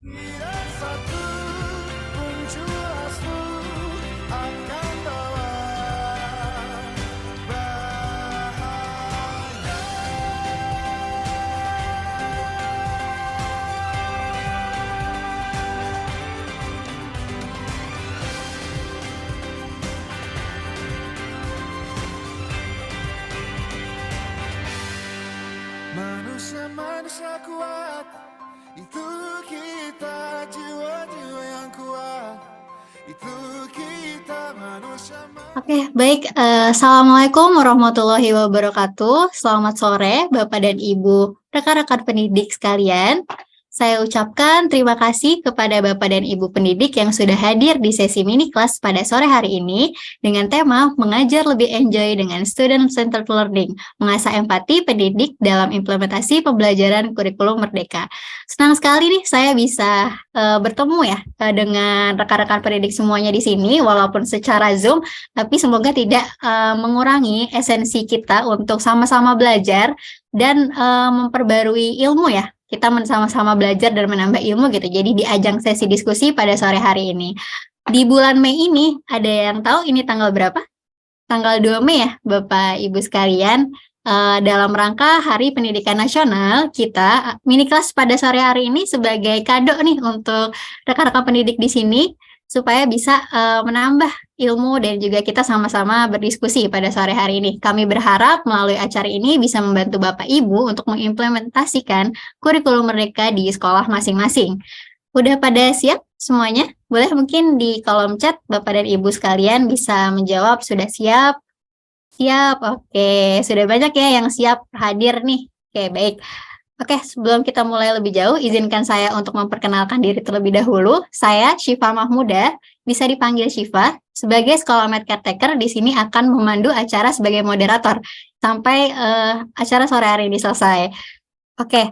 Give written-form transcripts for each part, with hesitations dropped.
Tidak satu pun jelasmu akan bawa bahagia. Manusia-manusia kuat, itu kita, jiwa-jiwa yang kuat, itu kita manusia. Oke, baik. Assalamualaikum warahmatullahi wabarakatuh. Selamat sore, Bapak dan Ibu, rekan-rekan pendidik sekalian. Saya ucapkan terima kasih kepada Bapak dan Ibu pendidik yang sudah hadir di sesi mini kelas pada sore hari ini dengan tema mengajar lebih enjoy dengan student-centered learning, mengasah empati pendidik dalam implementasi pembelajaran kurikulum Merdeka. Senang sekali nih saya bisa bertemu ya dengan rekan-rekan pendidik semuanya di sini, walaupun secara Zoom, tapi semoga tidak mengurangi esensi kita untuk sama-sama belajar dan memperbarui ilmu ya. Kita sama-sama belajar dan menambah ilmu gitu. Jadi di ajang sesi diskusi pada sore hari ini. Di bulan Mei ini, ada yang tahu ini tanggal berapa? Tanggal 2 Mei ya, Bapak Ibu sekalian. Dalam rangka Hari Pendidikan Nasional, kita mini kelas pada sore hari ini sebagai kado nih untuk rekan-rekan pendidik di sini, supaya bisa menambah ilmu dan juga kita sama-sama berdiskusi pada sore hari ini. Kami berharap melalui acara ini bisa membantu Bapak Ibu untuk mengimplementasikan kurikulum Merdeka di sekolah masing-masing. Udah pada siap semuanya? Boleh mungkin di kolom chat Bapak dan Ibu sekalian bisa menjawab sudah siap? Siap, oke. Sudah banyak ya yang siap hadir nih. Oke, baik. Oke, sebelum kita mulai lebih jauh, izinkan saya untuk memperkenalkan diri terlebih dahulu. Saya Syifa Mahmuda, bisa dipanggil Syifa. Sebagai Sekolah Med Caretaker, di sini akan memandu acara sebagai moderator sampai acara sore hari ini selesai. Oke,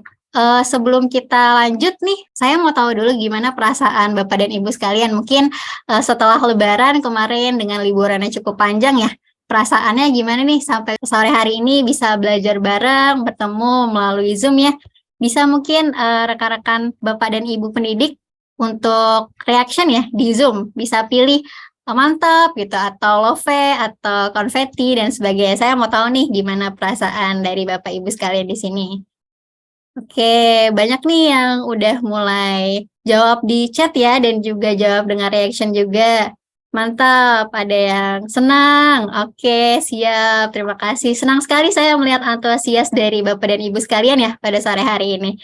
sebelum kita lanjut nih, saya mau tahu dulu gimana perasaan Bapak dan Ibu sekalian. Mungkin setelah Lebaran kemarin dengan liburannya cukup panjang ya, perasaannya gimana nih sampai sore hari ini bisa belajar bareng, bertemu melalui Zoom ya. Bisa mungkin rekan-rekan Bapak dan Ibu pendidik untuk reaction ya di Zoom. Bisa pilih mantap gitu, atau love, atau konfeti, dan sebagainya. Saya mau tahu nih gimana perasaan dari Bapak Ibu sekalian di sini. Oke, banyak nih yang udah mulai jawab di chat ya, dan juga jawab dengan reaction juga. Mantap, ada yang senang. Oke, siap. Terima kasih. Senang sekali saya melihat antusias dari Bapak dan Ibu sekalian ya pada sore hari ini.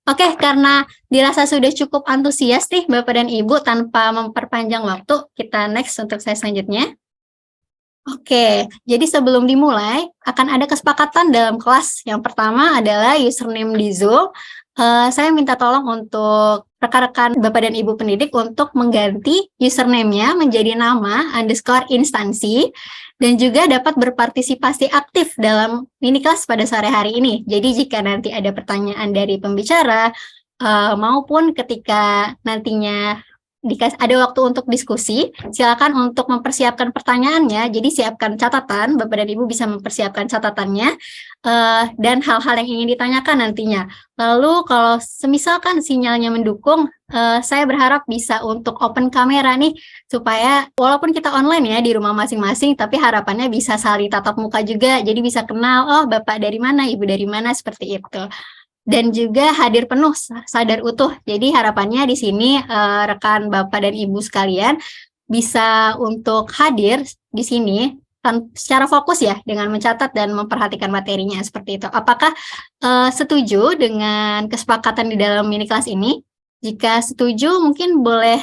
Oke, karena dirasa sudah cukup antusias nih Bapak dan Ibu, tanpa memperpanjang waktu, kita next untuk sesi selanjutnya. Oke, jadi sebelum dimulai, akan ada kesepakatan dalam kelas. Yang pertama adalah username di Zoom. Saya minta tolong untuk rekan-rekan Bapak dan Ibu pendidik untuk mengganti username-nya menjadi nama _instansi, dan juga dapat berpartisipasi aktif dalam mini kelas pada sore hari ini. Jadi jika nanti ada pertanyaan dari pembicara, maupun ketika nantinya ada waktu untuk diskusi, silakan untuk mempersiapkan pertanyaannya. Jadi siapkan catatan, Bapak dan Ibu bisa mempersiapkan catatannya dan hal-hal yang ingin ditanyakan nantinya. Lalu kalau semisalkan sinyalnya mendukung, saya berharap bisa untuk open kamera nih, supaya walaupun kita online ya di rumah masing-masing, tapi harapannya bisa saling tatap muka juga. Jadi bisa kenal, oh Bapak dari mana, Ibu dari mana, seperti itu. Dan juga hadir penuh, sadar utuh. Jadi harapannya di sini rekan Bapak dan Ibu sekalian bisa untuk hadir di sini secara fokus ya, dengan mencatat dan memperhatikan materinya seperti itu. Apakah setuju dengan kesepakatan di dalam mini kelas ini? Jika setuju, mungkin boleh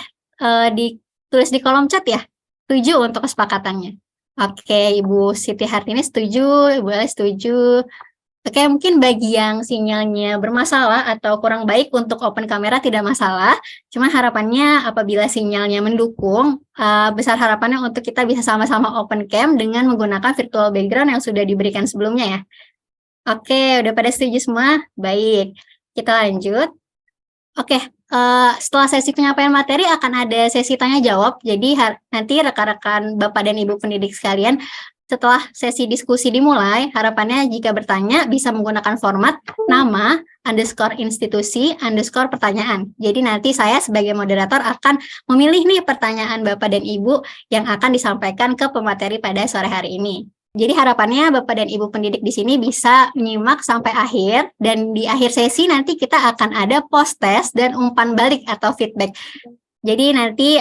ditulis di kolom chat ya. Setuju untuk kesepakatannya. Oke, Ibu Siti Hartini setuju, Ibu Ella setuju. Oke, mungkin bagi yang sinyalnya bermasalah atau kurang baik untuk open kamera tidak masalah. Cuma harapannya apabila sinyalnya mendukung, besar harapannya untuk kita bisa sama-sama open cam dengan menggunakan virtual background yang sudah diberikan sebelumnya ya. Oke, udah pada setuju semua? Baik, kita lanjut. Oke, setelah sesi penyampaian materi akan ada sesi tanya jawab. Jadi nanti rekan-rekan Bapak dan Ibu pendidik sekalian Setelah sesi diskusi dimulai, harapannya jika bertanya bisa menggunakan format nama, _institusi, _pertanyaan. Jadi nanti saya sebagai moderator akan memilih nih pertanyaan Bapak dan Ibu yang akan disampaikan ke pemateri pada sore hari ini. Jadi harapannya Bapak dan Ibu pendidik di sini bisa menyimak sampai akhir, dan di akhir sesi nanti kita akan ada post test dan umpan balik atau feedback. Jadi nanti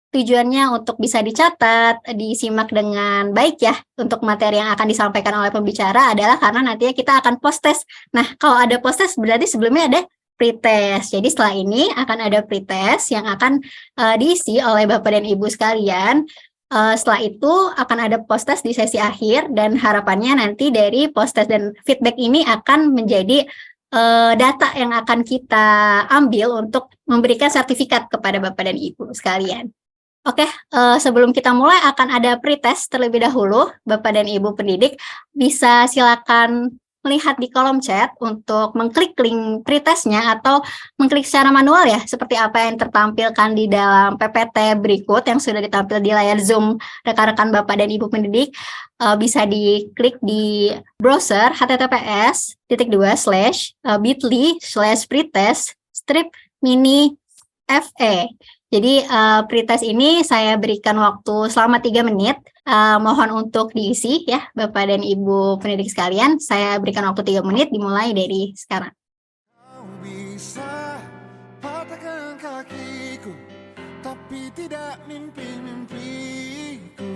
tujuannya untuk bisa dicatat, disimak dengan baik ya untuk materi yang akan disampaikan oleh pembicara adalah karena nantinya kita akan post test. Nah, kalau ada post test berarti sebelumnya ada pretest. Jadi setelah ini akan ada pretest yang akan diisi oleh Bapak dan Ibu sekalian. Setelah itu akan ada post test di sesi akhir, dan harapannya nanti dari post test dan feedback ini akan menjadi data yang akan kita ambil untuk memberikan sertifikat kepada Bapak dan Ibu sekalian. Oke, sebelum kita mulai akan ada pretest terlebih dahulu. Bapak dan Ibu pendidik bisa silakan melihat di kolom chat untuk mengklik link pretestnya atau mengklik secara manual ya, seperti apa yang tertampilkan di dalam PPT berikut yang sudah ditampil di layar Zoom rekan-rekan Bapak dan Ibu pendidik. Bisa diklik di browser https://bit.ly/pretest-mini-fe. Jadi pretest ini saya berikan waktu selama 3 menit. Mohon untuk diisi ya Bapak dan Ibu pendidik sekalian. Saya berikan waktu 3 menit dimulai dari sekarang. Kau bisa patahkan kakiku, tapi tidak mimpi-mimpiku.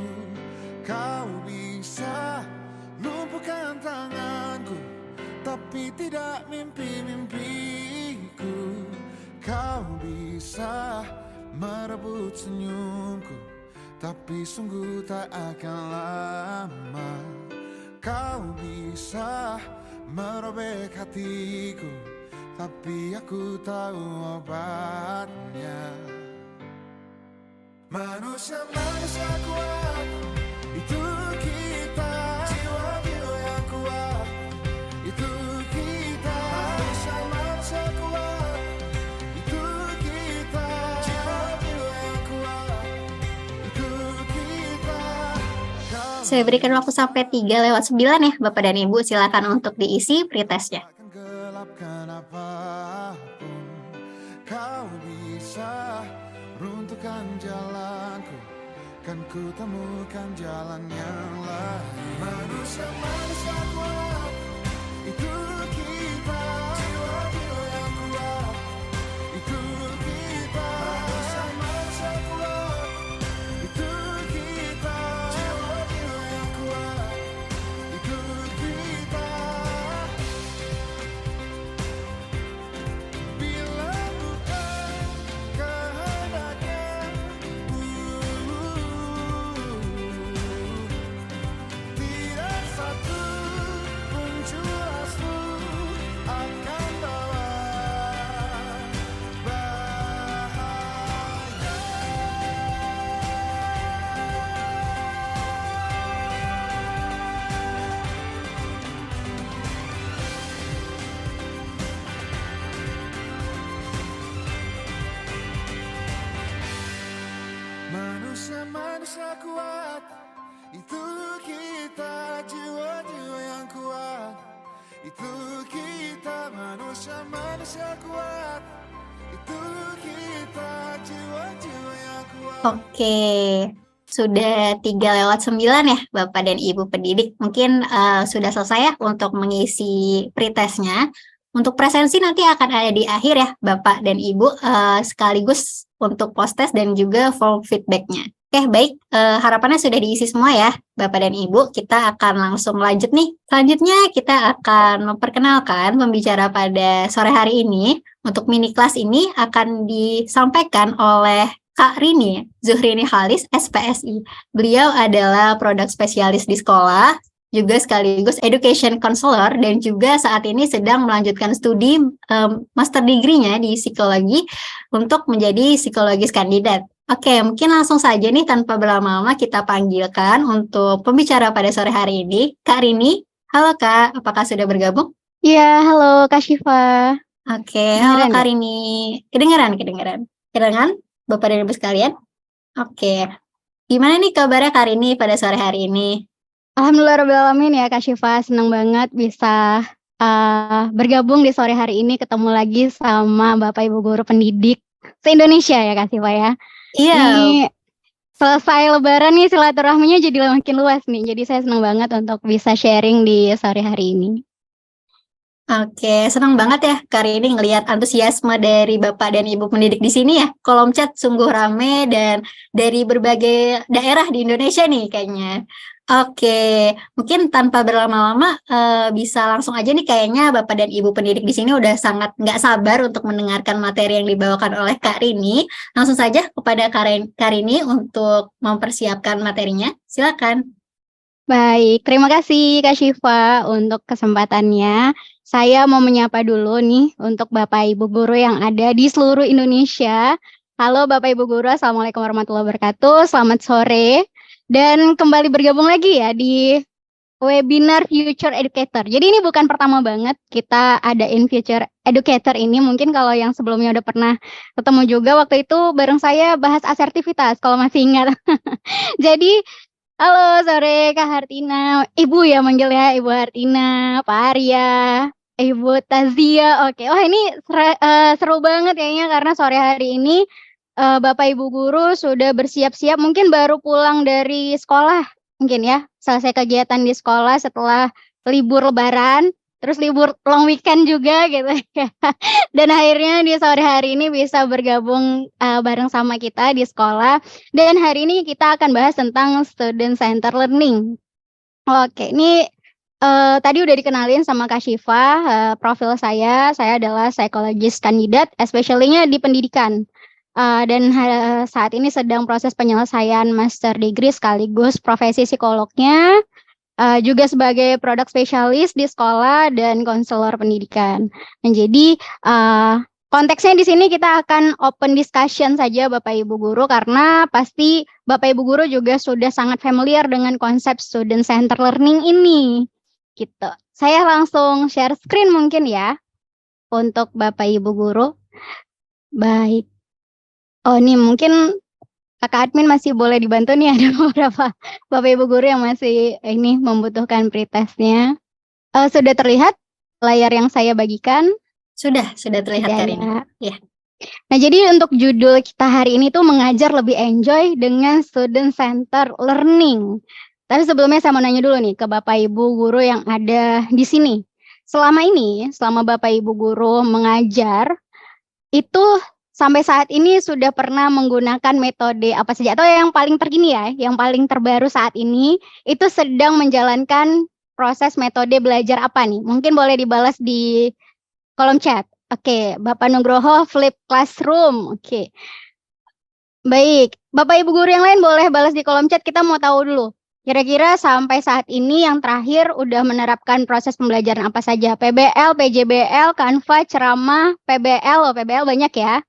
Kau bisa lumpuhkan tanganku, tapi tidak mimpi-mimpiku. Kau bisa merebut senyumku, tapi sungguh tak akan lama. Kau bisa merobek hatiku, tapi aku tahu obatnya. Manusia-manusia kuat, itu kita. Jiwa-jiwa yang kuat, itu kita. Manusia-manusia kuat, itu kita. Jiwa-jiwa yang kuat, itu kita. Saya berikan waktu sampai 3:09 ya Bapak dan Ibu, silakan untuk diisi pretestnya. Akan gelapkan apapun, kau bisa runtuhkan jalanku, kan ku temukan jalan yang lain. Manusia-manusia kuat, itu kita. Jiwa-jiwa yang kuat, itu kita. Manusia-manusia kuat, itu kita. Jiwa-jiwa yang kuat, itu kita. Bila bukan kehendaknya, tidak satu pun jurasmu akan bawa bahaya. Manusia-manusia kuat, itu kita. Jiwa-jiwa yang kuat, itu kita. Manusia-manusia kuat, itu kita. Jiwa-jiwa yang kuat. Oke, sudah 3:09 ya Bapak dan Ibu pendidik. Mungkin sudah selesai ya untuk mengisi pretestnya. Untuk presensi nanti akan ada di akhir ya Bapak dan Ibu, sekaligus untuk post test dan juga form feedbacknya. Oke, baik. Harapannya sudah diisi semua ya Bapak dan Ibu. Kita akan langsung lanjut nih. Selanjutnya kita akan memperkenalkan pembicara pada sore hari ini. Untuk mini kelas ini akan disampaikan oleh Kak Rini Zuhrini Halis, SPSI. Beliau adalah produk spesialis di sekolah, juga sekaligus education counselor, dan juga saat ini sedang melanjutkan studi master degree-nya di psikologi untuk menjadi psikologis kandidat. Oke, mungkin langsung saja nih tanpa berlama-lama kita panggilkan untuk pembicara pada sore hari ini, Kak Rini. Halo Kak, apakah sudah bergabung? Iya, halo Kak Syifa. Oke, halo Kedengeran Kak nggak? Rini. Kedengaran? Kedengaran, Bapak dan Ibu sekalian? Oke. Gimana nih kabarnya Karini pada sore hari ini? Alhamdulillahirobbilalamin ya Kak Syifa, senang banget bisa bergabung di sore hari ini, ketemu lagi sama Bapak Ibu guru pendidik se-Indonesia ya Kak Syifa ya. Iya, Nih selesai lebaran nih silaturahminya jadi makin luas nih. Jadi saya senang banget untuk bisa sharing di sore hari ini. oke, senang banget ya Karini ngelihat antusiasme dari Bapak dan Ibu pendidik di sini ya. Kolom chat sungguh rame dan dari berbagai daerah di Indonesia nih kayaknya. Oke, mungkin tanpa berlama-lama bisa langsung aja nih kayaknya Bapak dan Ibu pendidik di sini udah sangat nggak sabar untuk mendengarkan materi yang dibawakan oleh Kak Rini. Langsung saja kepada Karini untuk mempersiapkan materinya. Silakan. Baik, terima kasih Kak Syifa untuk kesempatannya. Saya mau menyapa dulu nih untuk Bapak Ibu guru yang ada di seluruh Indonesia. Halo Bapak Ibu guru, Assalamualaikum warahmatullahi wabarakatuh. Selamat sore. Dan kembali bergabung lagi ya di webinar Future Educator. Jadi ini bukan pertama banget kita adain Future Educator ini. Mungkin kalau yang sebelumnya udah pernah ketemu juga waktu itu bareng saya bahas asertivitas kalau masih ingat. Jadi halo sore Kak Hartina, Ibu ya manggilnya Ibu Hartina, Pak Arya, Ibu Tazia. Oke, wah ini seru banget kayaknya karena sore hari ini Bapak Ibu guru sudah bersiap-siap, mungkin baru pulang dari sekolah, mungkin ya, selesai kegiatan di sekolah setelah libur Lebaran, terus libur long weekend juga gitu ya. Dan akhirnya di sore hari ini bisa bergabung bareng sama kita di sekolah. Dan hari ini kita akan bahas tentang student center learning. Oke, ini tadi udah dikenalin sama Kak Syifa, profil saya adalah psikologis kandidat, especially-nya di pendidikan. Dan saat ini sedang proses penyelesaian master degree sekaligus profesi psikolognya, juga sebagai produk spesialis di sekolah dan konselor pendidikan. Nah, jadi konteksnya di sini kita akan open discussion saja Bapak Ibu guru karena pasti Bapak Ibu guru juga sudah sangat familiar dengan konsep student center learning ini. Gitu. Saya langsung share screen mungkin ya untuk Bapak Ibu guru. Baik. Oh, ini mungkin Kakak admin masih boleh dibantu nih, ada beberapa Bapak Ibu guru yang masih ini membutuhkan pretestnya. Sudah terlihat layar yang saya bagikan? Sudah terlihat Ya, Karini. ya. Ya. Nah, jadi untuk judul kita hari ini tuh mengajar lebih enjoy dengan student center learning. Tapi sebelumnya saya mau nanya dulu nih ke Bapak Ibu guru yang ada di sini. Selama ini, selama Bapak Ibu guru mengajar, itu sampai saat ini sudah pernah menggunakan metode apa saja? Atau yang paling terkini ya, yang paling terbaru saat ini, itu sedang menjalankan proses metode belajar apa nih? Mungkin boleh dibalas di kolom chat. Oke, Bapak Nugroho flip classroom. Oke. Baik, Bapak Ibu guru yang lain boleh balas di kolom chat, kita mau tahu dulu. Kira-kira sampai saat ini yang terakhir udah menerapkan proses pembelajaran apa saja? PBL, PJBL, Canva, ceramah, PBL, PBL banyak ya.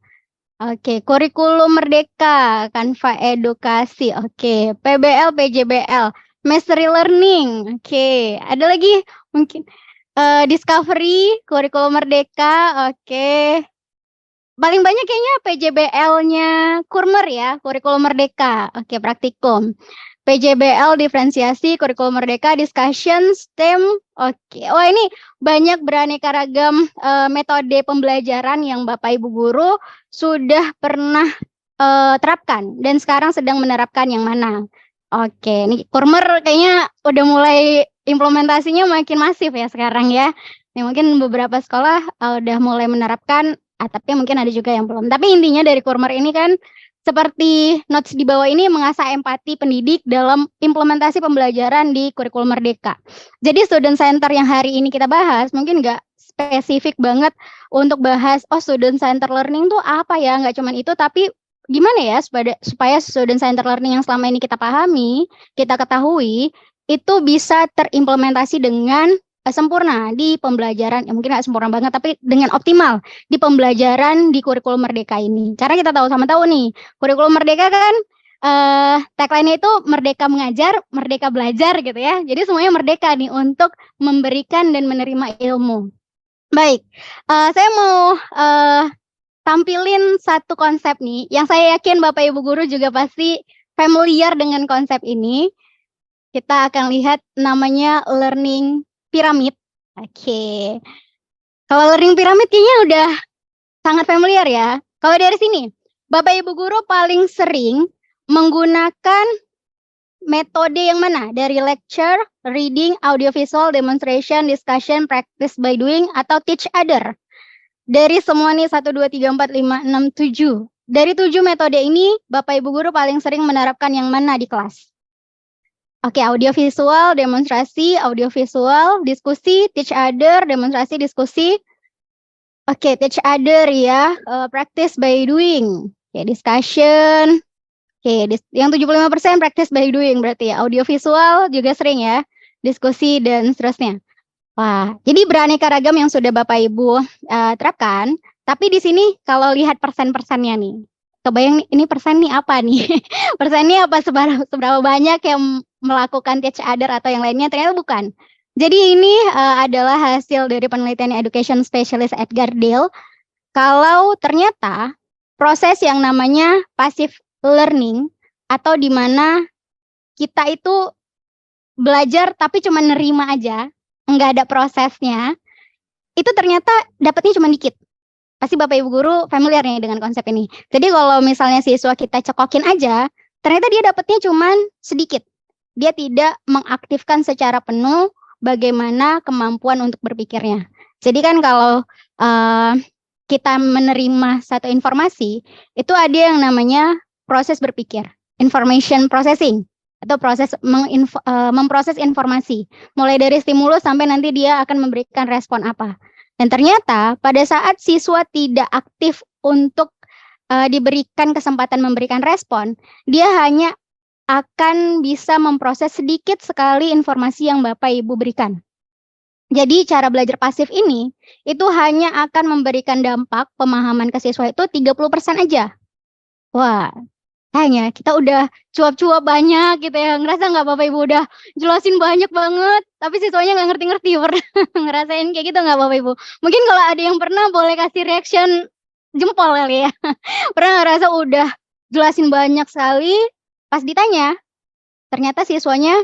Oke, kurikulum merdeka, Canva edukasi. Oke, PBL, PJBL, mastery learning. Oke, ada lagi mungkin discovery, kurikulum merdeka. Oke. Paling banyak kayaknya PJBL-nya Kurmer ya, kurikulum merdeka. Oke, praktikum. PJBL diferensiasi, kurikulum merdeka, discussion, STEM. Oke, wah ini banyak beraneka ragam metode pembelajaran yang Bapak Ibu guru sudah pernah terapkan dan sekarang sedang menerapkan yang mana. Oke, ini Kurmer kayaknya udah mulai implementasinya makin masif ya sekarang ya. Nih, mungkin beberapa sekolah udah mulai menerapkan, tapi mungkin ada juga yang belum. Tapi intinya dari Kurmer ini kan seperti notes di bawah ini mengasah empati pendidik dalam implementasi pembelajaran di kurikulum merdeka. Jadi student center yang hari ini kita bahas mungkin nggak spesifik banget untuk bahas, oh student center learning tuh apa ya, nggak cuma itu, tapi gimana ya supaya student center learning yang selama ini kita pahami, kita ketahui, itu bisa terimplementasi dengan sempurna di pembelajaran, ya mungkin nggak sempurna banget, tapi dengan optimal di pembelajaran di kurikulum merdeka ini. Karena kita tahu-sama tahu nih, kurikulum merdeka kan tagline-nya itu merdeka mengajar, merdeka belajar gitu ya. Jadi semuanya merdeka nih untuk memberikan dan menerima ilmu. Baik, saya mau tampilin satu konsep nih, yang saya yakin Bapak Ibu guru juga pasti familiar dengan konsep ini, kita akan lihat namanya learning pyramid. Oke. Kalau learning pyramid kayaknya udah sangat familiar ya. Kalau dari sini, Bapak Ibu guru paling sering menggunakan metode yang mana? Dari lecture, reading, audiovisual, demonstration, discussion, practice by doing, atau teach other? Dari semua nih 1, 2, 3, 4, 5, 6, 7. Dari 7 metode ini, Bapak Ibu guru paling sering menerapkan yang mana di kelas? Oke, audiovisual, demonstrasi, audiovisual, diskusi, teach other, demonstrasi, diskusi. Oke, teach other ya, practice by doing. Oke, discussion. Oke, yang 75% practice by doing berarti ya. Audiovisual juga sering ya, diskusi dan seterusnya. Wah, jadi beraneka ragam yang sudah Bapak Ibu terapkan. Tapi di sini kalau lihat persen-persennya nih, kebayang ini persen nih apa nih? Persennya apa seberapa banyak yang melakukan teach other atau yang lainnya? Ternyata bukan. Jadi ini adalah hasil dari penelitian education specialist Edgar Dale. Kalau ternyata proses yang namanya passive learning atau di mana kita itu belajar tapi cuma nerima aja, nggak ada prosesnya, itu ternyata dapatnya cuma dikit. Pasti Bapak Ibu guru familiar nih dengan konsep ini. Jadi kalau misalnya siswa kita cekokin aja, ternyata dia dapatnya cuma sedikit. Dia tidak mengaktifkan secara penuh bagaimana kemampuan untuk berpikirnya. Jadi kan kalau kita menerima satu informasi, itu ada yang namanya proses berpikir, information processing, atau proses memproses informasi, mulai dari stimulus sampai nanti dia akan memberikan respon apa. Dan ternyata pada saat siswa tidak aktif untuk diberikan kesempatan memberikan respon, dia hanya akan bisa memproses sedikit sekali informasi yang Bapak Ibu berikan. Jadi cara belajar pasif ini itu hanya akan memberikan dampak pemahaman ke siswa itu 30% aja. Wah, kayaknya kita udah cuap-cuap banyak gitu ya. Ngerasa nggak Bapak Ibu udah jelasin banyak banget, tapi siswanya nggak ngerti-ngerti. Pernah ngerasain kayak gitu nggak Bapak Ibu? Mungkin kalau ada yang pernah boleh kasih reaction jempol kali ya. Pernah ngerasa udah jelasin banyak sekali, pas ditanya, ternyata siswanya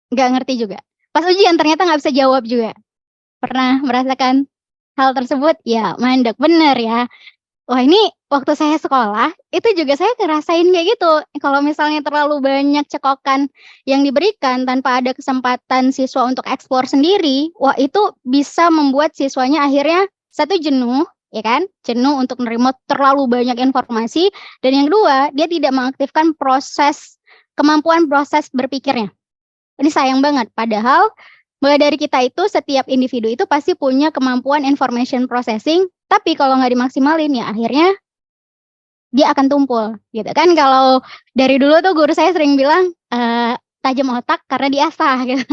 nggak ngerti juga. Pas ujian ternyata nggak bisa jawab juga. Pernah merasakan hal tersebut? Ya, mandek bener ya. Wah, ini waktu saya sekolah, itu juga saya ngerasain kayak gitu. Kalau misalnya terlalu banyak cekokan yang diberikan tanpa ada kesempatan siswa untuk eksplor sendiri, wah itu bisa membuat siswanya akhirnya satu jenuh, ya kan? Jenuh untuk menerima terlalu banyak informasi. Dan yang kedua, dia tidak mengaktifkan kemampuan proses berpikirnya. Ini sayang banget, padahal mulai dari kita itu setiap individu itu pasti punya kemampuan information processing, tapi kalau nggak dimaksimalin ya akhirnya dia akan tumpul gitu kan. Kalau dari dulu tuh guru saya sering bilang tajam otak karena diasah gitu.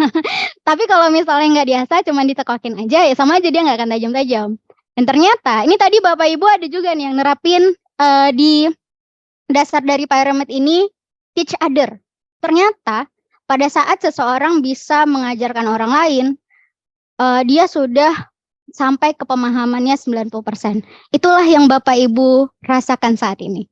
Tapi kalau misalnya nggak diasah cuma ditekokin aja ya sama aja dia nggak akan tajam-tajam. Dan ternyata ini tadi Bapak Ibu ada juga nih yang nerapin di dasar dari pyramid ini teach other. Ternyata pada saat seseorang bisa mengajarkan orang lain, dia sudah sampai ke pemahamannya 90%. Itulah yang Bapak Ibu rasakan saat ini.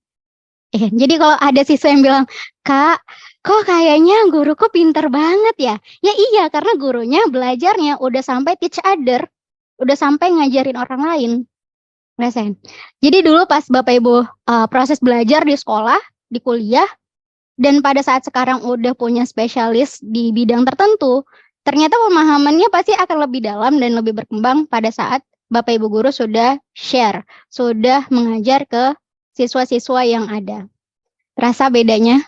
Jadi kalau ada siswa yang bilang, Kak, kok kayaknya guruku pinter banget ya? Ya iya, karena gurunya belajarnya udah sampai teach other, udah sampai ngajarin orang lain. Rasain. Jadi dulu pas Bapak Ibu proses belajar di sekolah, di kuliah, dan pada saat sekarang udah punya spesialis di bidang tertentu, ternyata pemahamannya pasti akan lebih dalam dan lebih berkembang pada saat Bapak Ibu guru sudah share, sudah mengajar ke siswa-siswa yang ada. Terasa bedanya?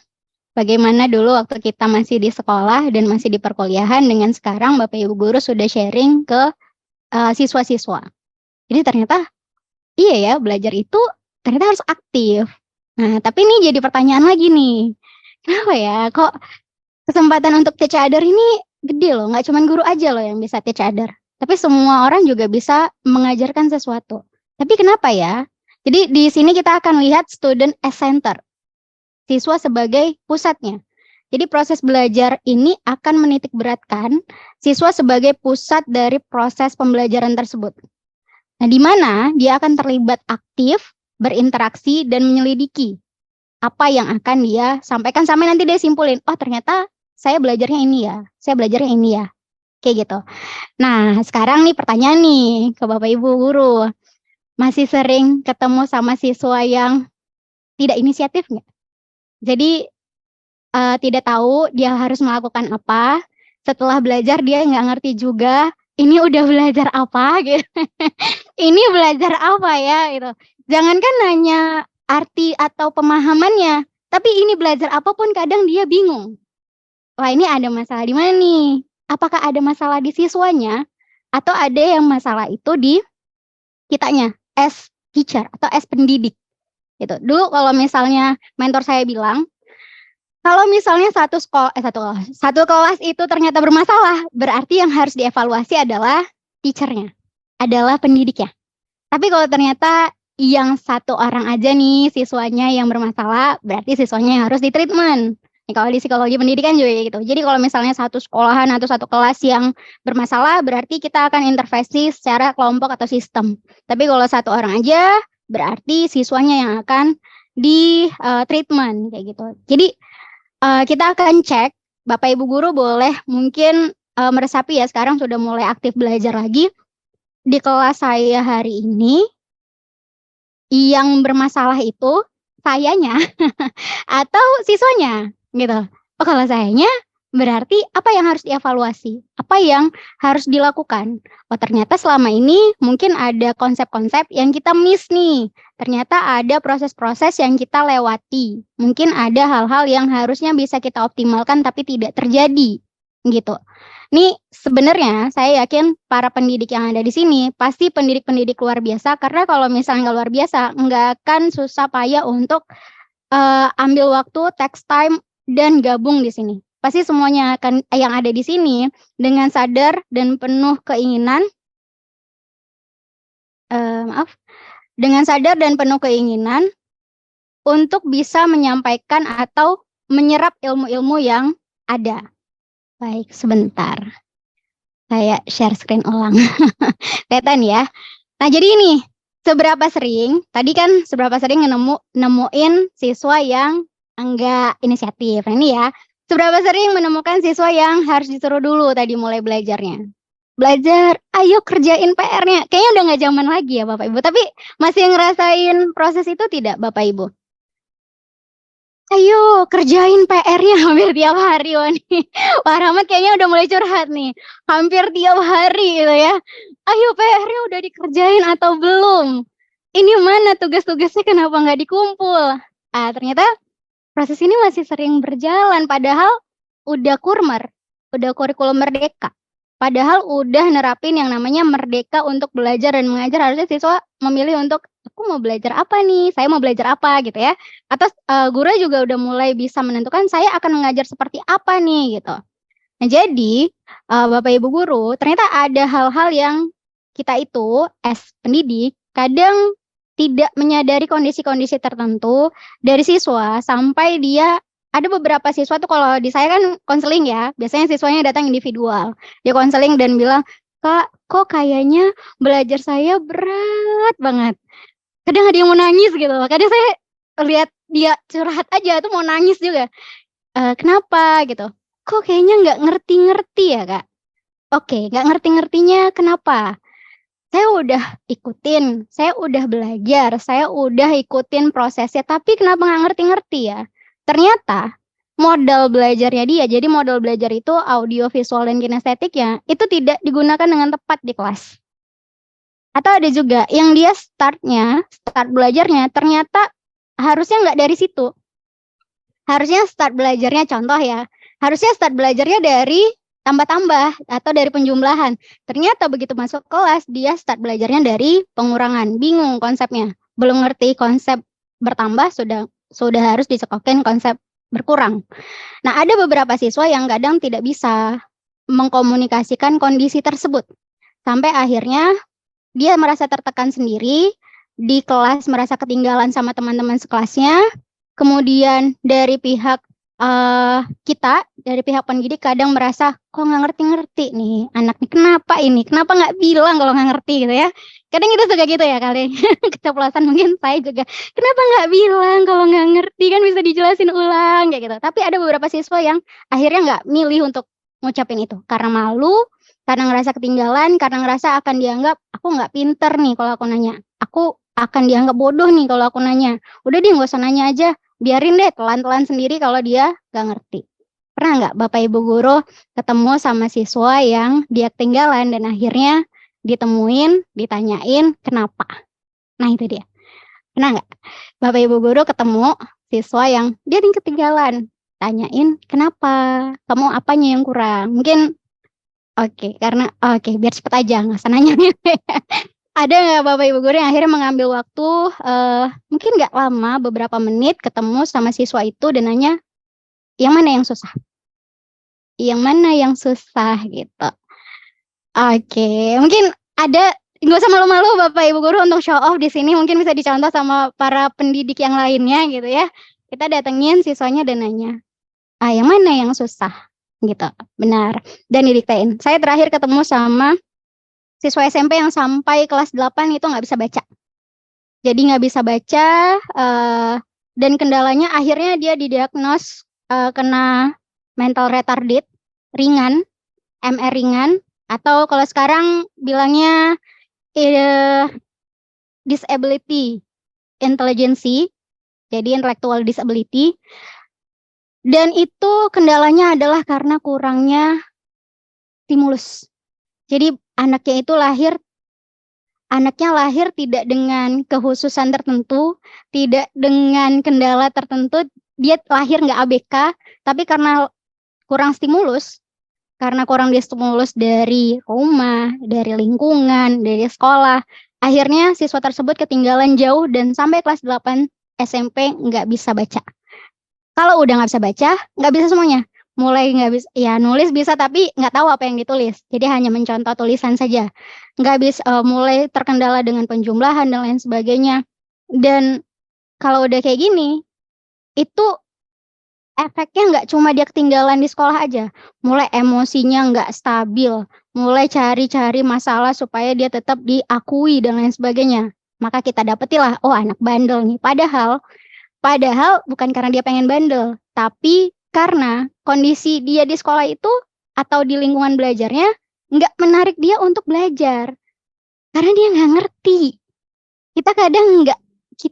Bagaimana dulu waktu kita masih di sekolah dan masih di perkuliahan dengan sekarang Bapak Ibu guru sudah sharing ke siswa-siswa. Jadi ternyata iya ya, belajar itu ternyata harus aktif. Nah, tapi ini jadi pertanyaan lagi nih. Kenapa ya kok kesempatan untuk teach other ini gede loh, nggak cuma guru aja loh yang bisa teach other, tapi semua orang juga bisa mengajarkan sesuatu. Tapi kenapa ya? Jadi di sini kita akan lihat student as center, siswa sebagai pusatnya. Jadi proses belajar ini akan menitik beratkan siswa sebagai pusat dari proses pembelajaran tersebut. Nah, di mana dia akan terlibat aktif, berinteraksi, dan menyelidiki. apa yang akan dia sampaikan sampai nanti dia simpulin, oh ternyata saya belajarnya ini ya, saya belajarnya ini ya, kayak gitu. Nah sekarang nih pertanyaan nih ke Bapak Ibu guru, masih sering ketemu sama siswa yang tidak inisiatif nggak? Jadi tidak tahu dia harus melakukan apa, setelah belajar dia nggak ngerti juga, ini udah belajar apa gitu. Ini belajar apa ya gitu. Jangankan nanya arti atau pemahamannya, tapi ini belajar apapun kadang dia bingung. Wah ini ada masalah di mana nih? Apakah ada masalah di siswanya? Atau ada yang masalah itu di kitanya, as teacher atau as pendidik gitu. Dulu kalau misalnya mentor saya bilang, kalau misalnya satu kelas itu ternyata bermasalah, berarti yang harus dievaluasi adalah teacher-nya, adalah pendidiknya. Tapi kalau ternyata yang satu orang aja nih siswanya yang bermasalah, berarti siswanya yang harus ditreatment. Nih, kalau di psikologi pendidikan juga kayak gitu. Jadi kalau misalnya satu sekolahan atau satu kelas yang bermasalah, berarti kita akan intervensi secara kelompok atau sistem. Tapi kalau satu orang aja, berarti siswanya yang akan di treatment kayak gitu. Jadi kita akan cek, Bapak Ibu guru boleh mungkin meresapi ya, sekarang sudah mulai aktif belajar lagi. Di kelas saya hari ini, yang bermasalah itu sayanya atau siswanya gitu. Oh kalau sayanya berarti apa yang harus dievaluasi? Apa yang harus dilakukan? Oh ternyata selama ini mungkin ada konsep-konsep yang kita miss nih. Ternyata ada proses-proses yang kita lewati. Mungkin ada hal-hal yang harusnya bisa kita optimalkan tapi tidak terjadi gitu. Nih sebenarnya saya yakin para pendidik yang ada di sini pasti pendidik-pendidik luar biasa, karena kalau misalnya nggak luar biasa nggak akan susah payah untuk ambil waktu, text time dan gabung di sini. Pasti semuanya akan yang ada di sini dengan sadar dan penuh keinginan dengan sadar dan penuh keinginan untuk bisa menyampaikan atau menyerap ilmu-ilmu yang ada. Baik, sebentar. Saya share screen ulang. Kelihatan ya. Nah, jadi ini seberapa sering, tadi kan seberapa sering nemuin siswa yang enggak inisiatif. Nah, ini ya. Seberapa sering menemukan siswa yang harus disuruh dulu tadi mulai belajarnya. Belajar, ayo kerjain PR-nya. Kayaknya udah nggak zaman lagi ya Bapak Ibu. Tapi masih ngerasain proses itu tidak Bapak Ibu? Ayo kerjain PR-nya hampir tiap hari. Wah, nih. Pak Rahmat kayaknya udah mulai curhat nih. Hampir tiap hari gitu ya. Ayo PR-nya udah dikerjain atau belum? Ini mana tugas-tugasnya kenapa nggak dikumpul? Ternyata proses ini masih sering berjalan. Padahal udah kurikulum merdeka. Padahal udah nerapin yang namanya merdeka untuk belajar dan mengajar. Harusnya siswa memilih untuk aku mau belajar apa nih, saya mau belajar apa gitu ya. Atau guru juga udah mulai bisa menentukan saya akan mengajar seperti apa nih gitu. Nah jadi Bapak Ibu guru ternyata ada hal-hal yang kita itu as pendidik kadang tidak menyadari kondisi-kondisi tertentu dari siswa sampai dia ada beberapa siswa tuh kalau di saya kan konseling ya, biasanya siswanya datang individual. Dia konseling dan bilang, "Kak, kok kayaknya belajar saya berat banget." Kadang ada yang mau nangis gitu. Kadang saya lihat dia curhat aja tuh mau nangis juga. Kenapa gitu? Kok kayaknya nggak ngerti-ngerti ya, Kak? Oke, nggak ngerti-ngertinya kenapa? Saya udah ikutin, saya udah belajar, saya udah ikutin prosesnya, tapi kenapa nggak ngerti-ngerti ya? Ternyata modal belajarnya dia, jadi modal belajar itu audio, visual, dan kinestetik ya, itu tidak digunakan dengan tepat di kelas. Atau ada juga yang dia start belajarnya ternyata harusnya nggak dari situ. Harusnya start belajarnya contoh ya, harusnya start belajarnya dari tambah-tambah atau dari penjumlahan. Ternyata begitu masuk kelas dia start belajarnya dari pengurangan, bingung konsepnya, belum ngerti konsep bertambah sudah harus dicekokin konsep berkurang. Nah, ada beberapa siswa yang kadang tidak bisa mengkomunikasikan kondisi tersebut. Sampai akhirnya dia merasa tertekan sendiri, di kelas merasa ketinggalan sama teman-teman sekelasnya, kemudian dari pihak kita dari pihak pendidik kadang merasa, "Kok nggak ngerti-ngerti nih anak nih, kenapa ini? Kenapa nggak bilang kalau nggak ngerti?" Gitu ya. Kadang kita suka gitu ya kali, keceplosan mungkin saya juga, "Kenapa nggak bilang kalau nggak ngerti, kan bisa dijelasin ulang," kayak gitu. Tapi ada beberapa siswa yang akhirnya nggak milih untuk ngucapin itu, karena malu, karena ngerasa ketinggalan, karena ngerasa akan dianggap, "Aku nggak pinter nih kalau aku nanya, aku akan dianggap bodoh nih kalau aku nanya. Udah deh nggak usah nanya aja, biarin deh telan-telan sendiri kalau dia nggak ngerti." Pernah nggak Bapak Ibu guru ketemu sama siswa yang dia ketinggalan dan akhirnya ditemuin, ditanyain kenapa? Nah itu dia. Pernah nggak Bapak Ibu guru ketemu siswa yang dia nih ketinggalan, tanyain kenapa? Kamu apanya yang kurang? Mungkin oke, biar cepet aja nggak usah nanya. Ada nggak Bapak Ibu guru yang akhirnya mengambil waktu, mungkin nggak lama, beberapa menit ketemu sama siswa itu dan nanya, "Yang mana yang susah? Yang mana yang susah?" Gitu. Oke, mungkin ada nggak usah malu-malu Bapak Ibu guru untuk show off di sini, mungkin bisa dicontoh sama para pendidik yang lainnya gitu ya. Kita datengin siswanya dan nanya, yang mana yang susah?" Gitu, benar, dan didiktein. Saya terakhir ketemu sama siswa SMP yang sampai kelas 8 itu nggak bisa baca. Jadi nggak bisa baca, dan kendalanya akhirnya dia didiagnos, kena mental retarded ringan, MR ringan, atau kalau sekarang bilangnya, disability intelligence, jadi intellectual disability. Dan itu kendalanya adalah karena kurangnya stimulus. Jadi anaknya lahir tidak dengan kekhususan tertentu, tidak dengan kendala tertentu, dia lahir nggak ABK, tapi karena kurang stimulus, karena kurang distimulus dari rumah, dari lingkungan, dari sekolah, akhirnya siswa tersebut ketinggalan jauh dan sampai kelas 8 SMP nggak bisa baca. Kalau udah nggak bisa baca, nggak bisa semuanya. Mulai nggak bisa, ya nulis bisa tapi nggak tahu apa yang ditulis. Jadi hanya mencontoh tulisan saja. Nggak bisa, mulai terkendala dengan penjumlahan dan lain sebagainya. Dan kalau udah kayak gini, itu efeknya nggak cuma dia ketinggalan di sekolah aja. Mulai emosinya nggak stabil, mulai cari-cari masalah supaya dia tetap diakui dan lain sebagainya. Maka kita dapetilah, oh anak bandel nih. Padahal bukan karena dia pengen bandel, tapi karena kondisi dia di sekolah itu atau di lingkungan belajarnya nggak menarik dia untuk belajar. Karena dia nggak ngerti. Kita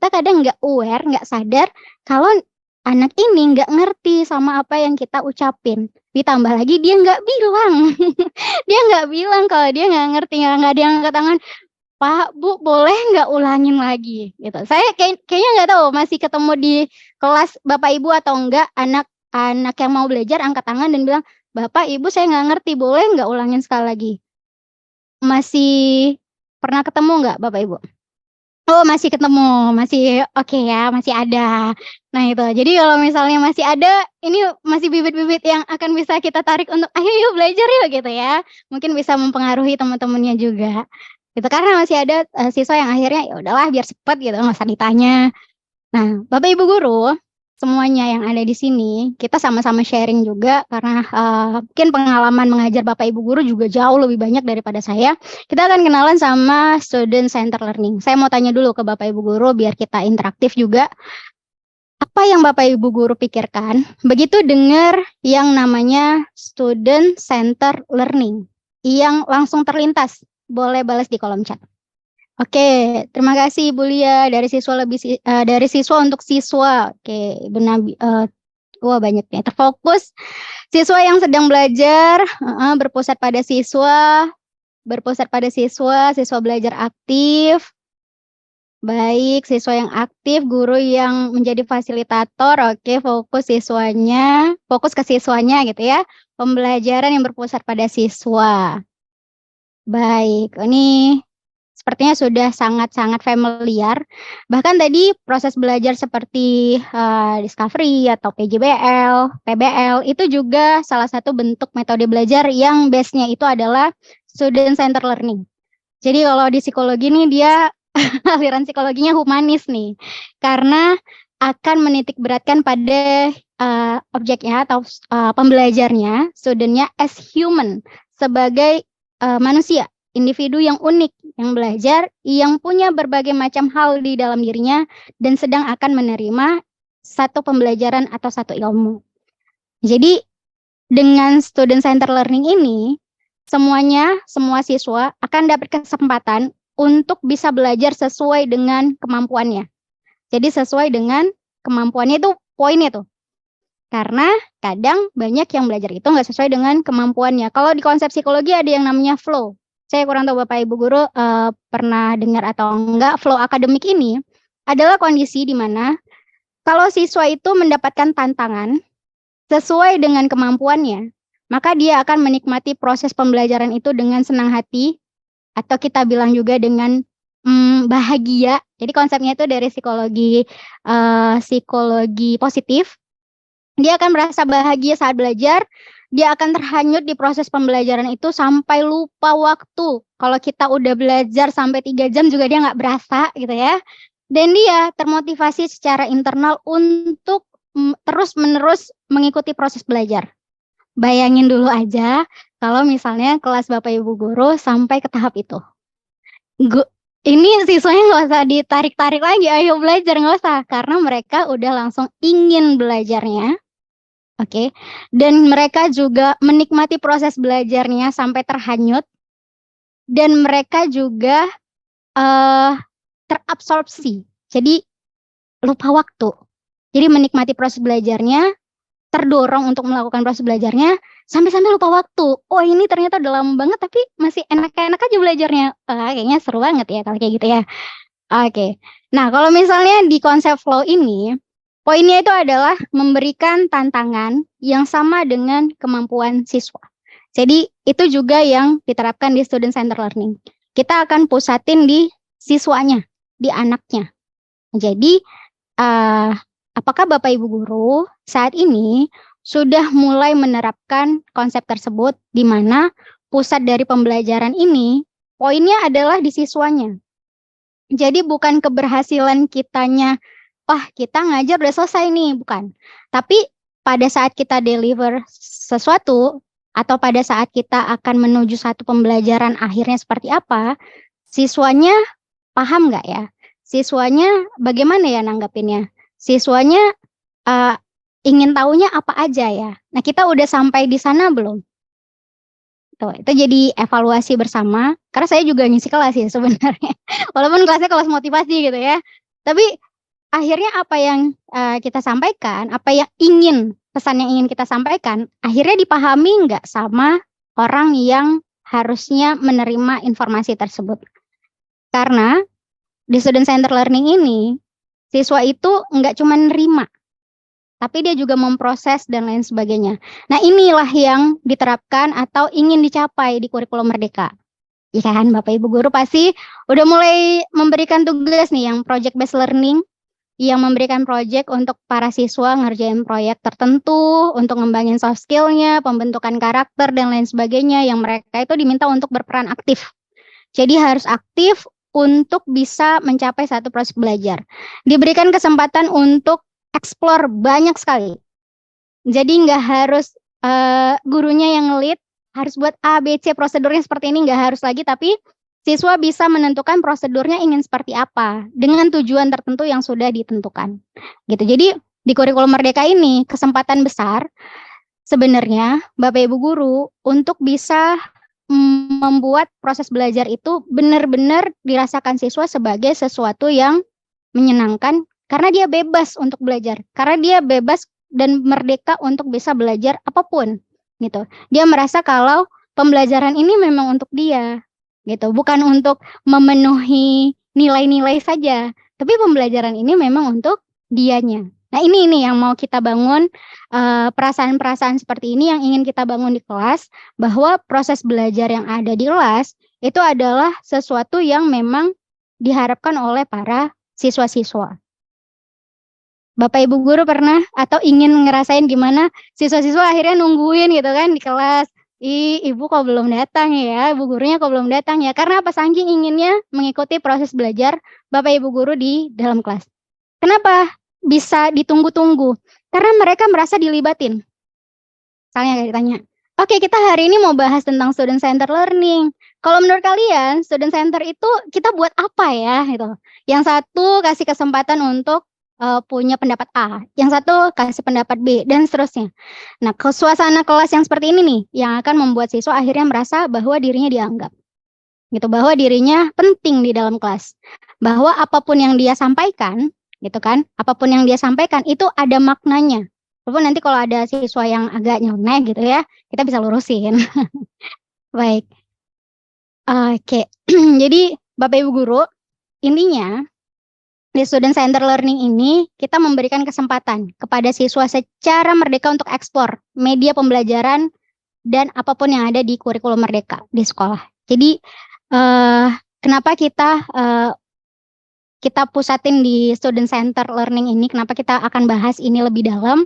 kadang nggak aware, nggak sadar kalau anak ini nggak ngerti sama apa yang kita ucapin. Ditambah lagi dia nggak bilang, dia nggak bilang kalau dia nggak ngerti, nggak ada yang angkat tangan, "Pak, Bu, boleh nggak ulangin lagi?" Gitu. Saya kayaknya nggak tahu masih ketemu di kelas Bapak Ibu atau enggak, anak yang mau belajar angkat tangan dan bilang, "Bapak, Ibu, saya nggak ngerti, boleh nggak ulangin sekali lagi?" Masih pernah ketemu nggak Bapak Ibu? Oh, masih ketemu, masih oke ya, masih ada. Nah itu, jadi kalau misalnya masih ada, ini masih bibit-bibit yang akan bisa kita tarik untuk, "Ayo yuk belajar yuk," gitu ya. Mungkin bisa mempengaruhi teman-temannya juga. Gitu, karena masih ada, siswa yang akhirnya, ya udahlah biar cepet gitu, nggak usah ditanya. Nah, Bapak Ibu guru, semuanya yang ada di sini, kita sama-sama sharing juga karena, mungkin pengalaman mengajar Bapak Ibu guru juga jauh lebih banyak daripada saya. Kita akan kenalan sama student center learning. Saya mau tanya dulu ke Bapak Ibu guru biar kita interaktif juga. Apa yang Bapak Ibu guru pikirkan begitu dengar yang namanya student center learning yang langsung terlintas? Boleh balas di kolom chat. Oke, terima kasih Ibu Lia dari siswa untuk siswa. Oke, Ibu Nabi, wah banyak nih. Terfokus siswa yang sedang belajar, berpusat pada siswa belajar aktif. Baik, siswa yang aktif, guru yang menjadi fasilitator. Oke, fokus ke siswanya gitu ya. Pembelajaran yang berpusat pada siswa. Baik, ini sepertinya sudah sangat-sangat familiar. Bahkan tadi proses belajar seperti discovery atau PJBL, PBL itu juga salah satu bentuk metode belajar yang base-nya itu adalah student center learning. Jadi kalau di psikologi nih dia aliran psikologinya humanis nih. Karena akan menitik beratkan pada objeknya atau pembelajarnya, studentnya as human, sebagai manusia, individu yang unik, yang belajar, yang punya berbagai macam hal di dalam dirinya dan sedang akan menerima satu pembelajaran atau satu ilmu. Jadi dengan student center learning ini, semua siswa akan dapat kesempatan untuk bisa belajar sesuai dengan kemampuannya. Jadi sesuai dengan kemampuannya itu poinnya tuh. Karena kadang banyak yang belajar itu nggak sesuai dengan kemampuannya. Kalau di konsep psikologi ada yang namanya flow. Saya kurang tahu Bapak Ibu Guru pernah dengar atau enggak. Flow akademik ini adalah kondisi di mana kalau siswa itu mendapatkan tantangan sesuai dengan kemampuannya, maka dia akan menikmati proses pembelajaran itu dengan senang hati, atau kita bilang juga dengan bahagia. Jadi konsepnya itu dari psikologi positif. Dia akan merasa bahagia saat belajar, dia akan terhanyut di proses pembelajaran itu sampai lupa waktu. Kalau kita udah belajar sampai 3 jam juga dia nggak berasa gitu ya. Dan dia termotivasi secara internal untuk terus-menerus mengikuti proses belajar. Bayangin dulu aja kalau misalnya kelas Bapak Ibu Guru sampai ke tahap itu. Ini siswanya nggak usah ditarik-tarik lagi, ayo belajar, nggak usah. Karena mereka udah langsung ingin belajarnya. Oke, dan mereka juga menikmati proses belajarnya sampai terhanyut, dan mereka juga terabsorpsi, jadi lupa waktu. Jadi menikmati proses belajarnya, terdorong untuk melakukan proses belajarnya, sampai-sampai lupa waktu. Oh ini ternyata udah lama banget, tapi masih enak-enak aja belajarnya. Kayaknya seru banget ya kalau kayak gitu ya. Oke, nah kalau misalnya di konsep flow ini, poinnya itu adalah memberikan tantangan yang sama dengan kemampuan siswa. Jadi itu juga yang diterapkan di student center learning. Kita akan pusatin di siswanya, di anaknya. Jadi apakah Bapak Ibu Guru saat ini sudah mulai menerapkan konsep tersebut di mana pusat dari pembelajaran ini poinnya adalah di siswanya. Jadi bukan keberhasilan kitanya, wah kita ngajar udah selesai nih, bukan. Tapi pada saat kita deliver sesuatu atau pada saat kita akan menuju satu pembelajaran akhirnya seperti apa, siswanya paham nggak ya? Siswanya bagaimana ya nanggapinnya? Siswanya ingin tahunya apa aja ya? Nah kita udah sampai di sana belum? Tuh, itu jadi evaluasi bersama, karena saya juga ngisi kelas ya sebenarnya. Walaupun kelasnya kelas motivasi gitu ya. Tapi akhirnya apa yang kita sampaikan, apa yang pesan yang ingin kita sampaikan, akhirnya dipahami nggak sama orang yang harusnya menerima informasi tersebut. Karena di student center learning ini, siswa itu nggak cuma nerima, tapi dia juga memproses dan lain sebagainya. Nah inilah yang diterapkan atau ingin dicapai di kurikulum Merdeka. Ya kan Bapak Ibu Guru pasti udah mulai memberikan tugas nih yang project based learning, yang memberikan project untuk para siswa ngerjain proyek tertentu, untuk ngembangin soft skill-nya, pembentukan karakter dan lain sebagainya, yang mereka itu diminta untuk berperan aktif. Jadi harus aktif untuk bisa mencapai satu proses belajar. Diberikan kesempatan untuk explore banyak sekali. Jadi nggak harus gurunya yang nge-lead, harus buat A, B, C, prosedurnya seperti ini, nggak harus lagi, tapi siswa bisa menentukan prosedurnya ingin seperti apa, dengan tujuan tertentu yang sudah ditentukan. Gitu. Jadi di kurikulum Merdeka ini, kesempatan besar sebenarnya Bapak Ibu Guru untuk bisa membuat proses belajar itu benar-benar dirasakan siswa sebagai sesuatu yang menyenangkan, karena dia bebas untuk belajar, karena dia bebas dan merdeka untuk bisa belajar apapun gitu. Dia merasa kalau pembelajaran ini memang untuk dia gitu, bukan untuk memenuhi nilai-nilai saja, tapi pembelajaran ini memang untuk dianya. Nah ini yang mau kita bangun, perasaan-perasaan seperti ini yang ingin kita bangun di kelas, bahwa proses belajar yang ada di kelas itu adalah sesuatu yang memang diharapkan oleh para siswa-siswa. Bapak Ibu Guru pernah atau ingin ngerasain gimana siswa-siswa akhirnya nungguin gitu kan di kelas, ibu kok belum datang ya, ibu gurunya kok belum datang ya, karena apa? Saking inginnya mengikuti proses belajar Bapak Ibu Guru di dalam kelas. Kenapa bisa ditunggu-tunggu? karena mereka merasa dilibatin. Misalnya kayak ditanya, oke kita hari ini mau bahas tentang student center learning. Kalau menurut kalian student center itu kita buat apa ya? Gitu. Yang satu kasih kesempatan untuk punya pendapat A, yang satu kasih pendapat B, dan seterusnya. Nah, suasana kelas yang seperti ini nih, yang akan membuat siswa akhirnya merasa bahwa dirinya dianggap, gitu, bahwa dirinya penting di dalam kelas, bahwa apapun yang dia sampaikan, gitu kan, apapun yang dia sampaikan itu ada maknanya. Walaupun nanti kalau ada siswa yang agak nyeleneh gitu ya, kita bisa lurusin. Baik. Oke, jadi Bapak Ibu Guru, intinya di student center learning ini kita memberikan kesempatan kepada siswa secara merdeka untuk eksplor media pembelajaran dan apapun yang ada di kurikulum merdeka di sekolah. Jadi kenapa kita pusatin di student center learning ini, kenapa kita akan bahas ini lebih dalam?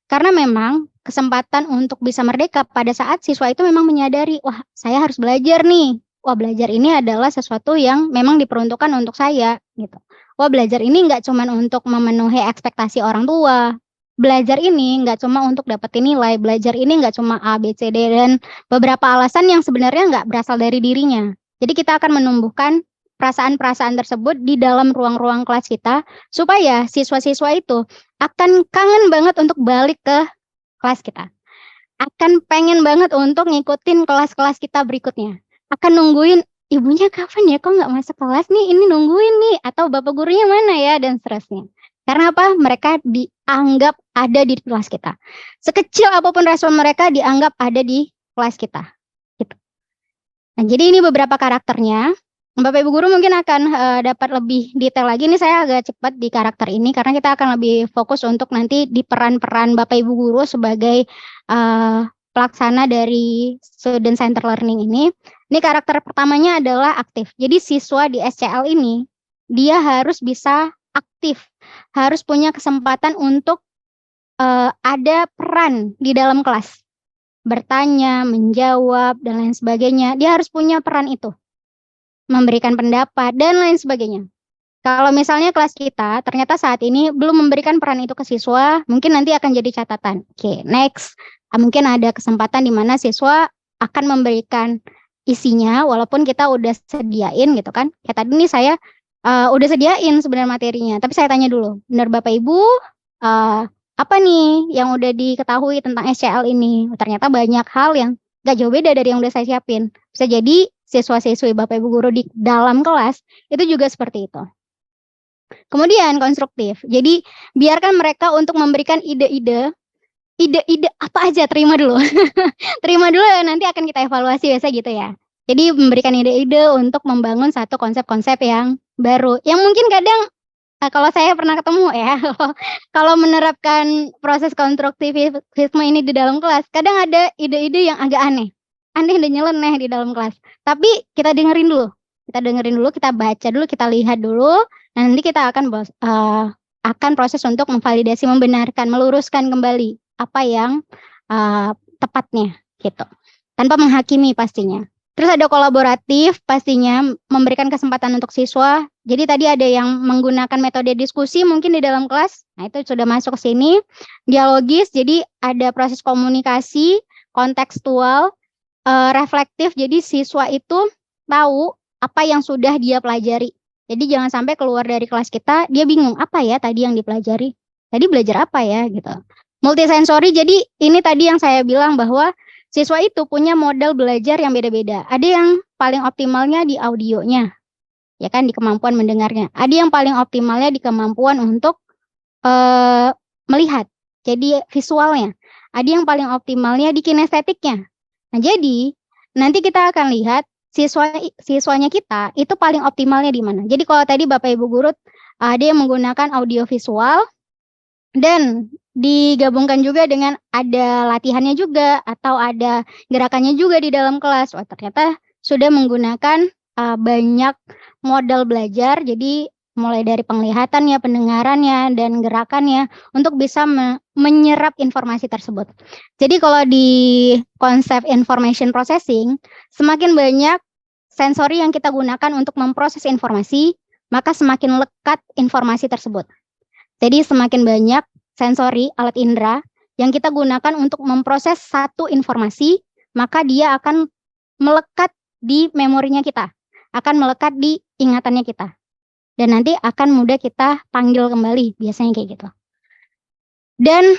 Karena memang kesempatan untuk bisa merdeka pada saat siswa itu memang menyadari, wah saya harus belajar nih. Wah belajar ini adalah sesuatu yang memang diperuntukkan untuk saya gitu. Wah belajar ini nggak cuma untuk memenuhi ekspektasi orang tua. Belajar ini nggak cuma untuk dapetin nilai. Belajar ini nggak cuma A, B, C, D, dan beberapa alasan yang sebenarnya nggak berasal dari dirinya. Jadi kita akan menumbuhkan perasaan-perasaan tersebut di dalam ruang-ruang kelas kita, supaya siswa-siswa itu akan kangen banget untuk balik ke kelas kita. Akan pengen banget untuk ngikutin kelas-kelas kita berikutnya. Akan nungguin, ibunya kapan ya, kok nggak masuk kelas nih, ini nungguin nih, atau bapak gurunya mana ya, dan seterusnya. Karena apa? Mereka dianggap ada di kelas kita. Sekecil apapun respon mereka dianggap ada di kelas kita. Gitu. Nah, jadi ini beberapa karakternya. Bapak Ibu Guru mungkin akan dapat lebih detail lagi. Ini saya agak cepat di karakter ini, karena kita akan lebih fokus untuk nanti di peran-peran Bapak Ibu Guru sebagai pelaksana dari student center learning ini. Ini karakter pertamanya adalah aktif. Jadi siswa di SCL ini, dia harus bisa aktif, harus punya kesempatan untuk ada peran di dalam kelas. Bertanya, menjawab, dan lain sebagainya. Dia harus punya peran itu. Memberikan pendapat, dan lain sebagainya. Kalau misalnya kelas kita ternyata saat ini belum memberikan peran itu ke siswa, mungkin nanti akan jadi catatan. Oke, next. Mungkin ada kesempatan di mana siswa akan memberikan isinya, walaupun kita udah sediain gitu kan. Kayak tadi nih saya udah sediain sebenarnya materinya, tapi saya tanya dulu, benar Bapak Ibu, apa nih yang udah diketahui tentang SCL ini? Ternyata banyak hal yang gak jauh beda dari yang udah saya siapin. Bisa jadi siswa-siswi Bapak Ibu Guru di dalam kelas itu juga seperti itu. Kemudian konstruktif. Jadi biarkan mereka untuk memberikan ide-ide apa aja, terima dulu. Terima dulu, nanti akan kita evaluasi, biasa gitu ya. Jadi memberikan ide-ide untuk membangun satu konsep-konsep yang baru. Yang mungkin kadang kalau saya pernah ketemu ya, kalau menerapkan proses konstruktivisme ini di dalam kelas, kadang ada ide-ide yang agak aneh. Aneh dan nyeleneh di dalam kelas. Tapi kita dengerin dulu. Kita baca dulu, kita lihat dulu. Nanti kita akan proses untuk memvalidasi, membenarkan, meluruskan kembali apa yang tepatnya gitu. Tanpa menghakimi pastinya. Terus ada kolaboratif, pastinya memberikan kesempatan untuk siswa. Jadi tadi ada yang menggunakan metode diskusi mungkin di dalam kelas. Nah, itu sudah masuk ke sini. Dialogis, jadi ada proses komunikasi, kontekstual, reflektif, jadi siswa itu tahu apa yang sudah dia pelajari. Jadi jangan sampai keluar dari kelas kita dia bingung, apa ya tadi yang dipelajari, tadi belajar apa ya gitu. Multisensori, jadi ini tadi yang saya bilang bahwa siswa itu punya model belajar yang beda-beda. Ada yang paling optimalnya di audionya, ya kan, di kemampuan mendengarnya. Ada yang paling optimalnya di kemampuan untuk melihat, jadi visualnya. Ada yang paling optimalnya di kinestetiknya. Nah, jadi nanti kita akan lihat siswanya kita itu paling optimalnya di mana. Jadi kalau tadi Bapak Ibu Guru ada yang menggunakan audio visual dan digabungkan juga dengan ada latihannya juga atau ada gerakannya juga di dalam kelas. Wah, ternyata sudah menggunakan banyak model belajar. Jadi mulai dari penglihatannya, pendengarannya, dan gerakannya untuk bisa menyerap informasi tersebut. Jadi kalau di konsep information processing, semakin banyak sensori yang kita gunakan untuk memproses informasi, maka semakin lekat informasi tersebut. Jadi semakin banyak sensori, alat indera yang kita gunakan untuk memproses satu informasi, maka dia akan melekat di memorinya kita, akan melekat di ingatannya kita. Dan nanti akan mudah kita panggil kembali, biasanya kayak gitu. Dan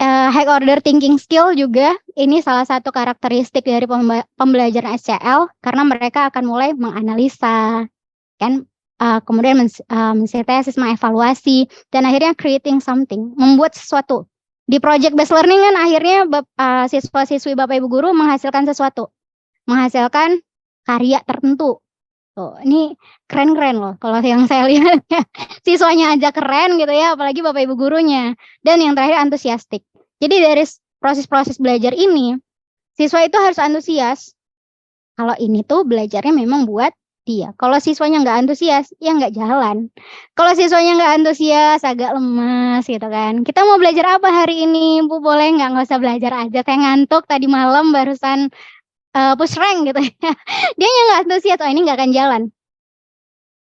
high order thinking skill juga ini salah satu karakteristik dari pembelajaran SCL karena mereka akan mulai menganalisa, kan, kemudian mensintesis, mengevaluasi, dan akhirnya creating something, membuat sesuatu. Di project based learning kan akhirnya siswa-siswi Bapak Ibu guru menghasilkan sesuatu, menghasilkan karya tertentu. Tuh, ini keren-keren loh kalau yang saya lihat ya. Siswanya aja keren gitu ya, apalagi Bapak Ibu gurunya. Dan yang terakhir antusiastik. Jadi dari proses-proses belajar ini, siswa itu harus antusias. Kalau ini tuh belajarnya memang buat dia. Kalau siswanya nggak antusias, ya nggak jalan. Kalau siswanya nggak antusias, agak lemas gitu kan. Kita mau belajar apa hari ini? Bu, boleh nggak usah belajar aja. Saya ngantuk tadi malam barusan push rank gitu ya. Dia nggak antusias, oh ini nggak akan jalan.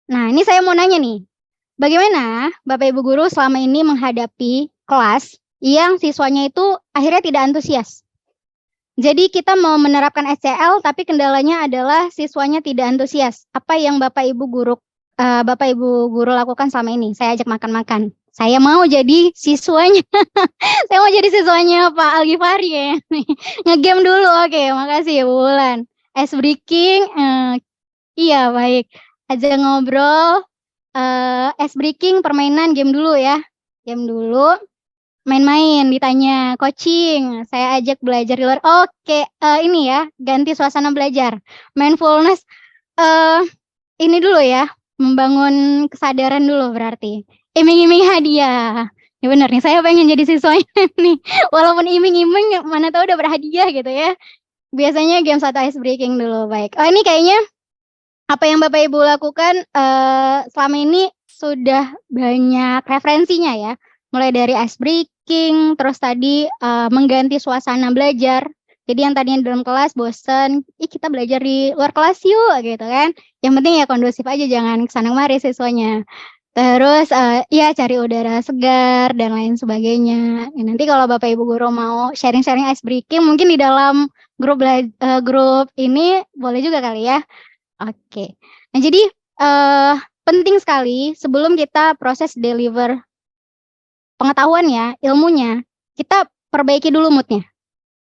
Nah, ini saya mau nanya nih. Bagaimana Bapak Ibu guru selama ini menghadapi kelas yang siswanya itu akhirnya tidak antusias? Jadi kita mau menerapkan SCL tapi kendalanya adalah siswanya tidak antusias. Apa yang Bapak Ibu guru lakukan selama ini? Saya ajak makan-makan. Saya mau jadi siswanya. Saya mau jadi siswanya Pak Algifari ya. Ngegame dulu. Oke, makasih ya Bu Wulan. Ice breaking, iya baik. Ajak ngobrol, ice breaking, permainan, game dulu ya. Game dulu. Main-main, ditanya, coaching, saya ajak belajar di luar. Oke, ini ya, ganti suasana belajar. Mindfulness, ini dulu ya, membangun kesadaran dulu berarti. Iming-iming hadiah. Ya benar nih, saya pengen jadi siswanya nih. Walaupun iming-iming, mana tahu udah berhadiah gitu ya. Biasanya game satu ice breaking dulu, baik. Oh ini kayaknya apa yang Bapak Ibu lakukan selama ini sudah banyak referensinya ya. Mulai dari ice breaking, terus tadi mengganti suasana belajar. Jadi yang tadinya dalam kelas bosen, kita belajar di luar kelas yuk gitu kan. Yang penting ya kondusif aja, jangan kesana kemari siswanya. Terus ya cari udara segar dan lain sebagainya. Ya, nanti kalau Bapak Ibu guru mau sharing-sharing ice breaking mungkin di dalam grup ini boleh juga kali ya. Oke. Nah jadi penting sekali sebelum kita proses deliver pengetahuan ya, ilmunya, kita perbaiki dulu moodnya.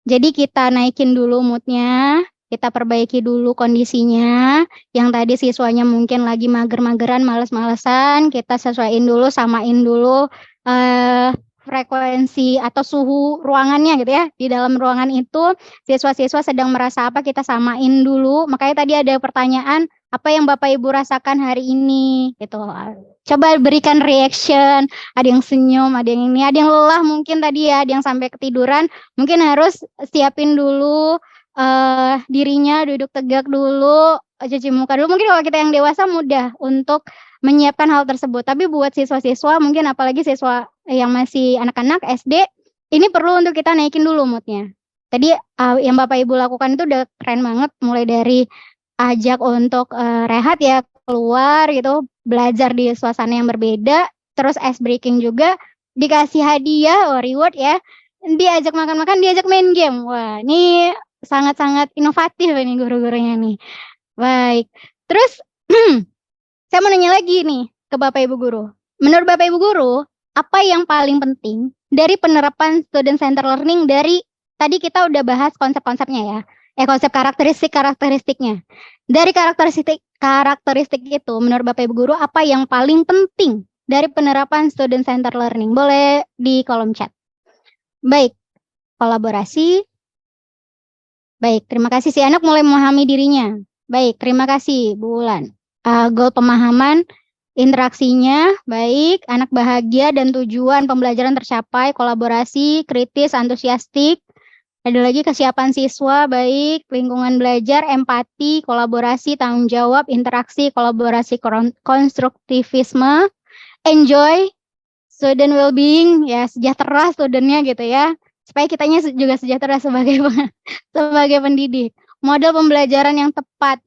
Jadi kita naikin dulu moodnya, kita perbaiki dulu kondisinya. Yang tadi siswanya mungkin lagi mager-mageran, males-malesan, kita sesuaiin dulu, samain dulu frekuensi atau suhu ruangannya gitu ya. Di dalam ruangan itu siswa-siswa sedang merasa apa, kita samain dulu. Makanya tadi ada pertanyaan, apa yang Bapak Ibu rasakan hari ini gitu. Coba berikan reaction, ada yang senyum, ada yang ini, ada yang lelah mungkin tadi ya, ada yang sampai ketiduran, mungkin harus siapin dulu dirinya, duduk tegak dulu, cuci muka dulu. Mungkin kalau kita yang dewasa mudah untuk menyiapkan hal tersebut, tapi buat siswa-siswa mungkin apalagi siswa yang masih anak-anak SD, ini perlu untuk kita naikin dulu moodnya. Tadi yang Bapak Ibu lakukan itu udah keren banget, mulai dari ajak untuk rehat ya, keluar gitu, belajar di suasana yang berbeda, terus ice breaking juga, dikasih hadiah, reward ya, diajak makan-makan, diajak main game. Wah, ini sangat-sangat inovatif ini guru-gurunya nih. Baik, terus saya mau nanya lagi nih ke Bapak Ibu guru. Menurut Bapak Ibu guru, apa yang paling penting dari penerapan student center learning dari tadi kita udah bahas konsep-konsepnya ya. Konsep karakteristiknya. Dari karakteristik itu, menurut Bapak Ibu guru, apa yang paling penting dari penerapan student center learning? Boleh di kolom chat. Baik, kolaborasi. Baik, terima kasih si anak mulai memahami dirinya. Baik, terima kasih Bu Wulan. Goal pemahaman, interaksinya, baik, anak bahagia dan tujuan pembelajaran tercapai, kolaborasi, kritis, antusiastik. Ada lagi kesiapan siswa, baik, lingkungan belajar, empati, kolaborasi, tanggung jawab, interaksi, kolaborasi, konstruktivisme, enjoy, student well-being, ya sejahtera studentnya gitu ya, supaya kitanya juga sejahtera sebagai pendidik. Model pembelajaran yang tepat,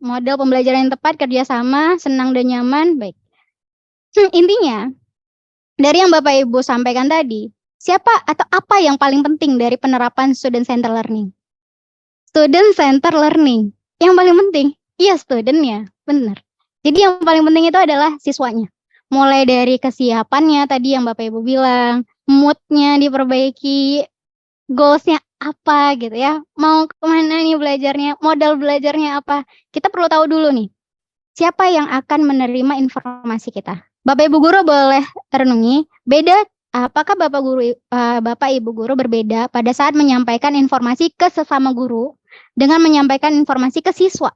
kerjasama, senang dan nyaman, baik. Intinya, dari yang Bapak Ibu sampaikan tadi, Siapa atau apa yang paling penting dari penerapan student center learning? Student center learning. Yang paling penting, iya studentnya, benar. Jadi yang paling penting itu adalah siswanya. Mulai dari kesiapannya tadi yang Bapak Ibu bilang, moodnya diperbaiki, goalsnya apa gitu ya, mau kemana nih belajarnya, modal belajarnya apa. Kita perlu tahu dulu nih, siapa yang akan menerima informasi kita. Bapak Ibu guru boleh renungi, beda apakah Bapak Ibu guru berbeda pada saat menyampaikan informasi ke sesama guru dengan menyampaikan informasi ke siswa.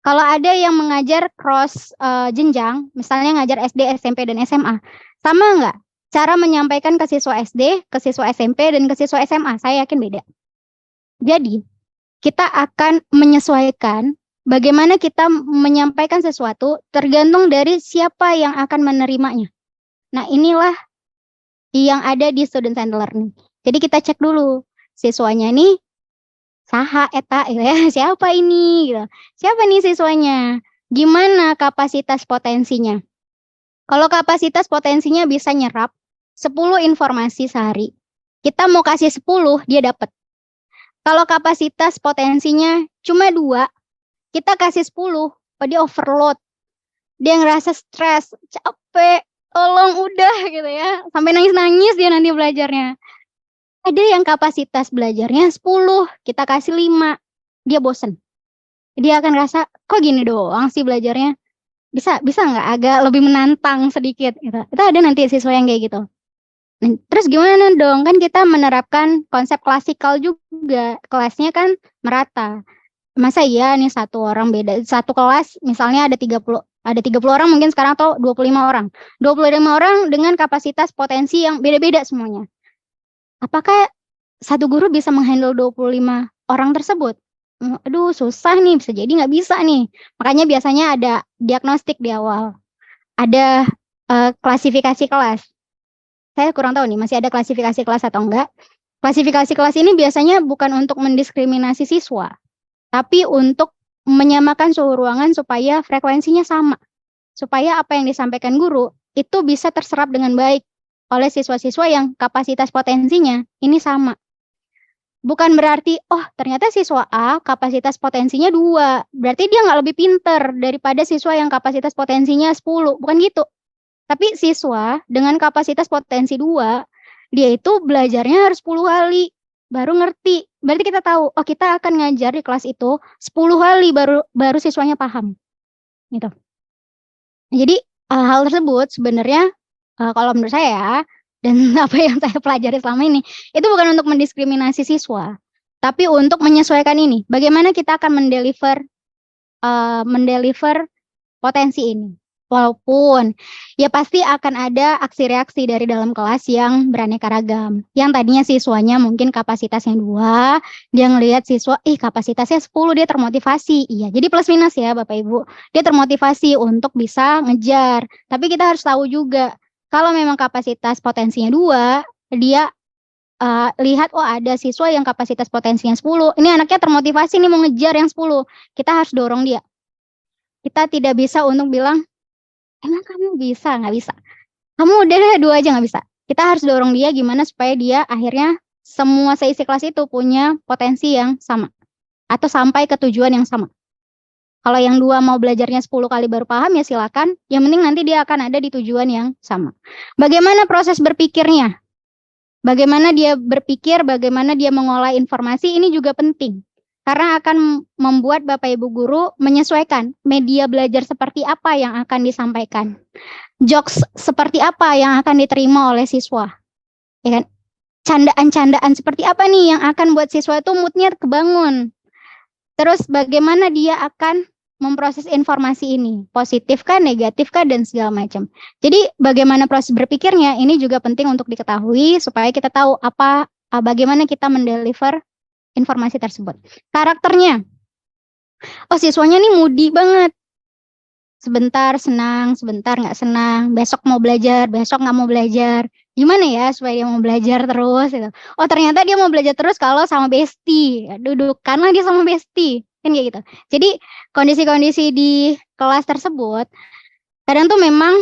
Kalau ada yang mengajar cross jenjang, misalnya ngajar SD, SMP, dan SMA, sama nggak cara menyampaikan ke siswa SD, ke siswa SMP, dan ke siswa SMA? Saya yakin beda. Jadi, kita akan menyesuaikan bagaimana kita menyampaikan sesuatu tergantung dari siapa yang akan menerimanya. Nah, inilah yang ada di student center learning. Jadi kita cek dulu siswanya nih saha eta gitu ya, siapa ini gitu. Siapa nih siswanya? Gimana kapasitas potensinya? Kalau kapasitas potensinya bisa nyerap 10 informasi sehari. Kita mau kasih 10, dia dapat. Kalau kapasitas potensinya cuma 2, kita kasih 10, dia overload. Dia ngerasa stres, capek, tolong udah gitu ya. Sampai nangis-nangis dia nanti belajarnya. Ada yang kapasitas belajarnya 10, kita kasih 5, dia bosen. Dia akan rasa, kok gini doang sih belajarnya? Bisa nggak agak lebih menantang sedikit gitu. Itu ada nanti siswa yang kayak gitu. Nah, terus gimana dong? Kan kita menerapkan konsep klasikal juga. Kelasnya kan merata. Masa iya nih satu orang beda, satu kelas misalnya ada 30 orang mungkin sekarang atau 25 orang. 25 orang dengan kapasitas potensi yang beda-beda semuanya. Apakah satu guru bisa menghandle 25 orang tersebut? Aduh susah nih, bisa jadi nggak bisa nih. Makanya biasanya ada diagnostik di awal. Ada klasifikasi kelas. Saya kurang tahu nih masih ada klasifikasi kelas atau enggak. Klasifikasi kelas ini biasanya bukan untuk mendiskriminasi siswa, tapi untuk menyamakan suhu ruangan supaya frekuensinya sama. Supaya apa yang disampaikan guru itu bisa terserap dengan baik oleh siswa-siswa yang kapasitas potensinya ini sama. Bukan berarti, oh ternyata siswa A kapasitas potensinya 2, berarti dia nggak lebih pinter daripada siswa yang kapasitas potensinya 10, bukan gitu. Tapi siswa dengan kapasitas potensi 2, dia itu belajarnya harus 10 kali, baru ngerti. Berarti kita tahu, oh kita akan ngajar di kelas itu 10 kali baru siswanya paham. Gitu. Jadi hal tersebut sebenarnya kalau menurut saya dan apa yang saya pelajari selama ini, itu bukan untuk mendiskriminasi siswa, tapi untuk menyesuaikan ini. Bagaimana kita akan mendeliver potensi ini. Walaupun ya pasti akan ada aksi reaksi dari dalam kelas yang beraneka ragam. Yang tadinya siswanya mungkin kapasitasnya 2, dia ngelihat siswa, kapasitasnya 10, dia termotivasi. Iya, jadi plus minus ya Bapak Ibu. Dia termotivasi untuk bisa ngejar. Tapi kita harus tahu juga, kalau memang kapasitas potensinya 2, dia lihat, oh ada siswa yang kapasitas potensinya 10, ini anaknya termotivasi nih mau ngejar yang 10, kita harus dorong dia. Kita tidak bisa untuk bilang, emang kamu bisa? Nggak bisa. Kamu udah deh 2 aja nggak bisa. Kita harus dorong dia gimana supaya dia akhirnya semua seisi kelas itu punya potensi yang sama. Atau sampai ke tujuan yang sama. Kalau yang 2 mau belajarnya 10 kali baru paham ya silakan. Yang penting nanti dia akan ada di tujuan yang sama. Bagaimana proses berpikirnya? Bagaimana dia berpikir, bagaimana dia mengolah informasi, ini juga penting. Karena akan membuat Bapak Ibu guru menyesuaikan media belajar seperti apa yang akan disampaikan. Jokes seperti apa yang akan diterima oleh siswa. Ya kan? Candaan-candaan seperti apa nih yang akan buat siswa itu moodnya kebangun. Terus bagaimana dia akan memproses informasi ini. Positif kah, negatif kah, dan segala macam. Jadi bagaimana proses berpikirnya ini juga penting untuk diketahui supaya kita tahu bagaimana kita mendeliver informasi tersebut. Karakternya, oh siswanya nih moody banget. Sebentar senang, sebentar nggak senang. Besok mau belajar, besok nggak mau belajar. Gimana ya supaya dia mau belajar terus? Gitu. Oh ternyata dia mau belajar terus kalau sama bestie. Dudukkanlah dia sama bestie. Kan kayak gitu. Jadi kondisi-kondisi di kelas tersebut, kadang tuh memang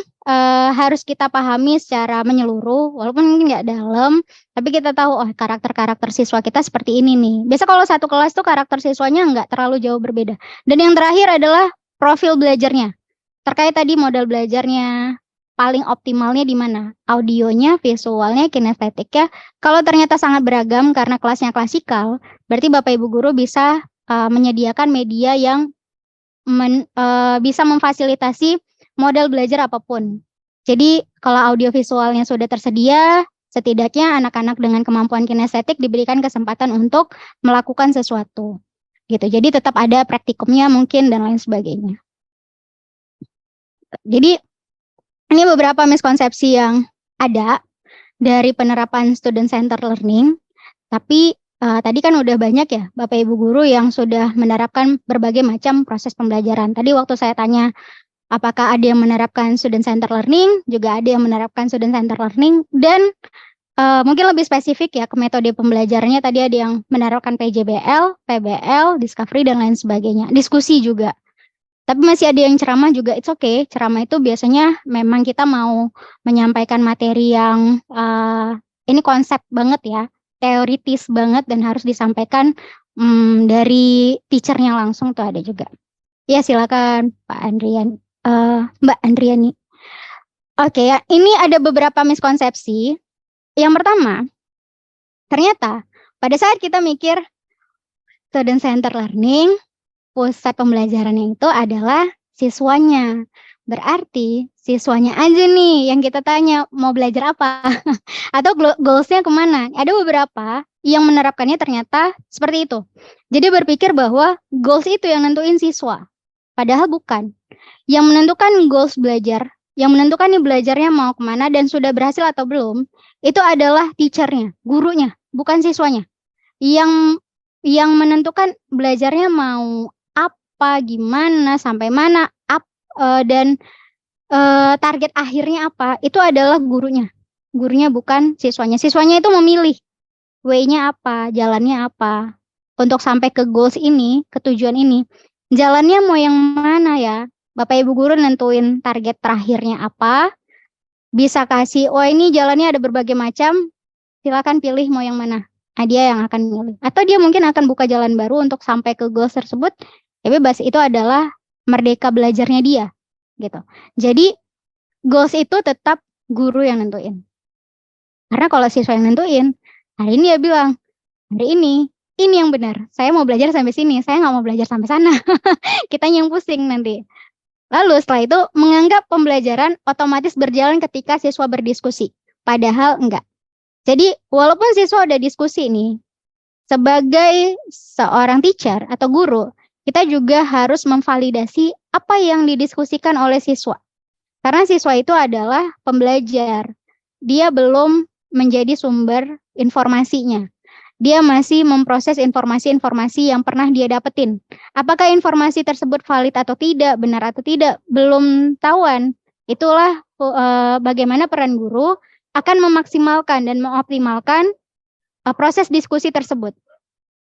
harus kita pahami secara menyeluruh, walaupun mungkin nggak dalam, tapi kita tahu, oh karakter-karakter siswa kita seperti ini nih. Biasa kalau satu kelas tuh karakter siswanya nggak terlalu jauh berbeda. Dan yang terakhir adalah profil belajarnya. Terkait tadi model belajarnya, paling optimalnya di mana? Audionya, visualnya, kinestetiknya. Kalau ternyata sangat beragam karena kelasnya klasikal, berarti Bapak Ibu guru bisa menyediakan media yang bisa memfasilitasi model belajar apapun. Jadi kalau audiovisualnya sudah tersedia, setidaknya anak-anak dengan kemampuan kinestetik diberikan kesempatan untuk melakukan sesuatu. Gitu. Jadi tetap ada praktikumnya mungkin dan lain sebagainya. Jadi ini beberapa miskonsepsi yang ada dari penerapan student centered learning, tapi tadi kan udah banyak ya Bapak Ibu guru yang sudah menerapkan berbagai macam proses pembelajaran. Tadi waktu saya tanya apakah ada yang menerapkan student centered learning, juga ada yang menerapkan student centered learning, dan mungkin lebih spesifik ya ke metode pembelajarannya, tadi ada yang menerapkan PJBL, PBL, discovery, dan lain sebagainya. Diskusi juga. Tapi masih ada yang ceramah juga, it's okay. Ceramah itu biasanya memang kita mau menyampaikan materi yang ini konsep banget ya, teoritis banget dan harus disampaikan dari teachernya langsung tuh ada juga. Ya silakan Pak Andrian, Mbak Andriani. Oke ya, ini ada beberapa miskonsepsi. Yang pertama, ternyata pada saat kita mikir student centered learning, pusat pembelajarannya itu adalah siswanya. Berarti siswanya aja nih yang kita tanya mau belajar apa atau goals-nya kemana. Ada beberapa yang menerapkannya ternyata seperti itu. Jadi berpikir bahwa goals itu yang nentuin siswa. Padahal bukan. Yang menentukan goals belajar, yang menentukan nih belajarnya mau kemana dan sudah berhasil atau belum, itu adalah teachernya, gurunya, bukan siswanya. Yang menentukan belajarnya mau apa, gimana, sampai mana, dan target akhirnya apa, itu adalah gurunya. Gurunya bukan siswanya. Siswanya itu memilih way-nya apa, jalannya apa. Untuk sampai ke goals ini, ke tujuan ini, jalannya mau yang mana ya? Bapak Ibu guru nentuin target terakhirnya apa, bisa kasih, oh ini jalannya ada berbagai macam, silakan pilih mau yang mana. Nah, dia yang akan milih. Atau dia mungkin akan buka jalan baru untuk sampai ke goals tersebut, ya bebas, itu adalah merdeka belajarnya dia. Gitu. Jadi goals itu tetap guru yang nentuin. Karena kalau siswa yang nentuin, hari ini dia bilang, hari ini yang benar. Saya mau belajar sampai sini, saya nggak mau belajar sampai sana. Kita yang pusing nanti. Lalu setelah itu menganggap pembelajaran otomatis berjalan ketika siswa berdiskusi. Padahal enggak. Jadi walaupun siswa udah diskusi nih, sebagai seorang teacher atau guru, kita juga harus memvalidasi apa yang didiskusikan oleh siswa. Karena siswa itu adalah pembelajar. Dia belum menjadi sumber informasinya. Dia masih memproses informasi-informasi yang pernah dia dapetin. Apakah informasi tersebut valid atau tidak, benar atau tidak, belum tahuan. Itulah bagaimana peran guru akan memaksimalkan dan mengoptimalkan proses diskusi tersebut.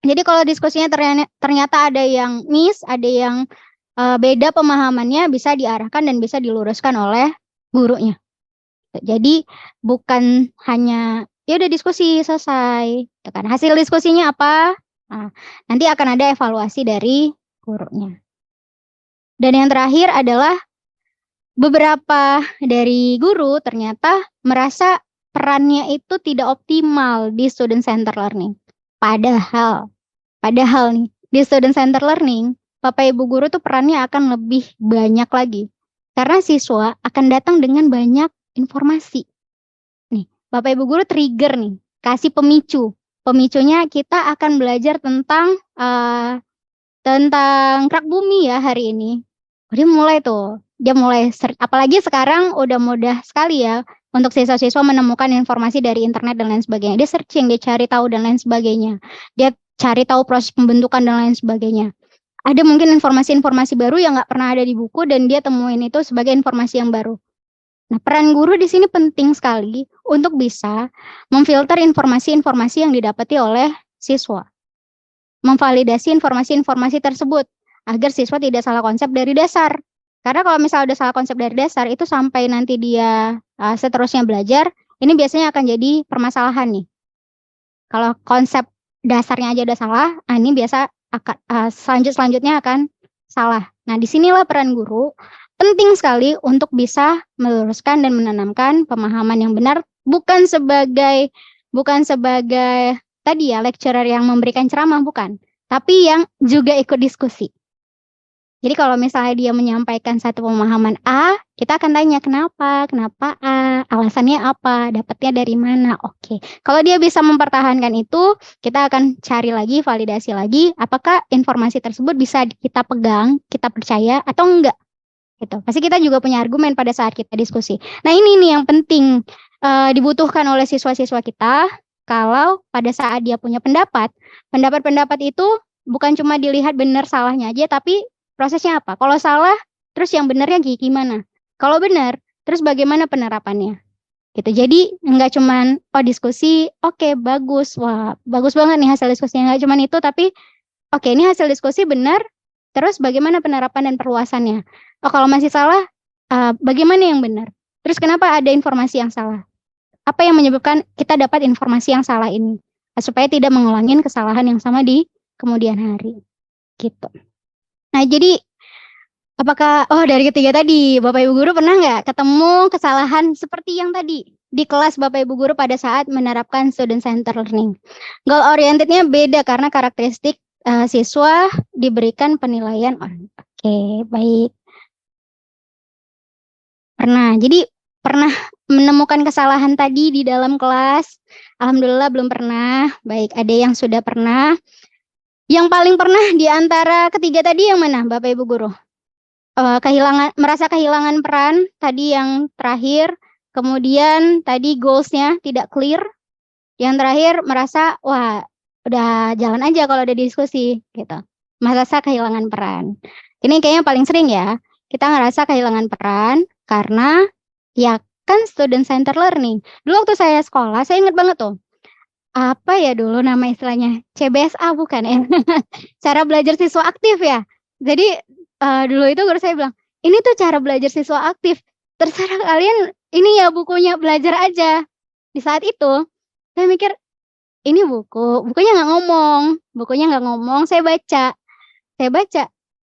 Jadi kalau diskusinya ternyata ada yang miss, ada yang beda pemahamannya, bisa diarahkan dan bisa diluruskan oleh gurunya. Jadi bukan hanya ya udah diskusi selesai, kan hasil diskusinya apa? Nah, nanti akan ada evaluasi dari gurunya. Dan yang terakhir adalah beberapa dari guru ternyata merasa perannya itu tidak optimal di student centered learning. Padahal nih di student centered learning, Bapak Ibu guru tuh perannya akan lebih banyak lagi. Karena siswa akan datang dengan banyak informasi. Nih, Bapak Ibu guru trigger nih, kasih pemicu. Pemicunya kita akan belajar tentang kerak bumi ya hari ini. Dia mulai apalagi sekarang udah mudah sekali ya untuk siswa-siswa menemukan informasi dari internet dan lain sebagainya. Dia searching, dia cari tahu dan lain sebagainya. Dia cari tahu proses pembentukan dan lain sebagainya. Ada mungkin informasi-informasi baru yang nggak pernah ada di buku dan dia temuin itu sebagai informasi yang baru. Nah, peran guru di sini penting sekali untuk bisa memfilter informasi-informasi yang didapati oleh siswa. Memvalidasi informasi-informasi tersebut agar siswa tidak salah konsep dari dasar. Karena kalau misalnya udah salah konsep dari dasar, itu sampai nanti dia seterusnya belajar, ini biasanya akan jadi permasalahan nih. Kalau konsep dasarnya aja udah salah, ini biasa akan selanjutnya akan salah. Nah, disinilah peran guru penting sekali untuk bisa meluruskan dan menanamkan pemahaman yang benar, bukan sebagai tadi ya lecturer yang memberikan ceramah, bukan, tapi yang juga ikut diskusi. Jadi kalau misalnya dia menyampaikan satu pemahaman A, kita akan tanya kenapa A, alasannya apa, dapatnya dari mana. Oke. Kalau dia bisa mempertahankan itu, kita akan cari lagi, validasi lagi, apakah informasi tersebut bisa kita pegang, kita percaya atau enggak. Gitu. Pasti kita juga punya argumen pada saat kita diskusi. Nah, ini nih yang penting dibutuhkan oleh siswa-siswa kita. Kalau pada saat dia punya pendapat itu bukan cuma dilihat benar salahnya aja, tapi prosesnya apa? Kalau salah, terus yang benernya gimana? Kalau benar, terus bagaimana penerapannya? Gitu. Jadi nggak cuman diskusi, oke, bagus, wah bagus banget nih hasil diskusinya. Nggak cuman itu, tapi oke, ini hasil diskusi benar, terus bagaimana penerapan dan perluasannya? Oh, kalau masih salah, bagaimana yang benar? Terus kenapa ada informasi yang salah? Apa yang menyebabkan kita dapat informasi yang salah ini? Supaya tidak mengulangi kesalahan yang sama di kemudian hari. Gitu. Nah, jadi apakah dari ketiga tadi, Bapak Ibu Guru pernah nggak ketemu kesalahan seperti yang tadi di kelas Bapak Ibu Guru pada saat menerapkan student center learning? Goal orientednya beda karena karakteristik siswa diberikan penilaian. Oke, baik. Jadi pernah menemukan kesalahan tadi di dalam kelas? Alhamdulillah belum pernah. Baik, ada yang sudah pernah. Yang paling pernah di antara ketiga tadi yang mana, Bapak Ibu Guru? Merasa kehilangan peran tadi yang terakhir, kemudian tadi goals-nya tidak clear. Yang terakhir merasa wah udah jalan aja kalau udah diskusi gitu. Merasa kehilangan peran. Ini kayaknya paling sering ya. Kita ngerasa kehilangan peran karena ya kan student center learning. Dulu waktu saya sekolah, saya ingat banget tuh. Apa ya dulu nama istilahnya? CBSA bukan ya? Cara belajar siswa aktif ya. Jadi dulu itu guru saya bilang, ini tuh cara belajar siswa aktif. Terserah kalian, ini ya bukunya, belajar aja. Di saat itu, saya mikir, ini bukunya nggak ngomong, saya baca.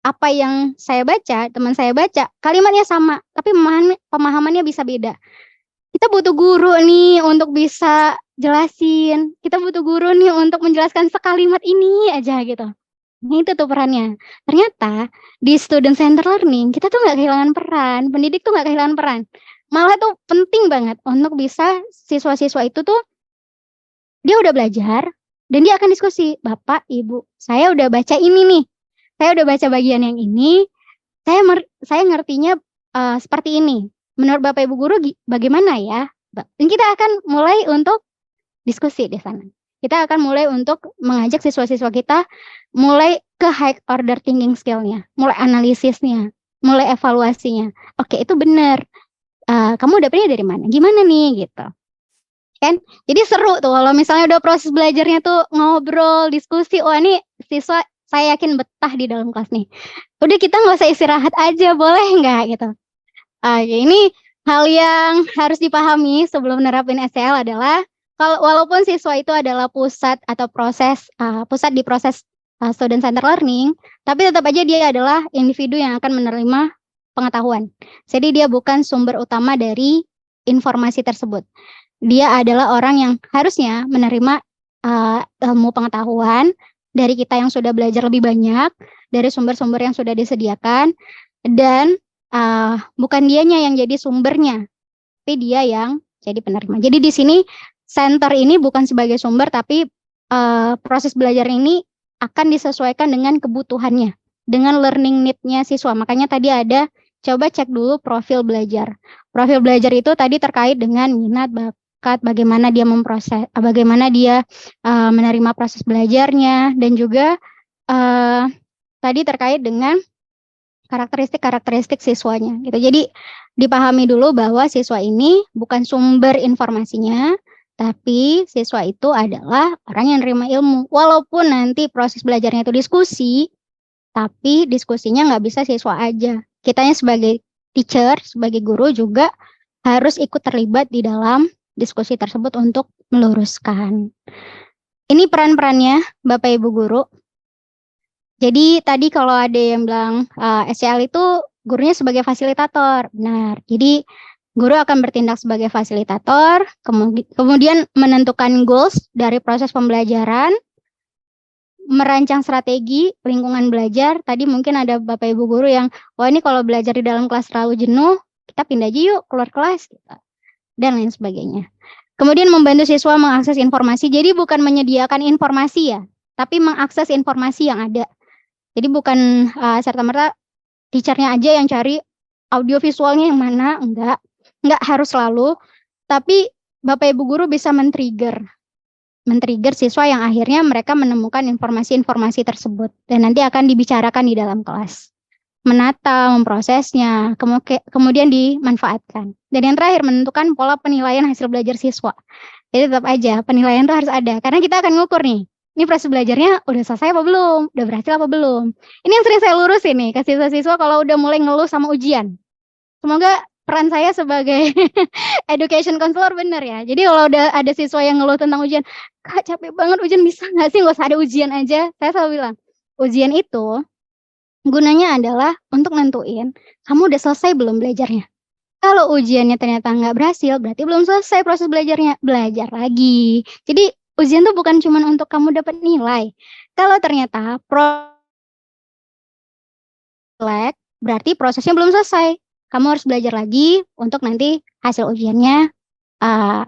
Apa yang saya baca, teman saya baca, kalimatnya sama, tapi pemahamannya bisa beda. Kita butuh guru nih untuk bisa jelasin. Kita butuh guru nih untuk menjelaskan sekalimat ini aja gitu. Nah, itu tuh perannya. Ternyata di student center learning kita tuh nggak kehilangan peran. Pendidik tuh nggak kehilangan peran. Malah tuh penting banget untuk bisa siswa-siswa itu tuh dia udah belajar dan dia akan diskusi. Bapak, Ibu, saya udah baca ini nih. Saya udah baca bagian yang ini. Saya ngertinya seperti ini. Menurut Bapak Ibu Guru bagaimana ya? Dan kita akan mulai untuk diskusi di sana. Kita akan mulai untuk mengajak siswa-siswa kita mulai ke high order thinking skill-nya, mulai analisisnya, mulai evaluasinya. Oke, itu benar. Kamu dapetnya dari mana? Gimana nih gitu. Kan? Jadi seru tuh kalau misalnya udah proses belajarnya tuh ngobrol, diskusi. Wah, ini siswa saya yakin betah di dalam kelas nih. Udah kita nggak usah istirahat aja, boleh nggak gitu. Ini hal yang harus dipahami sebelum menerapin SCL adalah walaupun siswa itu adalah pusat di proses student center learning, tapi tetap aja dia adalah individu yang akan menerima pengetahuan. Jadi dia bukan sumber utama dari informasi tersebut. Dia adalah orang yang harusnya menerima ilmu pengetahuan dari kita yang sudah belajar lebih banyak, dari sumber-sumber yang sudah disediakan, dan bukan dianya yang jadi sumbernya, tapi dia yang jadi penerima. Jadi di sini center ini bukan sebagai sumber, tapi proses belajar ini akan disesuaikan dengan kebutuhannya, dengan learning need-nya siswa. Makanya tadi ada, coba cek dulu profil belajar. Profil belajar itu tadi terkait dengan minat, bakat, bagaimana dia memproses, bagaimana dia menerima proses belajarnya, dan juga tadi terkait dengan karakteristik siswanya gitu. Jadi dipahami dulu bahwa siswa ini bukan sumber informasinya, tapi siswa itu adalah orang yang menerima ilmu. Walaupun nanti proses belajarnya itu diskusi, tapi diskusinya nggak bisa siswa aja. kitanya sebagai teacher, sebagai guru juga harus ikut terlibat di dalam diskusi tersebut untuk meluruskan. Ini peran-perannya Bapak Ibu guru. Jadi tadi kalau ada yang bilang SCL itu gurunya sebagai fasilitator, benar. Jadi guru akan bertindak sebagai fasilitator, kemudian menentukan goals dari proses pembelajaran, merancang strategi lingkungan belajar. Tadi mungkin ada Bapak Ibu guru yang, wah ini kalau belajar di dalam kelas terlalu jenuh, kita pindah aja yuk keluar kelas, gitu. Dan lain sebagainya. Kemudian membantu siswa mengakses informasi. Jadi bukan menyediakan informasi ya, tapi mengakses informasi yang ada. Jadi bukan serta-merta teachernya aja yang cari audio visualnya yang mana, enggak harus selalu, tapi Bapak Ibu guru bisa men-trigger siswa yang akhirnya mereka menemukan informasi-informasi tersebut dan nanti akan dibicarakan di dalam kelas. Menata, memprosesnya, kemudian dimanfaatkan. Dan yang terakhir menentukan pola penilaian hasil belajar siswa. Jadi tetap aja penilaian itu harus ada karena kita akan ngukur nih. Ini proses belajarnya udah selesai apa belum? Udah berhasil apa belum? Ini yang sering saya lurusin nih ke siswa-siswa kalau udah mulai ngeluh sama ujian. Semoga peran saya sebagai education counselor bener ya. Jadi kalau udah ada siswa yang ngeluh tentang ujian, Kak capek banget ujian, bisa nggak sih nggak usah ada ujian aja? Saya selalu bilang, ujian itu gunanya adalah untuk nentuin kamu udah selesai belum belajarnya. Kalau ujiannya ternyata nggak berhasil, berarti belum selesai proses belajarnya. Belajar lagi. Jadi ujian tuh bukan cuma untuk kamu dapat nilai. Kalau ternyata berarti prosesnya belum selesai. Kamu harus belajar lagi untuk nanti hasil ujiannya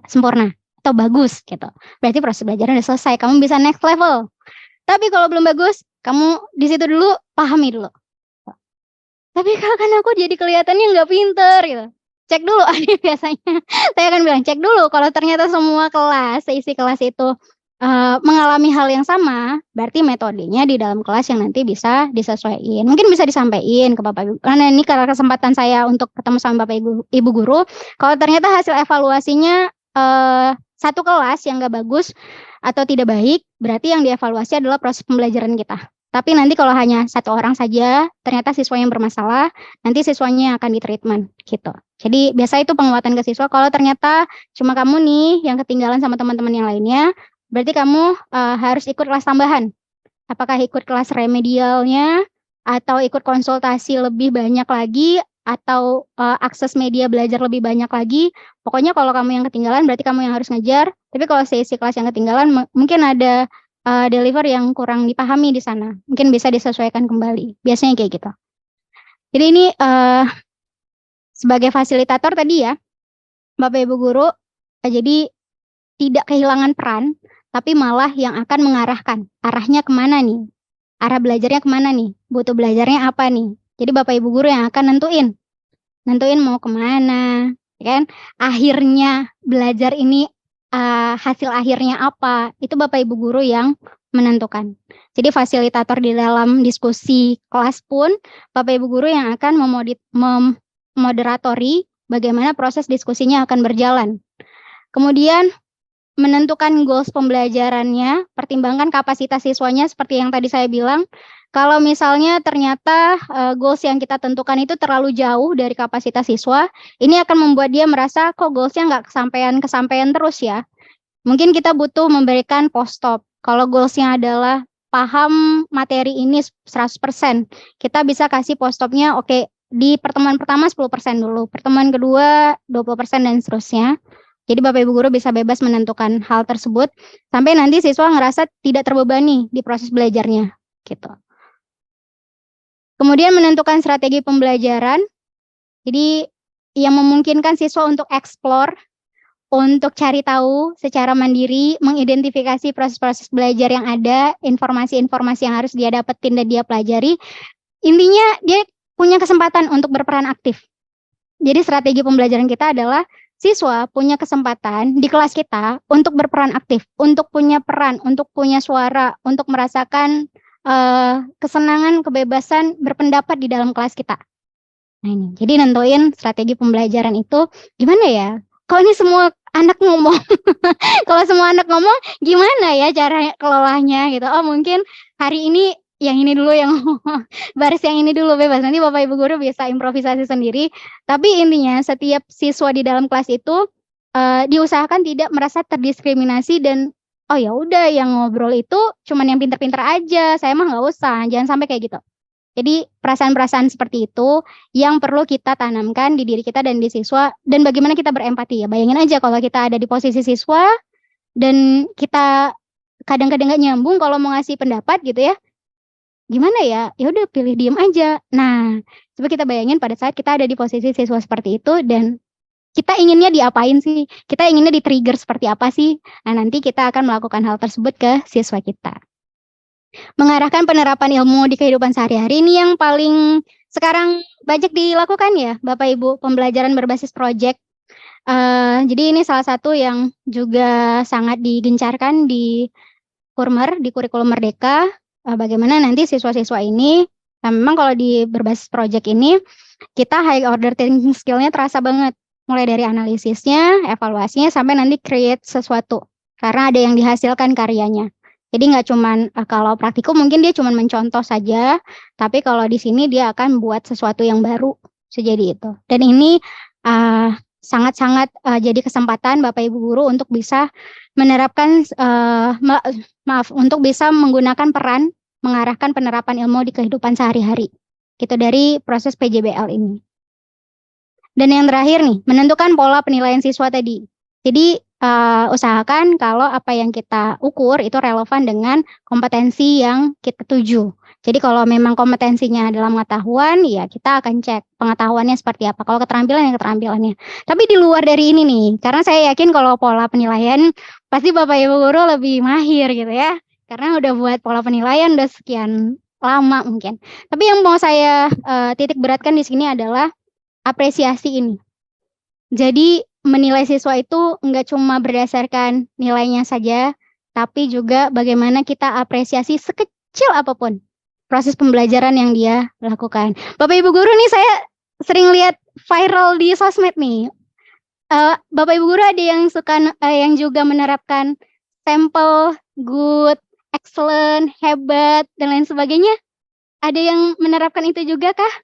sempurna atau bagus gitu. Berarti proses belajarnya udah selesai. Kamu bisa next level. Tapi kalau belum bagus, kamu di situ dulu pahami dulu. Tapi kan aku jadi kelihatannya nggak pinter gitu. Cek dulu, biasanya saya akan bilang cek dulu. Kalau ternyata semua kelas, seisi kelas itu mengalami hal yang sama, berarti metodenya di dalam kelas yang nanti bisa disesuaikan. Mungkin bisa disampaikan ke Bapak Ibu. Karena ini karena kesempatan saya untuk ketemu sama Bapak Ibu guru. Kalau ternyata hasil evaluasinya satu kelas yang nggak bagus atau tidak baik, berarti yang dievaluasi adalah proses pembelajaran kita. Tapi nanti kalau hanya satu orang saja, ternyata siswa yang bermasalah, nanti siswanya akan ditreatment gitu. Jadi biasa itu penguatan ke siswa. Kalau ternyata cuma kamu nih yang ketinggalan sama teman-teman yang lainnya, berarti kamu harus ikut kelas tambahan. Apakah ikut kelas remedialnya, atau ikut konsultasi lebih banyak lagi, atau akses media belajar lebih banyak lagi. Pokoknya kalau kamu yang ketinggalan, berarti kamu yang harus ngejar. Tapi kalau sesi kelas yang ketinggalan, mungkin ada deliver yang kurang dipahami di sana. Mungkin bisa disesuaikan kembali. Biasanya kayak gitu. Jadi ini sebagai fasilitator tadi ya, Bapak Ibu guru, jadi tidak kehilangan peran, tapi malah yang akan mengarahkan. Arahnya kemana nih? Arah belajarnya kemana nih? Butuh belajarnya apa nih? Jadi Bapak Ibu guru yang akan nentuin mau kemana, ya kan? Akhirnya belajar ini hasil akhirnya apa? Itu Bapak Ibu guru yang menentukan. Jadi fasilitator di dalam diskusi kelas pun Bapak Ibu guru yang akan memoderatori bagaimana proses diskusinya akan berjalan. Kemudian menentukan goals pembelajarannya, pertimbangkan kapasitas siswanya seperti yang tadi saya bilang. Kalau misalnya ternyata goals yang kita tentukan itu terlalu jauh dari kapasitas siswa, ini akan membuat dia merasa kok goalsnya nggak kesampaian terus ya. Mungkin kita butuh memberikan post-stop. Kalau goalsnya adalah paham materi ini 100%, kita bisa kasih post-stopnya oke, di pertemuan pertama 10% dulu, pertemuan kedua 20% dan seterusnya. Jadi Bapak Ibu guru bisa bebas menentukan hal tersebut sampai nanti siswa ngerasa tidak terbebani di proses belajarnya gitu. Kemudian menentukan strategi pembelajaran. Jadi yang memungkinkan siswa untuk explore, untuk cari tahu secara mandiri, mengidentifikasi proses-proses belajar yang ada, informasi-informasi yang harus dia dapetin dan dia pelajari. Intinya dia punya kesempatan untuk berperan aktif. Jadi strategi pembelajaran kita adalah siswa punya kesempatan di kelas kita untuk berperan aktif, untuk punya peran, untuk punya suara, untuk merasakan kesenangan, kebebasan berpendapat di dalam kelas kita. Nah ini, jadi nentuin strategi pembelajaran itu gimana ya? Kalau ini semua anak ngomong, kalau semua anak ngomong, gimana ya cara kelolanya gitu? Oh mungkin hari ini yang ini dulu yang baris yang ini dulu, bebas. Nanti Bapak Ibu guru bisa improvisasi sendiri. Tapi intinya setiap siswa di dalam kelas itu diusahakan tidak merasa terdiskriminasi dan oh ya udah yang ngobrol itu cuman yang pinter-pinter aja, saya mah nggak usah, jangan sampai kayak gitu. Jadi perasaan-perasaan seperti itu yang perlu kita tanamkan di diri kita dan di siswa dan bagaimana kita berempati ya. Bayangin aja kalau kita ada di posisi siswa dan kita kadang-kadang nggak nyambung kalau mau ngasih pendapat gitu ya. Gimana ya? Ya udah pilih diem aja. Nah, coba kita bayangin pada saat kita ada di posisi siswa seperti itu dan kita inginnya diapain sih? Kita inginnya di-trigger seperti apa sih? Nah, nanti kita akan melakukan hal tersebut ke siswa kita. Mengarahkan penerapan ilmu di kehidupan sehari-hari ini yang paling sekarang banyak dilakukan ya, Bapak Ibu, pembelajaran berbasis proyek. Jadi ini salah satu yang juga sangat digencarkan di Kurmer, di kurikulum Merdeka. Bagaimana nanti siswa-siswa ini, memang kalau di berbasis proyek ini, kita high order thinking skill-nya terasa banget. Mulai dari analisisnya, evaluasinya, sampai nanti create sesuatu. Karena ada yang dihasilkan karyanya. Jadi nggak cuman kalau praktikum mungkin dia cuman mencontoh saja, tapi kalau di sini dia akan buat sesuatu yang baru, sejadi itu. Dan ini sangat-sangat jadi kesempatan Bapak Ibu guru untuk bisa menerapkan untuk bisa menggunakan peran mengarahkan penerapan ilmu di kehidupan sehari-hari. Gitu dari proses PJBL ini. Dan yang terakhir nih, menentukan pola penilaian siswa tadi. Jadi usahakan kalau apa yang kita ukur itu relevan dengan kompetensi yang kita tuju. Jadi kalau memang kompetensinya dalam pengetahuan, ya kita akan cek pengetahuannya seperti apa. Kalau keterampilan, ya keterampilannya. Tapi di luar dari ini nih, karena saya yakin kalau pola penilaian, pasti Bapak Ibu guru lebih mahir gitu ya. Karena udah buat pola penilaian udah sekian lama mungkin. Tapi yang mau saya titik beratkan di sini adalah apresiasi ini. Jadi menilai siswa itu nggak cuma berdasarkan nilainya saja, tapi juga bagaimana kita apresiasi sekecil apapun proses pembelajaran yang dia lakukan. Bapak Ibu guru nih saya sering lihat viral di sosmed nih. Bapak Ibu guru ada yang suka yang juga menerapkan sampel, good, excellent, hebat, dan lain sebagainya. Ada yang menerapkan itu juga kah?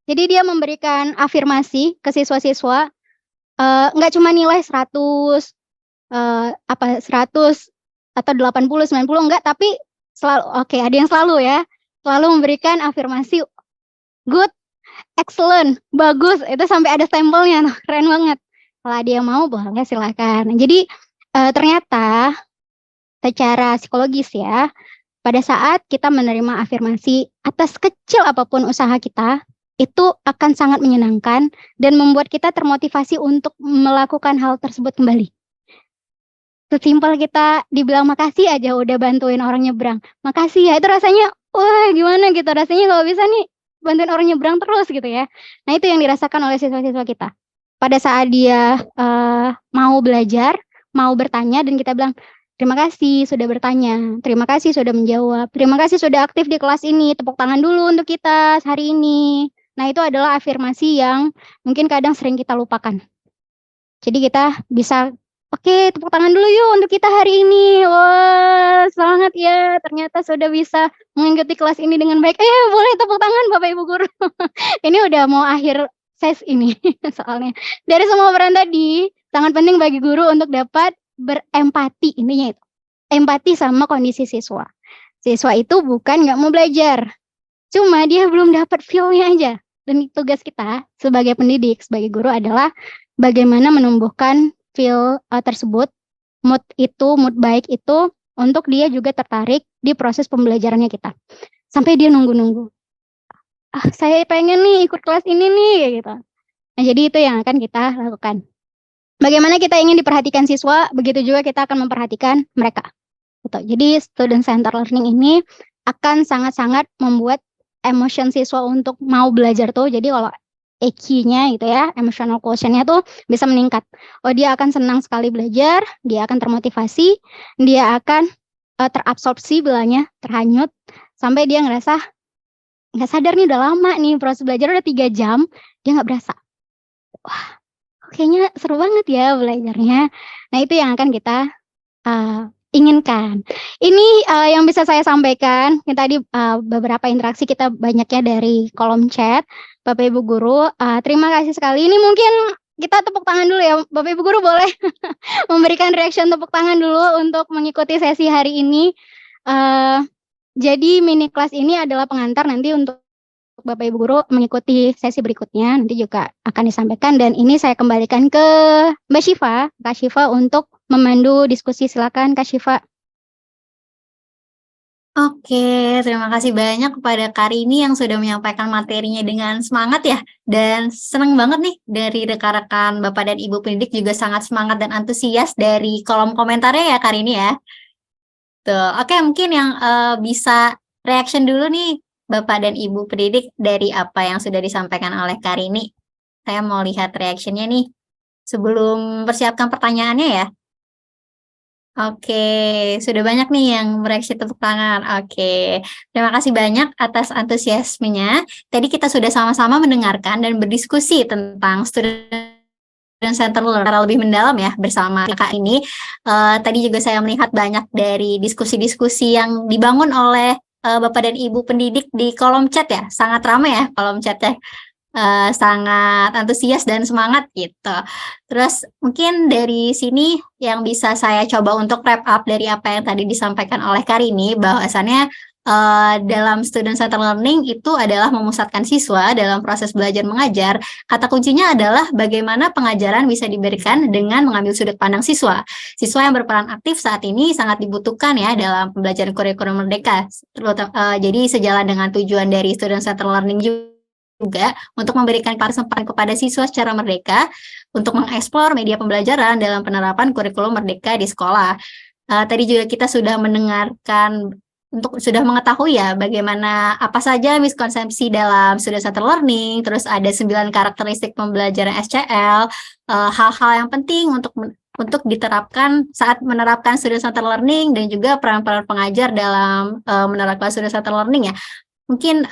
Jadi dia memberikan afirmasi ke siswa-siswa, nggak cuma nilai 100, 100 atau 80, 90 enggak, tapi selalu ada yang selalu ya, selalu memberikan afirmasi good, excellent, bagus, itu sampai ada stempelnya, keren banget. Kalau ada yang mau boleh silakan. Jadi ternyata secara psikologis ya, pada saat kita menerima afirmasi atas kecil apapun usaha kita, itu akan sangat menyenangkan dan membuat kita termotivasi untuk melakukan hal tersebut kembali. Sesimpel kita dibilang makasih aja udah bantuin orang nyebrang. Makasih ya, itu rasanya wah gimana gitu, rasanya kalau bisa nih bantuin orang nyebrang terus gitu ya. Nah itu yang dirasakan oleh siswa-siswa kita. Pada saat dia mau belajar, mau bertanya dan kita bilang, terima kasih sudah bertanya, terima kasih sudah menjawab, terima kasih sudah aktif di kelas ini, tepuk tangan dulu untuk kita hari ini. Nah itu adalah afirmasi yang mungkin kadang sering kita lupakan. Jadi kita bisa, oke, tepuk tangan dulu yuk untuk kita hari ini. Wah, semangat ya. Ternyata sudah bisa mengikuti kelas ini dengan baik. Boleh tepuk tangan Bapak Ibu guru. Ini udah mau akhir ses ini soalnya. Dari semua peran tadi, sangat penting bagi guru untuk dapat berempati, intinya itu. Empati sama kondisi siswa. Siswa itu bukan nggak mau belajar. Cuma dia belum dapat feel-nya aja. Dan tugas kita sebagai pendidik, sebagai guru adalah bagaimana menumbuhkan feel tersebut, mood baik itu untuk dia juga tertarik di proses pembelajarannya kita. Sampai dia nunggu-nunggu. Saya pengen nih ikut kelas ini nih gitu. Nah, jadi itu yang akan kita lakukan. Bagaimana kita ingin diperhatikan siswa, begitu juga kita akan memperhatikan mereka. Gitu. Jadi student center learning ini akan sangat-sangat membuat emotion siswa untuk mau belajar tuh. Jadi kalau EQ-nya gitu ya, emotional quotient-nya tuh bisa meningkat. Oh, dia akan senang sekali belajar, dia akan termotivasi, dia akan terabsorpsi bilangnya, terhanyut, sampai dia ngerasa nggak sadar nih udah lama nih proses belajar udah 3 jam, dia nggak berasa. Wah, kayaknya seru banget ya belajarnya. Nah itu yang akan kita inginkan. Ini yang bisa saya sampaikan. Yang tadi beberapa interaksi kita banyaknya dari kolom chat. Bapak Ibu Guru, terima kasih sekali. Ini mungkin kita tepuk tangan dulu ya. Bapak Ibu Guru boleh memberikan reaction tepuk tangan dulu untuk mengikuti sesi hari ini. Jadi mini kelas ini adalah pengantar nanti untuk Bapak Ibu Guru mengikuti sesi berikutnya. Nanti juga akan disampaikan. Dan ini saya kembalikan ke Mbak Syifa, Kak Syifa untuk memandu diskusi. Silakan Kak Syifa. Oke, terima kasih banyak kepada Karini yang sudah menyampaikan materinya dengan semangat ya. Dan senang banget nih dari rekan-rekan Bapak dan Ibu pendidik juga sangat semangat dan antusias dari kolom komentarnya ya Karini ya. Tuh, oke mungkin yang bisa reaction dulu nih Bapak dan Ibu pendidik dari apa yang sudah disampaikan oleh Karini. Saya mau lihat reactionnya nih sebelum persiapkan pertanyaannya ya. Oke, sudah banyak nih yang bereaksi tepuk tangan. Oke, terima kasih banyak atas antusiasmenya. Tadi kita sudah sama-sama mendengarkan dan berdiskusi tentang student center secara lebih mendalam ya bersama kakak ini. Tadi juga saya melihat banyak dari diskusi-diskusi yang dibangun oleh Bapak dan Ibu pendidik di kolom chat ya. Sangat ramai ya kolom chatnya. Sangat antusias dan semangat gitu. Terus mungkin dari sini yang bisa saya coba untuk wrap up dari apa yang tadi disampaikan oleh Karini, bahwasannya dalam student centered learning itu adalah memusatkan siswa dalam proses belajar mengajar. Kata kuncinya adalah bagaimana pengajaran bisa diberikan dengan mengambil sudut pandang siswa. Siswa yang berperan aktif saat ini sangat dibutuhkan ya dalam pembelajaran kurikulum merdeka. Jadi sejalan dengan tujuan dari student centered learning juga untuk memberikan kesempatan kepada siswa secara merdeka untuk mengeksplor media pembelajaran dalam penerapan kurikulum merdeka di sekolah. Tadi juga kita sudah mendengarkan sudah mengetahui ya bagaimana apa saja miskonsepsi dalam student centered learning, terus ada 9 karakteristik pembelajaran SCL, hal-hal yang penting untuk diterapkan saat menerapkan student centered learning dan juga peran-peran pengajar dalam menerapkan student centered learning ya. Mungkin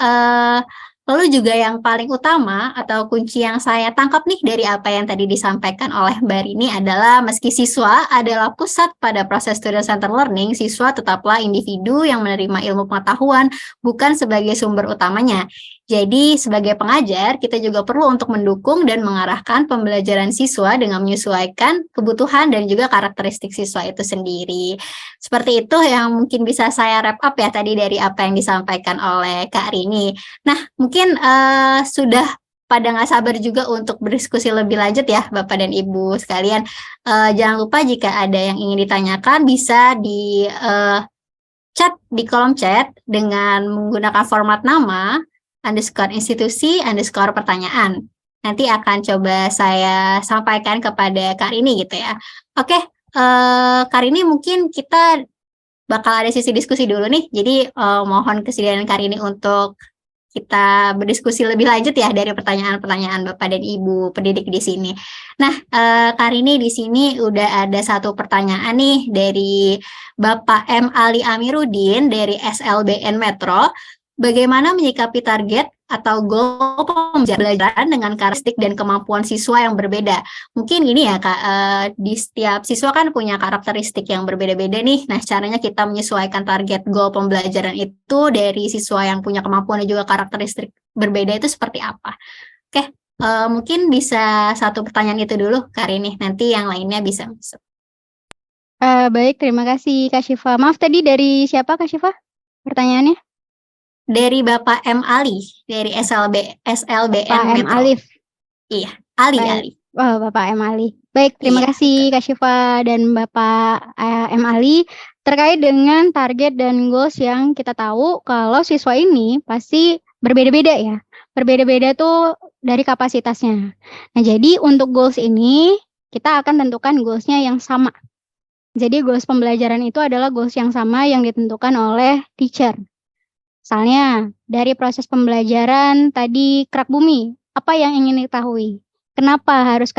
lalu juga yang paling utama atau kunci yang saya tangkap nih dari apa yang tadi disampaikan oleh Mbak Rini adalah meski siswa adalah pusat pada proses student centered learning, siswa tetaplah individu yang menerima ilmu pengetahuan bukan sebagai sumber utamanya. Jadi sebagai pengajar kita juga perlu untuk mendukung dan mengarahkan pembelajaran siswa dengan menyesuaikan kebutuhan dan juga karakteristik siswa itu sendiri. Seperti itu yang mungkin bisa saya wrap up ya tadi dari apa yang disampaikan oleh Kak Rini. Nah, mungkin sudah pada nggak sabar juga untuk berdiskusi lebih lanjut ya Bapak dan Ibu sekalian. Jangan lupa jika ada yang ingin ditanyakan bisa di chat di kolom chat dengan menggunakan format nama _institusi_pertanyaan. Nanti akan coba saya sampaikan kepada Kak Rini gitu ya. Oke, Kak Rini mungkin kita bakal ada sesi diskusi dulu nih. Jadi mohon kesediaan Kak Rini untuk kita berdiskusi lebih lanjut ya dari pertanyaan-pertanyaan Bapak dan Ibu pendidik di sini. Nah, Kak Rini di sini udah ada satu pertanyaan nih dari Bapak M. Ali Amiruddin dari SLBN Metro. Bagaimana menyikapi target atau goal pembelajaran dengan karakteristik dan kemampuan siswa yang berbeda? Mungkin ini ya Kak, di setiap siswa kan punya karakteristik yang berbeda-beda nih. Nah, caranya kita menyesuaikan target goal pembelajaran itu dari siswa yang punya kemampuan dan juga karakteristik berbeda itu seperti apa? Oke, mungkin bisa satu pertanyaan itu dulu Kak Rini, nanti yang lainnya bisa masuk. Baik, terima kasih Kak Syifa. Maaf tadi dari siapa Kak Syifa pertanyaannya? Dari Bapak M. Ali, dari SLBN Pak M. Metro. Alif. Iya, Ali. Oh, Bapak M. Ali. Baik, terima kasih Kak Syifa dan Bapak M. Ali. Terkait dengan target dan goals yang kita tahu kalau siswa ini pasti berbeda-beda ya. Berbeda-beda tuh dari kapasitasnya. Nah, jadi untuk goals ini kita akan tentukan goals-nya yang sama. Jadi goals pembelajaran itu adalah goals yang sama yang ditentukan oleh teacher. Misalnya, dari proses pembelajaran tadi kerak bumi, apa yang ingin diketahui? Kenapa harus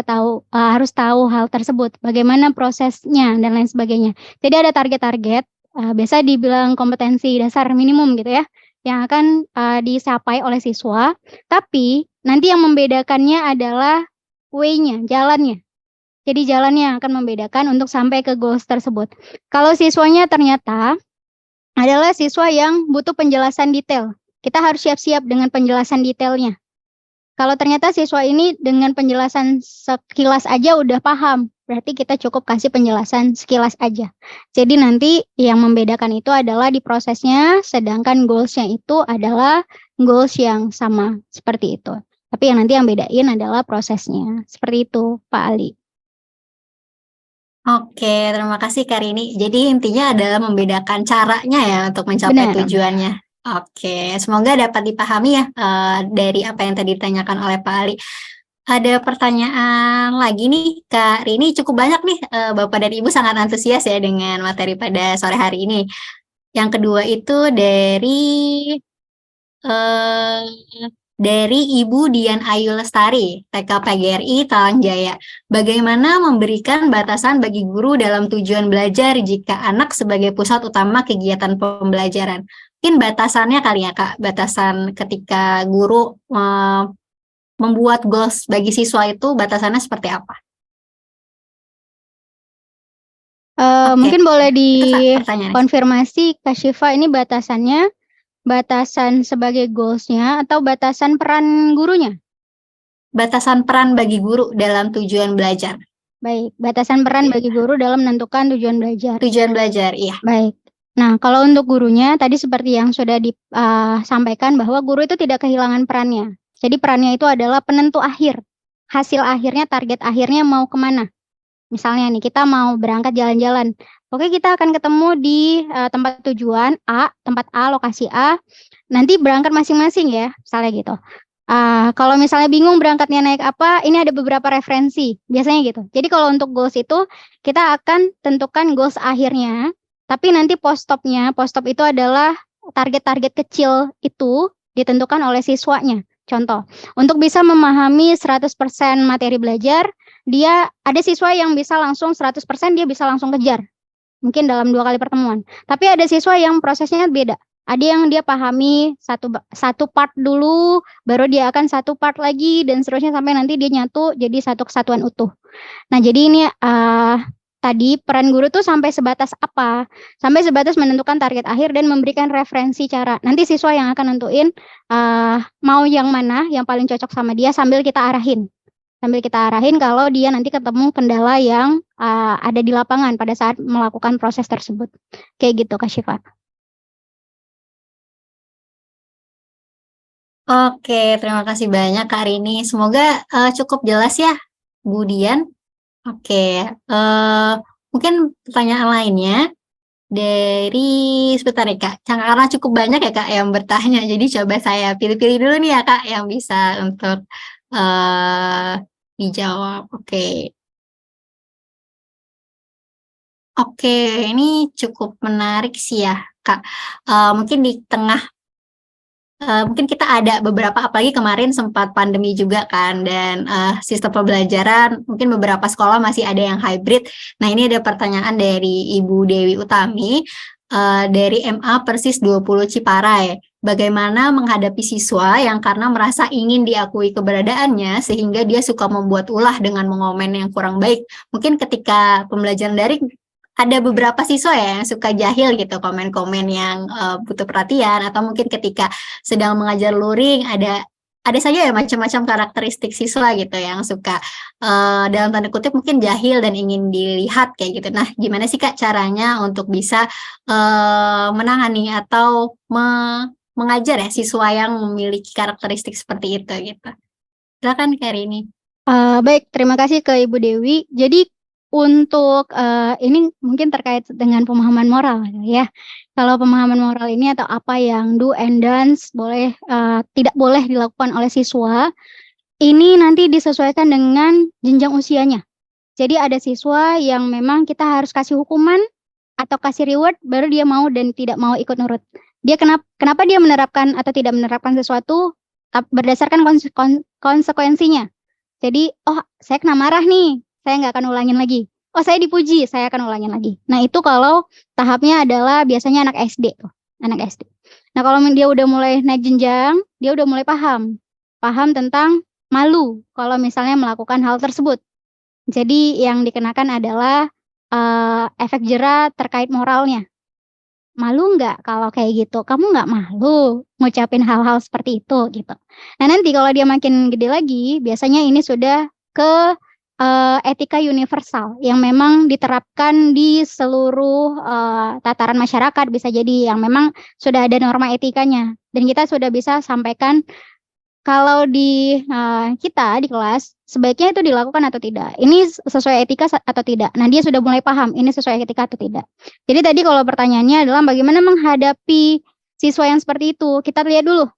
tahu hal tersebut? Bagaimana prosesnya dan lain sebagainya. Jadi ada target-target, biasa dibilang kompetensi dasar minimum gitu ya, yang akan dicapai oleh siswa. Tapi nanti yang membedakannya adalah way-nya, jalannya. Jadi jalannya akan membedakan untuk sampai ke goals tersebut. Kalau siswanya ternyata adalah siswa yang butuh penjelasan detail, kita harus siap-siap dengan penjelasan detailnya. Kalau ternyata siswa ini dengan penjelasan sekilas aja udah paham, berarti kita cukup kasih penjelasan sekilas aja. Jadi nanti yang membedakan itu adalah di prosesnya, sedangkan goals-nya itu adalah goals yang sama, seperti itu. Tapi yang nanti yang bedain adalah prosesnya. Seperti itu, Pak Ali. Oke, terima kasih Kak Rini. Jadi intinya adalah membedakan caranya ya untuk mencapai Benar. tujuannya. Oke, semoga dapat dipahami ya dari apa yang tadi ditanyakan oleh Pak Ali. Ada pertanyaan lagi nih, Kak Rini. Cukup banyak nih, Bapak dan Ibu sangat antusias ya dengan materi pada sore hari ini. Yang kedua itu eh, dari Ibu Dian Ayu Lestari, TK PGRI Talang Jaya. Bagaimana memberikan batasan bagi guru dalam tujuan belajar jika anak sebagai pusat utama kegiatan pembelajaran? Mungkin batasannya kali ya Kak, batasan ketika guru membuat goals bagi siswa itu batasannya seperti apa? Oke, Mungkin boleh itu pertanyaannya. dikonfirmasi Kak Syifa, ini batasannya batasan sebagai goals-nya atau batasan peran gurunya? Batasan peran bagi guru dalam tujuan belajar. Baik, batasan peran bagi guru dalam menentukan tujuan belajar. Tujuan belajar, iya. Baik. Nah, kalau untuk gurunya tadi seperti yang sudah disampaikan bahwa guru itu tidak kehilangan perannya. Jadi perannya itu adalah penentu akhir. Hasil akhirnya, target akhirnya mau kemana. Misalnya nih, kita mau berangkat jalan-jalan. Oke, kita akan ketemu di tempat tujuan A, tempat A, lokasi A. Nanti berangkat masing-masing ya, misalnya gitu. Kalau misalnya bingung berangkatnya naik apa, ini ada beberapa referensi, biasanya gitu. Jadi kalau untuk goals itu, kita akan tentukan goals akhirnya, tapi nanti post stop itu adalah target-target kecil itu ditentukan oleh siswanya. Contoh, untuk bisa memahami 100% materi belajar, dia ada siswa yang bisa langsung 100% dia bisa langsung kejar. Mungkin dalam 2 kali pertemuan. Tapi ada siswa yang prosesnya beda. Ada yang dia pahami satu part dulu, baru dia akan satu part lagi, dan seterusnya sampai nanti dia nyatu jadi satu kesatuan utuh. Nah, jadi ini tadi peran guru tuh sampai sebatas apa? Sampai sebatas menentukan target akhir dan memberikan referensi cara. Nanti siswa yang akan nentuin mau yang mana, yang paling cocok sama dia sambil kita arahin. Kalau dia nanti ketemu kendala yang ada di lapangan pada saat melakukan proses tersebut. Kayak gitu, Kak Syifa. Oke, terima kasih banyak Kak Rini. Semoga cukup jelas ya, Bu Dian. Oke, mungkin pertanyaan lainnya dari sebentar ya Kak. Karena cukup banyak ya Kak yang bertanya, jadi coba saya pilih-pilih dulu nih ya Kak yang bisa untuk dijawab. Oke, ini cukup menarik sih ya Kak. Mungkin di tengah mungkin kita ada beberapa, apalagi kemarin sempat pandemi juga kan, dan sistem pembelajaran mungkin beberapa sekolah masih ada yang hybrid. Nah, ini ada pertanyaan dari Ibu Dewi Utami dari MA Persis 20 Ciparai. Bagaimana menghadapi siswa yang karena merasa ingin diakui keberadaannya sehingga dia suka membuat ulah dengan mengomen yang kurang baik. Mungkin ketika pembelajaran daring ada beberapa siswa ya yang suka jahil gitu, komen-komen yang butuh perhatian, atau mungkin ketika sedang mengajar luring ada saja ya macam-macam karakteristik siswa gitu yang suka dalam tanda kutip mungkin jahil dan ingin dilihat kayak gitu. Nah, gimana sih Kak caranya untuk bisa menangani atau mengajar ya siswa yang memiliki karakteristik seperti itu gitu? Silakan Kak Rini. Baik, terima kasih ke Ibu Dewi. Jadi untuk ini mungkin terkait dengan pemahaman moral ya. Kalau pemahaman moral ini atau apa yang do and don'ts tidak boleh dilakukan oleh siswa, ini nanti disesuaikan dengan jenjang usianya. Jadi ada siswa yang memang kita harus kasih hukuman atau kasih reward baru dia mau dan tidak mau ikut nurut. Dia kenapa dia menerapkan atau tidak menerapkan sesuatu berdasarkan konsekuensinya. Jadi, oh saya kena marah nih, saya nggak akan ulangin lagi. Oh saya dipuji, saya akan ulangin lagi. Nah itu kalau tahapnya adalah biasanya anak SD tuh, anak SD. Nah kalau dia udah mulai naik jenjang, dia udah mulai paham tentang malu kalau misalnya melakukan hal tersebut. Jadi yang dikenakan adalah efek jera terkait moralnya. Malu nggak kalau kayak gitu? Kamu nggak malu ngucapin hal-hal seperti itu gitu. Nah nanti kalau dia makin gede lagi, biasanya ini sudah ke etika universal yang memang diterapkan di seluruh tataran masyarakat, bisa jadi yang memang sudah ada norma etikanya dan kita sudah bisa sampaikan kalau di kita di kelas sebaiknya itu dilakukan atau tidak. Ini sesuai etika atau tidak. Nah, dia sudah mulai paham ini sesuai etika atau tidak. Jadi tadi kalau pertanyaannya adalah bagaimana menghadapi siswa yang seperti itu. Kita lihat dulu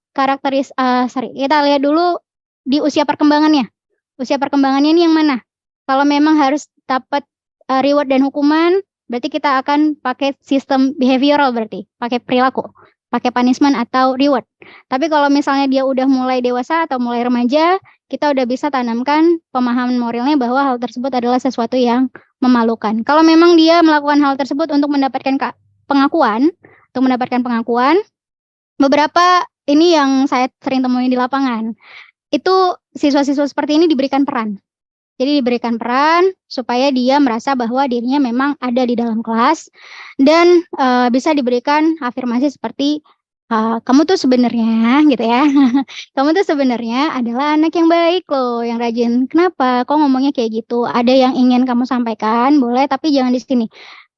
kita lihat dulu di usia perkembangannya. Usia perkembangannya ini yang mana? Kalau memang harus dapat reward dan hukuman, berarti kita akan pakai sistem behavioral, berarti pakai perilaku, pakai punishment atau reward. Tapi kalau misalnya dia udah mulai dewasa atau mulai remaja, kita udah bisa tanamkan pemahaman moralnya bahwa hal tersebut adalah sesuatu yang memalukan. Kalau memang dia melakukan hal tersebut untuk mendapatkan pengakuan, beberapa ini yang saya sering temui di lapangan, itu siswa-siswa seperti ini diberikan peran. Jadi diberikan peran supaya dia merasa bahwa dirinya memang ada di dalam kelas dan bisa diberikan afirmasi seperti kamu tuh sebenarnya gitu ya. Kamu tuh sebenarnya adalah anak yang baik loh, yang rajin. Kenapa? Kok ngomongnya kayak gitu? Ada yang ingin kamu sampaikan, boleh tapi jangan di sini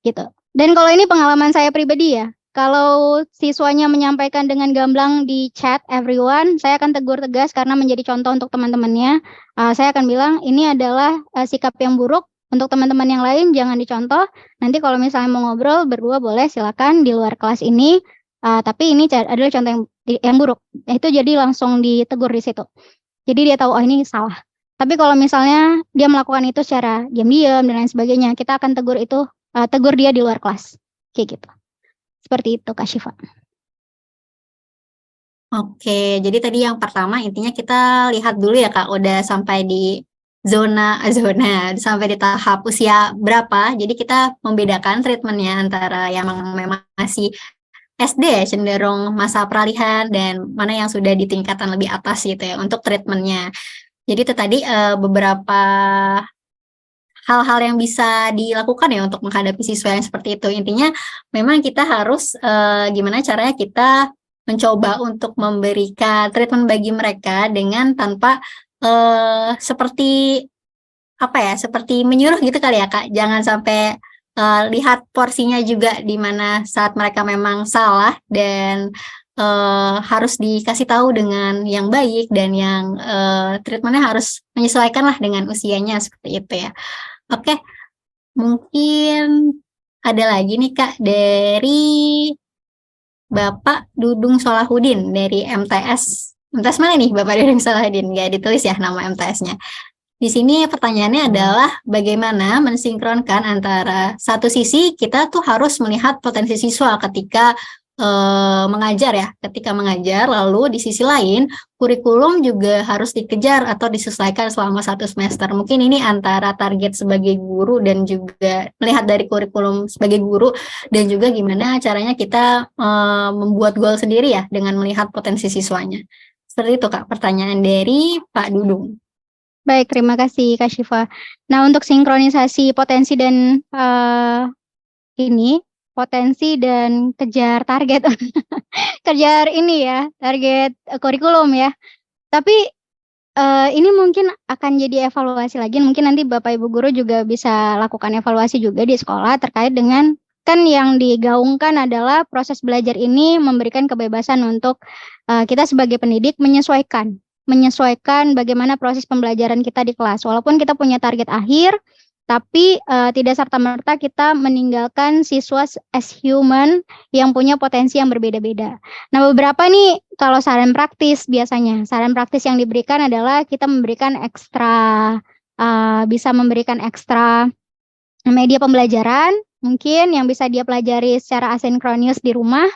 gitu. Dan kalau ini pengalaman saya pribadi ya. Kalau siswanya menyampaikan dengan gamblang di chat everyone, saya akan tegur tegas karena menjadi contoh untuk teman-temannya. Saya akan bilang ini adalah sikap yang buruk untuk teman-teman yang lain, jangan dicontoh. Nanti kalau misalnya mau ngobrol berdua boleh silakan di luar kelas ini. Tapi ini adalah contoh yang buruk. Itu jadi langsung ditegur di situ. Jadi dia tahu oh ini salah. Tapi kalau misalnya dia melakukan itu secara diam-diam dan lain sebagainya, kita akan tegur dia di luar kelas. Kayak gitu. Seperti itu Kak Syifa. Oke, jadi tadi yang pertama intinya kita lihat dulu ya Kak, udah sampai di zona sampai di tahap usia berapa. Jadi kita membedakan treatmentnya antara yang memang masih SD ya, cenderung masa peralihan, dan mana yang sudah di tingkatan lebih atas gitu ya untuk treatmentnya. Jadi itu tadi beberapa hal-hal yang bisa dilakukan ya untuk menghadapi siswa yang seperti itu. Intinya memang kita harus gimana caranya kita mencoba untuk memberikan treatment bagi mereka dengan tanpa seperti apa ya, seperti menyuruh gitu kali ya Kak. Jangan sampai lihat porsinya juga di mana saat mereka memang salah dan harus dikasih tahu dengan yang baik dan yang treatmentnya harus menyesuaikan lah dengan usianya seperti itu ya. Oke, mungkin ada lagi nih Kak dari Bapak Dudung Solahuddin dari MTS. MTS mana nih Bapak Dudung Solahuddin? Nggak ditulis ya nama MTS-nya. Di sini pertanyaannya adalah bagaimana mensinkronkan antara satu sisi kita tuh harus melihat potensi siswa ketika mengajar ya, lalu di sisi lain kurikulum juga harus dikejar atau disesuaikan selama 1 semester. Mungkin ini antara target sebagai guru dan juga melihat dari kurikulum sebagai guru dan juga gimana caranya kita membuat goal sendiri ya dengan melihat potensi siswanya. Seperti itu Kak, pertanyaan dari Pak Dudung. Baik, terima kasih Kak Syifa. Nah, untuk sinkronisasi potensi dan potensi dan kejar target, kejar ini ya, target kurikulum ya. Tapi ini mungkin akan jadi evaluasi lagi. Mungkin nanti Bapak Ibu guru juga bisa lakukan evaluasi juga di sekolah terkait dengan kan yang digaungkan adalah proses belajar ini memberikan kebebasan untuk kita sebagai pendidik menyesuaikan bagaimana proses pembelajaran kita di kelas. Walaupun kita punya target akhir, tapi tidak serta-merta kita meninggalkan siswa as human yang punya potensi yang berbeda-beda. Nah, beberapa nih kalau saran praktis biasanya, saran praktis yang diberikan adalah kita memberikan bisa memberikan ekstra media pembelajaran, mungkin yang bisa dia pelajari secara asinkronus di rumah,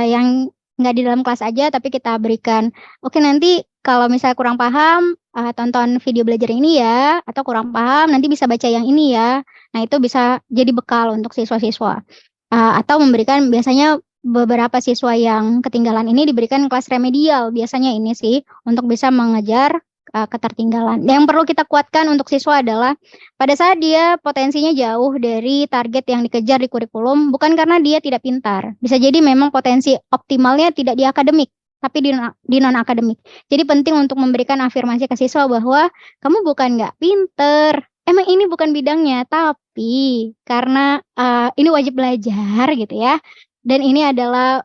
yang nggak di dalam kelas aja, tapi kita berikan, oke nanti kalau misalnya kurang paham, tonton video belajar ini ya, atau kurang paham, nanti bisa baca yang ini ya. Nah, itu bisa jadi bekal untuk siswa-siswa. Atau memberikan biasanya beberapa siswa yang ketinggalan ini diberikan kelas remedial, biasanya ini sih, untuk bisa mengejar ketertinggalan. Yang perlu kita kuatkan untuk siswa adalah pada saat dia potensinya jauh dari target yang dikejar di kurikulum, bukan karena dia tidak pintar. Bisa jadi memang potensi optimalnya tidak di akademik, tapi di non-akademik. Jadi penting untuk memberikan afirmasi ke siswa bahwa kamu bukan nggak pinter, emang ini bukan bidangnya, tapi karena ini wajib belajar gitu ya. Dan ini adalah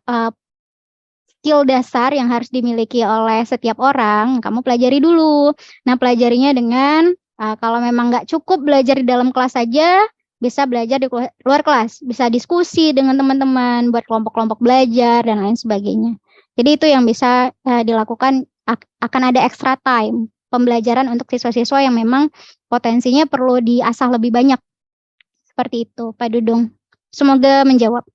skill dasar yang harus dimiliki oleh setiap orang, kamu pelajari dulu. Nah, pelajarinya dengan kalau memang nggak cukup belajar di dalam kelas saja, bisa belajar di luar kelas, bisa diskusi dengan teman-teman, buat kelompok-kelompok belajar dan lain sebagainya. Jadi itu yang bisa dilakukan, akan ada extra time pembelajaran untuk siswa-siswa yang memang potensinya perlu diasah lebih banyak. Seperti itu, Pak Dudung. Semoga menjawab.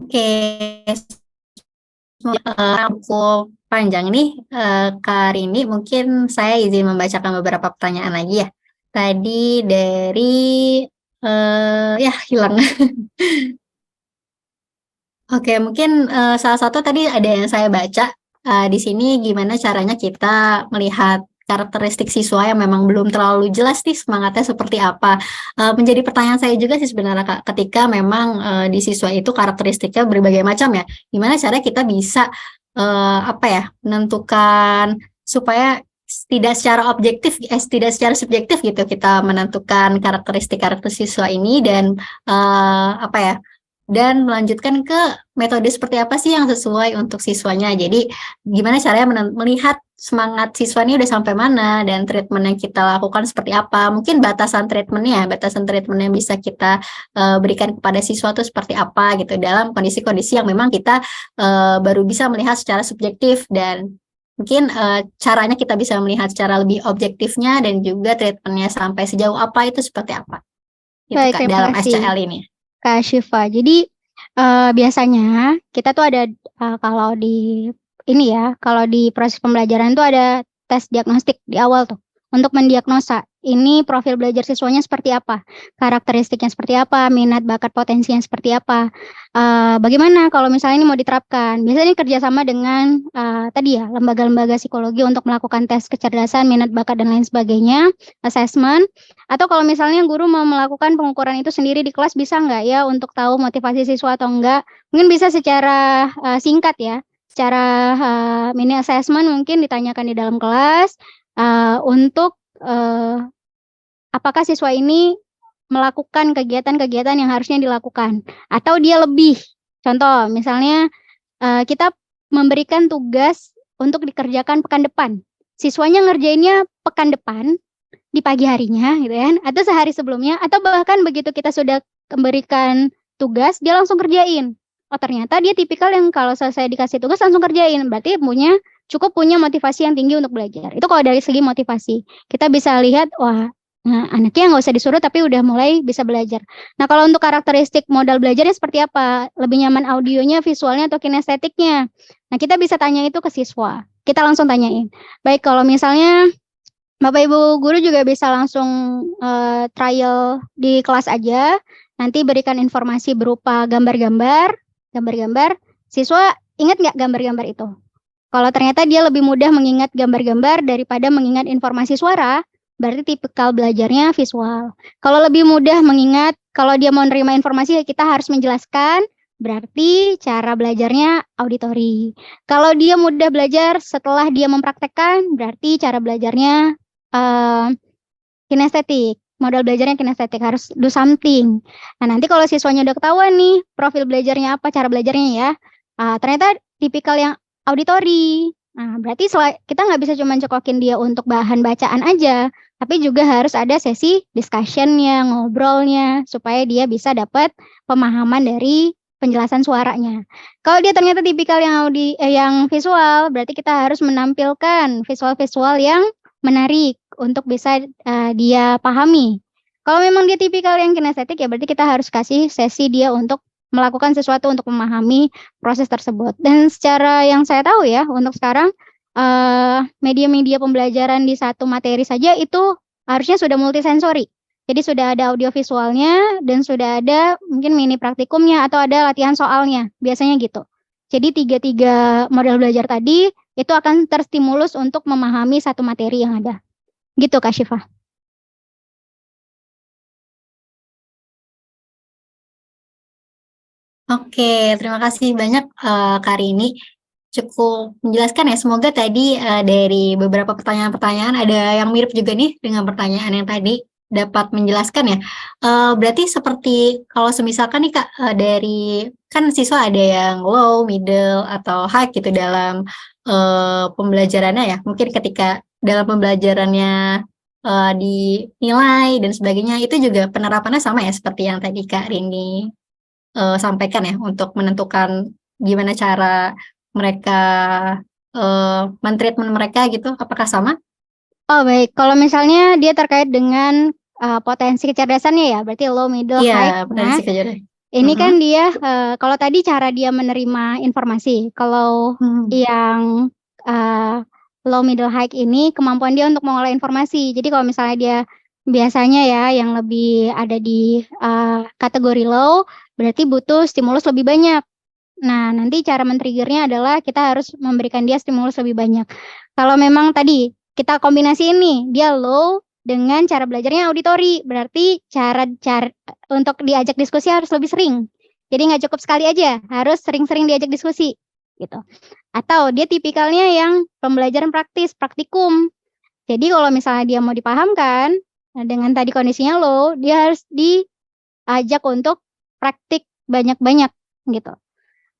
Oke, cukup panjang nih, Kak Rini. Mungkin saya izin membacakan beberapa pertanyaan lagi ya. Tadi dari ya hilang. Oke, mungkin salah satu tadi ada yang saya baca di sini gimana caranya kita melihat karakteristik siswa yang memang belum terlalu jelas nih semangatnya seperti apa. Menjadi pertanyaan saya juga sih sebenarnya Kak, ketika memang di siswa itu karakteristiknya berbagai macam ya. Gimana caranya kita bisa apa ya menentukan supaya tidak secara subjektif gitu kita menentukan karakteristik siswa ini dan apa ya dan melanjutkan ke metode seperti apa sih yang sesuai untuk siswanya. Jadi gimana caranya melihat semangat siswa ini udah sampai mana dan treatment yang kita lakukan seperti apa. Mungkin batasan treatment yang bisa kita berikan kepada siswa itu seperti apa gitu dalam kondisi-kondisi yang memang kita baru bisa melihat secara subjektif dan mungkin caranya kita bisa melihat secara lebih objektifnya dan juga treatmentnya sampai sejauh apa itu seperti apa. Gitu Baik, Kak, terima dalam kasih. SCL ini. Kak Syifa. Jadi biasanya kita tuh ada kalau di proses pembelajaran tuh ada tes diagnostik di awal tuh untuk mendiagnosa ini profil belajar siswanya seperti apa, karakteristiknya seperti apa, minat bakat potensinya seperti apa. Bagaimana kalau misalnya ini mau diterapkan? Biasanya kerjasama dengan tadi ya lembaga-lembaga psikologi untuk melakukan tes kecerdasan, minat bakat dan lain sebagainya, assessment. Atau kalau misalnya guru mau melakukan pengukuran itu sendiri di kelas bisa nggak ya untuk tahu motivasi siswa atau enggak? Mungkin bisa secara singkat ya, secara mini assessment mungkin ditanyakan di dalam kelas untuk apakah siswa ini melakukan kegiatan-kegiatan yang harusnya dilakukan atau dia lebih. Contoh misalnya kita memberikan tugas untuk dikerjakan pekan depan. Siswanya ngerjainnya pekan depan di pagi harinya gitu kan, atau sehari sebelumnya, atau bahkan begitu kita sudah memberikan tugas dia langsung kerjain. Oh ternyata dia tipikal yang kalau selesai dikasih tugas langsung kerjain, berarti cukup punya motivasi yang tinggi untuk belajar. Itu kalau dari segi motivasi kita bisa lihat, wah anaknya nggak usah disuruh tapi udah mulai bisa belajar. Nah kalau untuk karakteristik modal belajarnya seperti apa, lebih nyaman audionya, visualnya, atau kinestetiknya, nah kita bisa tanya itu ke siswa, kita langsung tanyain. Baik, kalau misalnya Bapak Ibu guru juga bisa langsung trial di kelas aja. Nanti berikan informasi berupa gambar-gambar. Siswa ingat nggak gambar-gambar itu? Kalau ternyata dia lebih mudah mengingat gambar-gambar daripada mengingat informasi suara, berarti tipikal belajarnya visual. Kalau lebih mudah mengingat, kalau dia mau menerima informasi kita harus menjelaskan, berarti cara belajarnya auditori. Kalau dia mudah belajar setelah dia mempraktekkan, berarti cara belajarnya kinestetik, modal belajarnya kinestetik, harus do something. Nah nanti kalau siswanya udah ketahuan nih profil belajarnya apa, cara belajarnya ya, ternyata tipikal yang auditori. Nah berarti kita nggak bisa cuma cekokin dia untuk bahan bacaan aja, tapi juga harus ada sesi discussionnya, ngobrolnya, supaya dia bisa dapat pemahaman dari penjelasan suaranya. Kalau dia ternyata tipikal yang visual, berarti kita harus menampilkan visual-visual yang menarik untuk bisa dia pahami. Kalau memang dia tipikal yang kinestetik ya berarti kita harus kasih sesi dia untuk melakukan sesuatu untuk memahami proses tersebut. Dan secara yang saya tahu ya untuk sekarang media-media pembelajaran di satu materi saja itu harusnya sudah multisensori. Jadi sudah ada audio visualnya dan sudah ada mungkin mini praktikumnya atau ada latihan soalnya, biasanya gitu. Jadi tiga model belajar tadi itu akan terstimulus untuk memahami satu materi yang ada. Gitu Kak Syifa. Oke, terima kasih banyak Kak Rini. Cukup menjelaskan ya. Semoga tadi dari beberapa pertanyaan-pertanyaan ada yang mirip juga nih dengan pertanyaan yang tadi dapat menjelaskan ya. Berarti seperti kalau semisalkan nih Kak dari kan siswa ada yang low, middle atau high gitu dalam pembelajarannya ya. Mungkin ketika dalam pembelajarannya dinilai dan sebagainya itu juga penerapannya sama ya seperti yang tadi Kak Rini sampaikan ya untuk menentukan gimana cara mereka men-treatment mereka gitu, apakah sama? Oh baik, kalau misalnya dia terkait dengan potensi kecerdasannya ya, berarti low, middle, high. Iya, Nah, potensi kejadian. ini kan dia kalau tadi cara dia menerima informasi, kalau yang low, middle, high ini kemampuan dia untuk mengolah informasi. Jadi kalau misalnya dia biasanya ya yang lebih ada di kategori low, berarti butuh stimulus lebih banyak. Nah, nanti cara men-triggernya adalah kita harus memberikan dia stimulus lebih banyak. Kalau memang tadi kita kombinasi ini, dia low dengan cara belajarnya auditori, berarti cara untuk diajak diskusi harus lebih sering. Jadi nggak cukup sekali aja, harus sering-sering diajak diskusi gitu. Atau dia tipikalnya yang pembelajaran praktis, praktikum. Jadi kalau misalnya dia mau dipahamkan dengan tadi kondisinya low, dia harus diajak untuk praktik banyak-banyak gitu.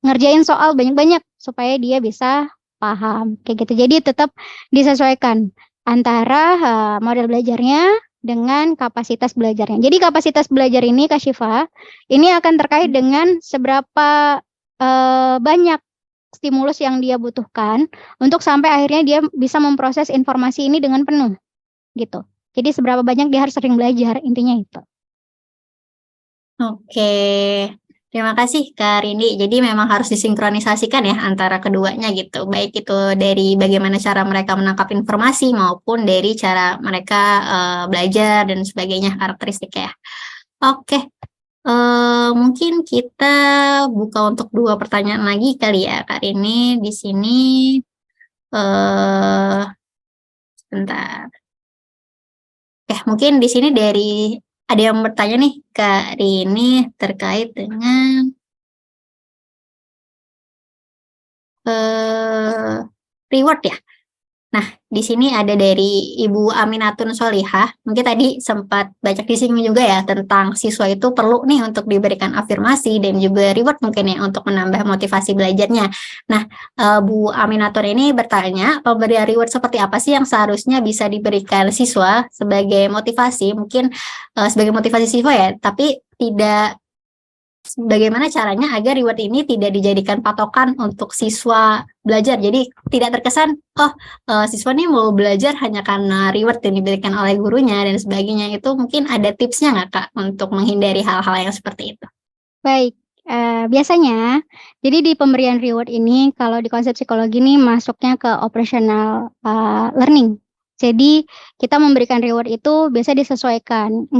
Ngerjain soal banyak-banyak supaya dia bisa paham kayak gitu. Jadi tetap disesuaikan antara model belajarnya dengan kapasitas belajarnya. Jadi kapasitas belajar ini Kak Syifa, ini akan terkait dengan seberapa banyak stimulus yang dia butuhkan untuk sampai akhirnya dia bisa memproses informasi ini dengan penuh gitu. Jadi seberapa banyak dia harus sering belajar, intinya itu. Oke, terima kasih Kak Rini. Jadi memang harus disinkronisasikan ya antara keduanya gitu. Baik itu dari bagaimana cara mereka menangkap informasi maupun dari cara mereka belajar dan sebagainya karakteristiknya. Oke, mungkin kita buka untuk 2 pertanyaan lagi kali ya Kak Rini di sini. Sebentar. Oke, mungkin di sini dari ada yang bertanya nih Kak Rini terkait dengan reward ya. Nah, di sini ada dari Ibu Aminatun Solihah. Mungkin tadi sempat banyak disinggung juga ya tentang siswa itu perlu nih untuk diberikan afirmasi dan juga reward mungkin ya untuk menambah motivasi belajarnya. Nah, Bu Aminatun ini bertanya, pemberian reward seperti apa sih yang seharusnya bisa diberikan siswa sebagai motivasi? Mungkin sebagai motivasi siswa ya, tapi tidak bagaimana caranya agar reward ini tidak dijadikan patokan untuk siswa belajar. Jadi tidak terkesan, siswa ini mau belajar hanya karena reward yang diberikan oleh gurunya dan sebagainya. Itu mungkin ada tipsnya nggak Kak untuk menghindari hal-hal yang seperti itu? Baik, biasanya jadi di pemberian reward ini kalau di konsep psikologi ini masuknya ke operational learning. Jadi kita memberikan reward itu biasa disesuaikan.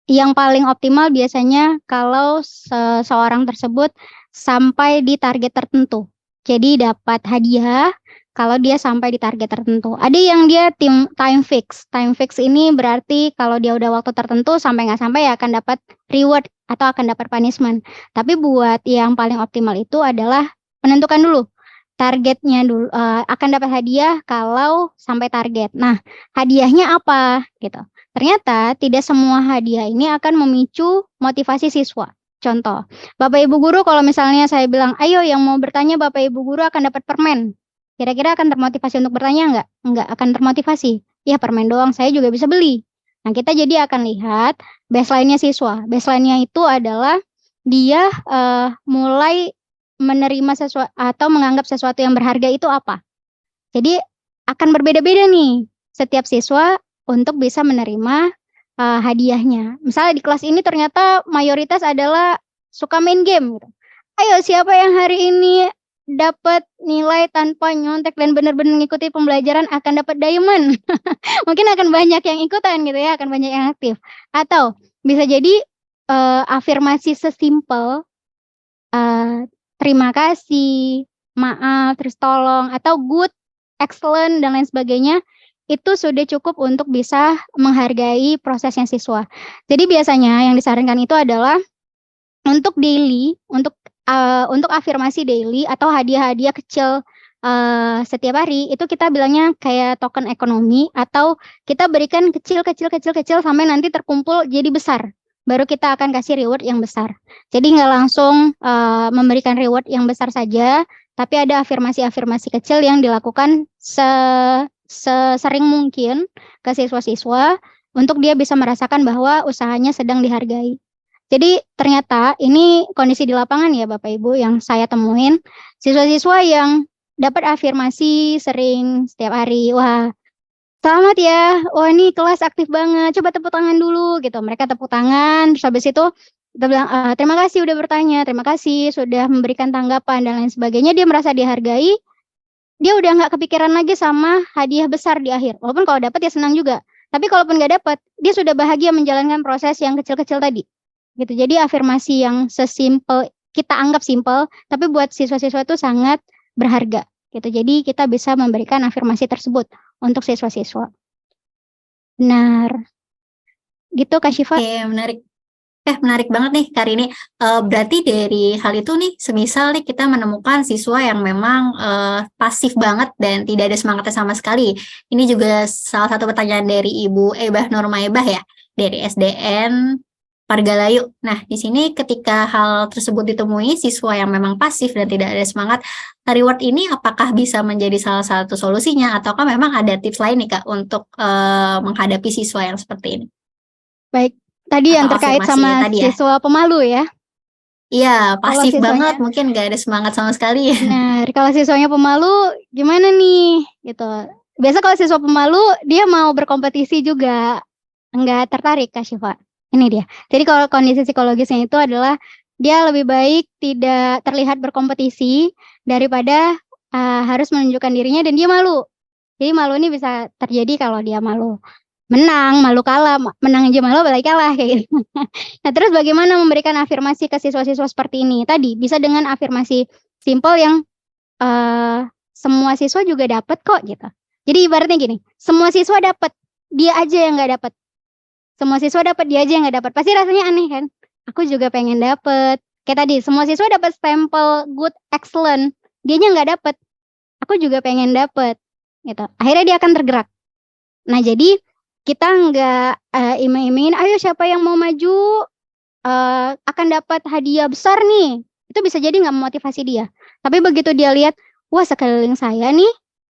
Yang paling optimal biasanya kalau seseorang tersebut sampai di target tertentu. Jadi dapat hadiah kalau dia sampai di target tertentu. Ada yang dia time fix. Time fix ini berarti kalau dia udah waktu tertentu sampai nggak sampai ya akan dapat reward atau akan dapat punishment. Tapi buat yang paling optimal itu adalah menentukan dulu targetnya dulu, akan dapat hadiah kalau sampai target. Nah, hadiahnya apa gitu. Ternyata tidak semua hadiah ini akan memicu motivasi siswa. Contoh, Bapak Ibu Guru kalau misalnya saya bilang, ayo yang mau bertanya Bapak Ibu Guru akan dapat permen. Kira-kira akan termotivasi untuk bertanya enggak? Enggak akan termotivasi. Ya permen doang saya juga bisa beli. Nah kita jadi akan lihat baseline-nya siswa. Baseline-nya itu adalah dia mulai menerima sesuatu atau menganggap sesuatu yang berharga itu apa. Jadi akan berbeda-beda nih setiap siswa untuk bisa menerima hadiahnya. Misalnya di kelas ini ternyata mayoritas adalah suka main game gitu. Ayo siapa yang hari ini dapat nilai tanpa nyontek dan benar-benar mengikuti pembelajaran akan dapat diamond. Mungkin akan banyak yang ikutan gitu ya, akan banyak yang aktif. Atau bisa jadi afirmasi sesimpel terima kasih, maaf, terus tolong, atau good, excellent, dan lain sebagainya, itu sudah cukup untuk bisa menghargai prosesnya siswa. Jadi biasanya yang disarankan itu adalah untuk daily, untuk afirmasi daily atau hadiah-hadiah kecil setiap hari, itu kita bilangnya kayak token ekonomi, atau kita berikan kecil sampai nanti terkumpul jadi besar. Baru kita akan kasih reward yang besar. Jadi nggak langsung memberikan reward yang besar saja, tapi ada afirmasi-afirmasi kecil yang dilakukan sesering mungkin ke siswa-siswa untuk dia bisa merasakan bahwa usahanya sedang dihargai. Jadi ternyata ini kondisi di lapangan ya Bapak Ibu yang saya temuin, siswa-siswa yang dapat afirmasi sering setiap hari, wah selamat ya, wah ini kelas aktif banget, coba tepuk tangan dulu gitu. Mereka tepuk tangan, terus habis itu kita bilang terima kasih udah bertanya, terima kasih sudah memberikan tanggapan dan lain sebagainya. Dia merasa dihargai, dia udah nggak kepikiran lagi sama hadiah besar di akhir. Walaupun kalau dapat ya senang juga, tapi kalaupun nggak dapat, dia sudah bahagia menjalankan proses yang kecil-kecil tadi. Gitu. Jadi afirmasi yang sesimpel, kita anggap simpel, tapi buat siswa-siswa itu sangat berharga. Gitu. Jadi kita bisa memberikan afirmasi tersebut untuk siswa-siswa. Benar. Gitu Kak Syifa. Oke, menarik. Menarik banget nih Kak Rini. Berarti dari hal itu nih, semisal nih kita menemukan siswa yang memang pasif banget dan tidak ada semangatnya sama sekali. Ini juga salah satu pertanyaan dari Ibu Ebah Nurmaibah ya, dari SDN Pargalayu. Nah, di sini ketika hal tersebut ditemui, siswa yang memang pasif dan tidak ada semangat, reward ini apakah bisa menjadi salah satu solusinya, ataukah memang ada tips lain nih Kak untuk menghadapi siswa yang seperti ini? Baik, tadi yang Atau terkait afirmasi sama tadi ya? siswa pemalu ya. Iya, Kalau pasif siswanya, banget, mungkin gak ada semangat sama sekali. benar, kalau siswanya pemalu gimana nih gitu. Biasa kalau siswa pemalu dia mau berkompetisi juga, enggak tertarik Kak Syifa. Ini dia. Jadi kalau kondisi psikologisnya itu adalah dia lebih baik tidak terlihat berkompetisi daripada harus menunjukkan dirinya dan dia malu. Jadi malu ini bisa terjadi kalau dia malu menang, malu kalah, menang aja malu apalagi kalah kayak gitu. Nah, terus bagaimana memberikan afirmasi ke siswa-siswa seperti ini? Tadi bisa dengan afirmasi simpel yang semua siswa juga dapat kok gitu. Jadi ibaratnya gini, semua siswa dapat, dia aja yang nggak dapat. Semua siswa dapat, dia aja yang nggak dapat. Pasti rasanya aneh kan? Aku juga pengen dapat. Kayak tadi, semua siswa dapat stempel good, excellent. Dianya nggak dapat. Aku juga pengen dapat. Gitu. Akhirnya dia akan tergerak. Nah, jadi kita nggak iming-imingin, ayo siapa yang mau maju akan dapat hadiah besar nih. Itu bisa jadi nggak memotivasi dia. Tapi begitu dia lihat, wah sekeliling saya nih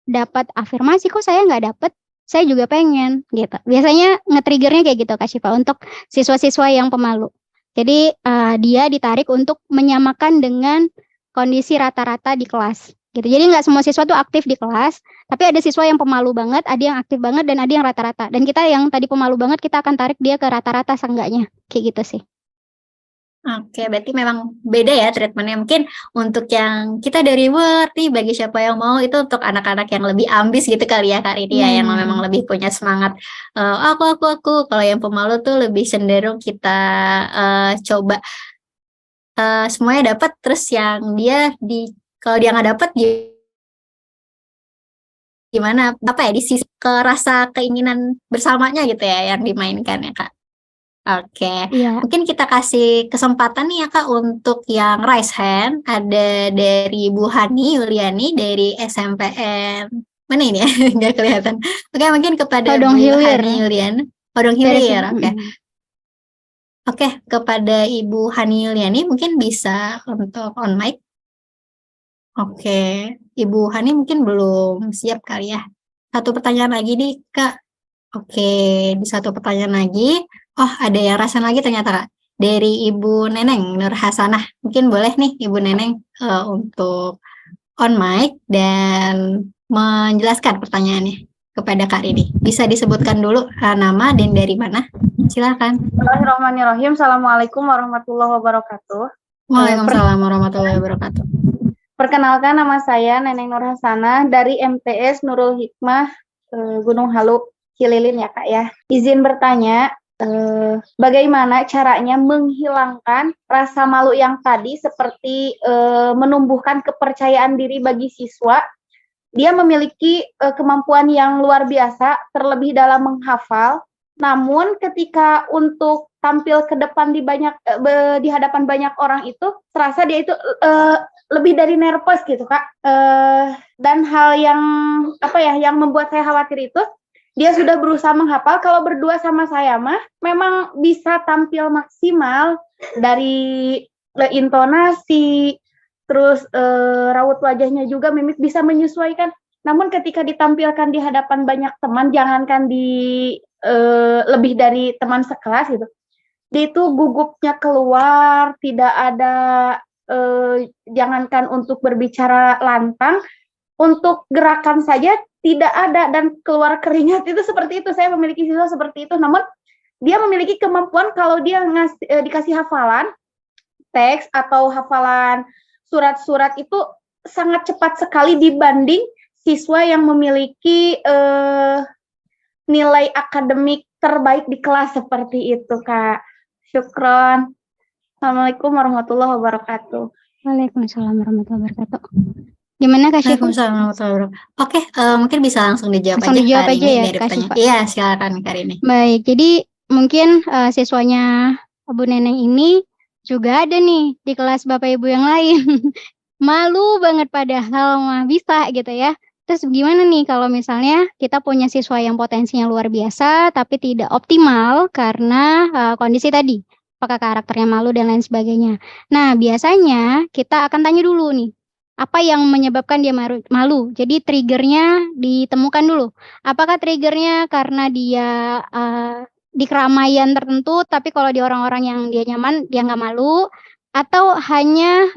dapat afirmasi, kok saya nggak dapat, saya juga pengen gitu. Biasanya nge-triggernya kayak gitu Kak Syifa untuk siswa-siswa yang pemalu. Jadi dia ditarik untuk menyamakan dengan kondisi rata-rata di kelas gitu. Jadi nggak semua siswa tuh aktif di kelas, tapi ada siswa yang pemalu banget, ada yang aktif banget, dan ada yang rata-rata. Dan kita yang tadi pemalu banget, kita akan tarik dia ke rata-rata seenggaknya. Kayak gitu sih. Oke, berarti memang beda ya treatmentnya. Mungkin untuk yang kita dari Word nih, bagi siapa yang mau, itu untuk anak-anak yang lebih ambis gitu kali ya Kak Rini ya, yang memang lebih punya semangat. Aku. Kalau yang pemalu tuh lebih cenderung kita coba semuanya dapat, terus yang dia kalau dia nggak dapat gimana? Apa ya, di sisi ke rasa keinginan bersamanya gitu ya yang dimainkan ya Kak. Oke, Iya. mungkin kita kasih kesempatan nih ya Kak untuk yang raise hand. Ada dari Bu Hani Yuliani dari SMPN. Mana ini ya? Nggak kelihatan. Oke, mungkin kepada Hodong Bu Hilir. Hani Yuliani. Hodong Dari Hilir, sini. oke. Oke, kepada Ibu Hani Yuliani mungkin bisa untuk on mic. Oke, Ibu Hani mungkin belum siap kali ya. Satu pertanyaan lagi nih Kak. Oke, di satu pertanyaan lagi. Oh, ada yang rasan lagi ternyata Kak. Dari Ibu Neneng Nur Hasanah. Mungkin boleh nih Ibu Neneng untuk on mic dan menjelaskan pertanyaannya kepada Kak Rini. Bisa disebutkan dulu nama dan dari mana? Silakan. Bismillahirrahmanirrahim. Assalamualaikum warahmatullahi wabarakatuh. Waalaikumsalam warahmatullahi wabarakatuh. Perkenalkan, nama saya Neneng Nur Hasanah dari MTS Nurul Hikmah Gunung Halu, Cililin ya Kak ya. Izin bertanya, bagaimana caranya menghilangkan rasa malu yang tadi seperti menumbuhkan kepercayaan diri bagi siswa. Dia memiliki kemampuan yang luar biasa, terlebih dalam menghafal. Namun ketika untuk tampil ke depan di hadapan banyak orang itu, terasa dia itu lebih dari nervous gitu Kak. Dan hal yang membuat saya khawatir itu, dia sudah berusaha menghafal. Kalau berdua sama saya mah memang bisa tampil maksimal dari intonasi, terus raut wajahnya juga mimik bisa menyesuaikan. Namun ketika ditampilkan di hadapan banyak teman, jangankan lebih dari teman sekelas gitu, dia itu gugupnya keluar, tidak ada jangankan untuk berbicara lantang, untuk gerakan saja tidak ada dan keluar keringat. Itu seperti itu. Saya memiliki siswa seperti itu. Namun dia memiliki kemampuan kalau dia dikasih hafalan teks atau hafalan surat-surat itu sangat cepat sekali dibanding siswa yang memiliki nilai akademik terbaik di kelas seperti itu Kak. Syukron. Assalamualaikum warahmatullahi wabarakatuh. Waalaikumsalam warahmatullahi wabarakatuh. Gimana Kak Syifa? Waalaikumsalam warahmatullahi wabarakatuh. Oke, mungkin bisa langsung dijawab Langsung aja dijawab Kak aja Rini ya, dari Kak pertanyaan. Syifa. Iya, silakan Kak Rini. Baik, jadi mungkin siswanya Bu Neneng ini juga ada nih di kelas Bapak Ibu yang lain. Malu banget padahal mah bisa gitu ya. Terus gimana nih kalau misalnya kita punya siswa yang potensinya luar biasa tapi tidak optimal karena kondisi tadi, apakah karakternya malu dan lain sebagainya. Nah, biasanya kita akan tanya dulu nih, apa yang menyebabkan dia malu? Jadi triggernya ditemukan dulu. Apakah triggernya karena dia di keramaian tertentu, tapi kalau di orang-orang yang dia nyaman, dia nggak malu, atau hanya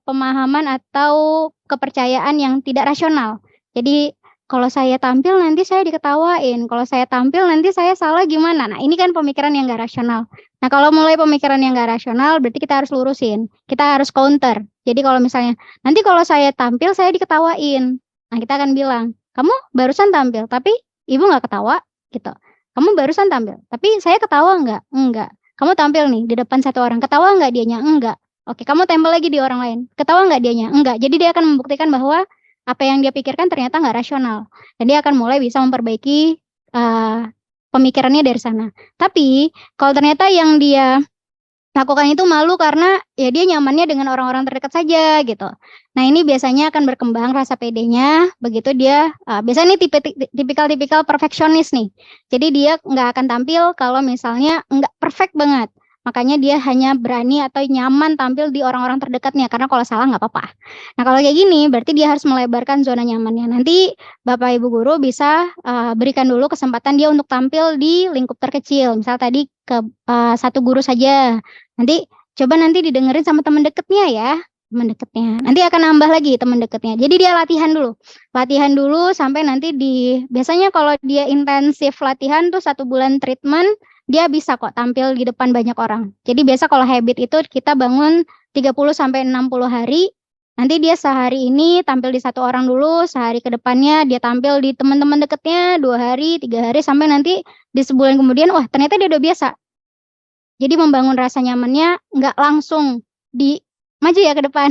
pemahaman atau kepercayaan yang tidak rasional. Jadi kalau saya tampil nanti saya diketawain, kalau saya tampil nanti saya salah gimana? Nah ini kan pemikiran yang nggak rasional. Nah kalau mulai pemikiran yang nggak rasional berarti kita harus lurusin, kita harus counter. Jadi kalau misalnya nanti kalau saya tampil saya diketawain, nah kita akan bilang, kamu barusan tampil tapi ibu nggak ketawa gitu. Kamu barusan tampil tapi saya ketawa nggak? Enggak. Kamu tampil nih di depan satu orang, ketawa nggak dianya? Enggak. Oke, kamu tampil lagi di orang lain, ketawa nggak dianya? Enggak. Jadi dia akan membuktikan bahwa apa yang dia pikirkan ternyata nggak rasional. Dan dia akan mulai bisa memperbaiki pemikirannya dari sana. Tapi kalau ternyata yang dia lakukan itu malu karena ya dia nyamannya dengan orang-orang terdekat saja gitu. Nah ini biasanya akan berkembang rasa pedenya, begitu dia biasanya ini tipikal perfeksionis nih. Jadi dia nggak akan tampil kalau misalnya nggak perfect banget. Makanya dia hanya berani atau nyaman tampil di orang-orang terdekatnya, karena kalau salah nggak apa-apa. Nah kalau kayak gini berarti dia harus melebarkan zona nyamannya. Nanti Bapak Ibu Guru bisa berikan dulu kesempatan dia untuk tampil di lingkup terkecil. Misal tadi ke satu guru saja. Nanti coba nanti didengerin sama teman dekatnya ya. Teman dekatnya. Nanti akan nambah lagi teman dekatnya. Jadi dia latihan dulu. Latihan dulu sampai nanti biasanya kalau dia intensif latihan tuh 1 bulan treatment, dia bisa kok tampil di depan banyak orang. Jadi biasa kalau habit itu kita bangun 30 sampai 60 hari. Nanti dia sehari ini tampil di 1 orang dulu, sehari ke depannya dia tampil di teman-teman dekatnya 2 hari, 3 hari, sampai nanti di sebulan kemudian, wah ternyata dia udah biasa. Jadi membangun rasa nyamannya nggak langsung di maju ya ke depan.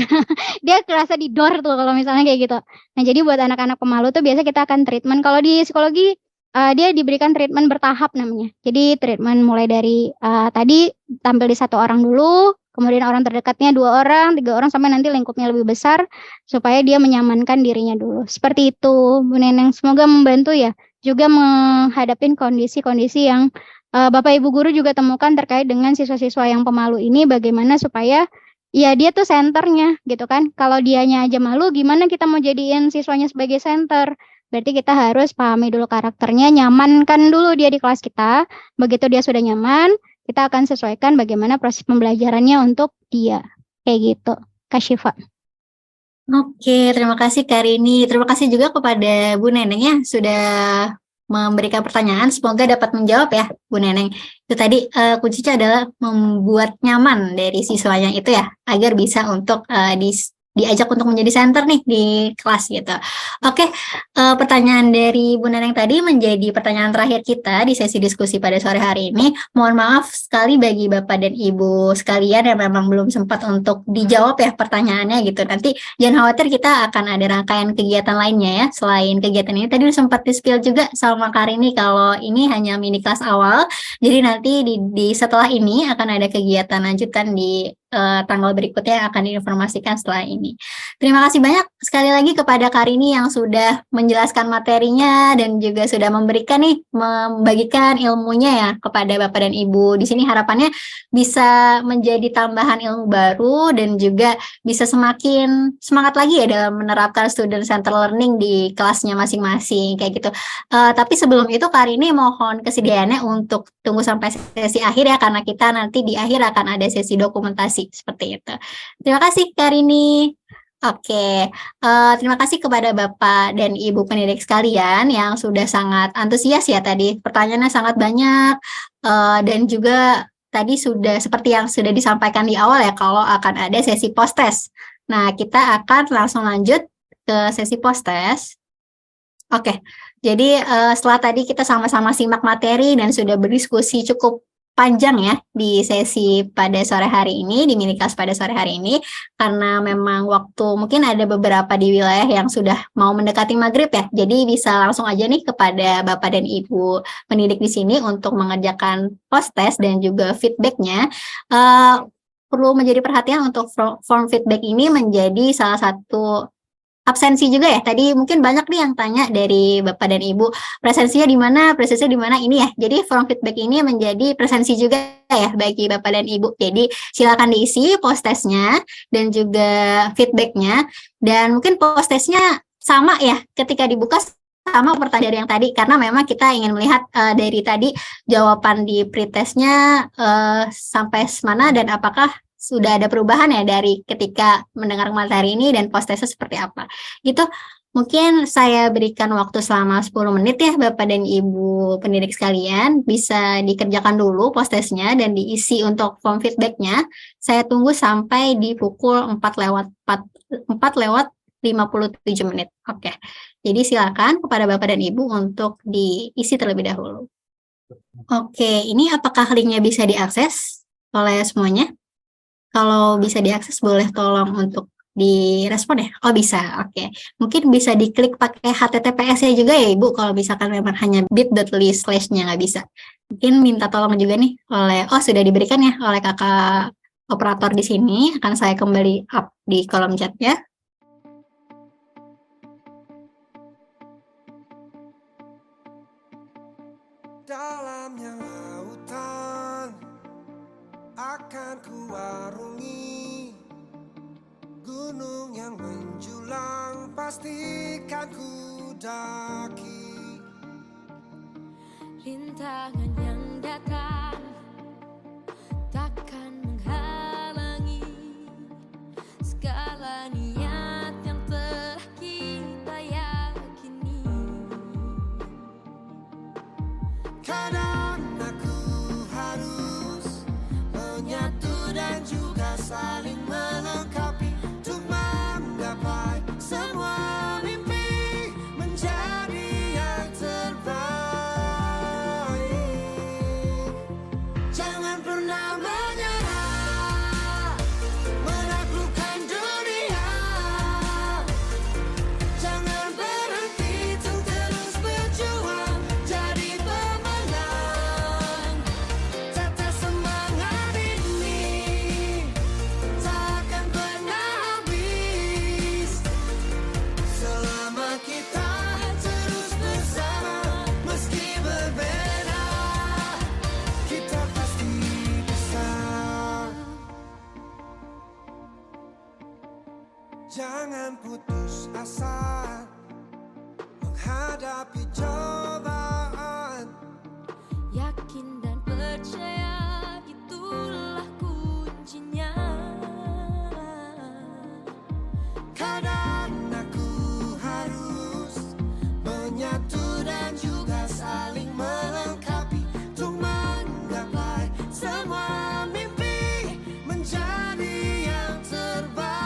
Dia kerasa didor tuh kalau misalnya kayak gitu. Nah jadi buat anak-anak pemalu tuh biasa kita akan treatment. Kalau di psikologi dia diberikan treatment bertahap namanya. Jadi treatment mulai dari tadi tampil di 1 orang dulu, kemudian orang terdekatnya 2 orang, 3 orang, sampai nanti lingkupnya lebih besar supaya dia menyamankan dirinya dulu. Seperti itu Bu Neneng, semoga membantu ya. Juga menghadapin kondisi-kondisi yang Bapak Ibu Guru juga temukan terkait dengan siswa-siswa yang pemalu ini, bagaimana supaya ya dia tuh senternya gitu kan. Kalau dianya aja malu, gimana kita mau jadiin siswanya sebagai center? Berarti kita harus pahami dulu karakternya, nyamankan dulu dia di kelas kita. Begitu dia sudah nyaman, kita akan sesuaikan bagaimana proses pembelajarannya untuk dia. Kayak gitu, Kak Syifa. Oke, terima kasih Kak Rini. Terima kasih juga kepada Bu Neneng ya sudah memberikan pertanyaan. Semoga dapat menjawab ya Bu Neneng. Itu tadi kuncinya adalah membuat nyaman dari siswanya itu ya, agar bisa untuk diajak untuk menjadi center nih di kelas gitu. Oke, pertanyaan dari Bu Neneng tadi menjadi pertanyaan terakhir kita di sesi diskusi pada sore hari ini. Mohon maaf sekali bagi Bapak dan Ibu sekalian yang memang belum sempat untuk dijawab ya pertanyaannya gitu. Nanti jangan khawatir, kita akan ada rangkaian kegiatan lainnya ya. Selain kegiatan ini tadi sempat di-spill juga sama Karini kalau ini hanya mini kelas awal. Jadi nanti di setelah ini akan ada kegiatan lanjutan di tanggal berikutnya yang akan diinformasikan setelah ini. Terima kasih banyak sekali lagi kepada Karini yang sudah menjelaskan materinya dan juga sudah membagikan ilmunya ya kepada Bapak dan Ibu. Di sini harapannya bisa menjadi tambahan ilmu baru dan juga bisa semakin semangat lagi ya dalam menerapkan student center learning di kelasnya masing-masing kayak gitu. Tapi sebelum itu Karini mohon kesediaannya untuk tunggu sampai sesi akhir ya, karena kita nanti di akhir akan ada sesi dokumentasi seperti itu. Terima kasih Karini. Oke, terima kasih kepada Bapak dan Ibu pendidik sekalian yang sudah sangat antusias ya tadi. Pertanyaannya sangat banyak dan juga tadi sudah seperti yang sudah disampaikan di awal ya kalau akan ada sesi post-test. Nah, kita akan langsung lanjut ke sesi post-test. Oke, jadi setelah tadi kita sama-sama simak materi dan sudah berdiskusi cukup panjang ya di sesi pada sore hari ini, di mini kelas pada sore hari ini, karena memang waktu mungkin ada beberapa di wilayah yang sudah mau mendekati maghrib ya, jadi bisa langsung aja nih kepada Bapak dan Ibu pendidik di sini untuk mengerjakan post-test dan juga feedbacknya. Perlu menjadi perhatian untuk form feedback ini menjadi salah satu absensi juga ya. Tadi mungkin banyak nih yang tanya dari Bapak dan Ibu, presensinya di mana ini ya. Jadi form feedback ini menjadi presensi juga ya bagi Bapak dan Ibu. Jadi silakan diisi post testnya dan juga feedbacknya. Dan mungkin post testnya sama ya ketika dibuka sama pertanyaan dari yang tadi, karena memang kita ingin melihat dari tadi jawaban di pretestnya sampai mana dan apakah sudah ada perubahan ya dari ketika mendengar materi ini dan post-testnya seperti apa. Itu mungkin saya berikan waktu selama 10 menit ya Bapak dan Ibu pendidik sekalian, bisa dikerjakan dulu post-testnya dan diisi untuk form feedbacknya. Saya tunggu sampai di pukul 4:57 menit. Oke, jadi silakan kepada Bapak dan Ibu untuk diisi terlebih dahulu. Oke, ini apakah linknya bisa diakses oleh semuanya? Kalau bisa diakses boleh tolong untuk direspon ya. Oh bisa, oke. Mungkin bisa diklik pakai HTTPS-nya juga ya Ibu, kalau misalkan memang hanya bit.ly/nya nggak bisa. Mungkin minta tolong juga nih sudah diberikan ya oleh kakak operator di sini. Akan saya kembali up di kolom chatnya. Dalamnya lautan akan kuarungi, gunung yang menjulang pastikan ku daki. Rintangan yang datang takkan menghalangi segala niat yang telah kita yakini. Kadang aku harus menyatu dan juga saling melengkapi untuk menggapai semua mimpi menjadi yang terbaik. Jangan pernah menyerah, menaklukkan dunia. Jangan berhenti untuk terus berjuang jadi pemenang. Tetap semangat ini takkan pernah habis selama kita terus bersama. Meski berbeda, kita pasti bisa. Jangan putus asa menghadapi cobaan. Yakin dan percaya itulah kuncinya. Kadang aku harus menyatu dan juga saling melengkapi untuk menggapai semua mimpi menjadi yang terbaik.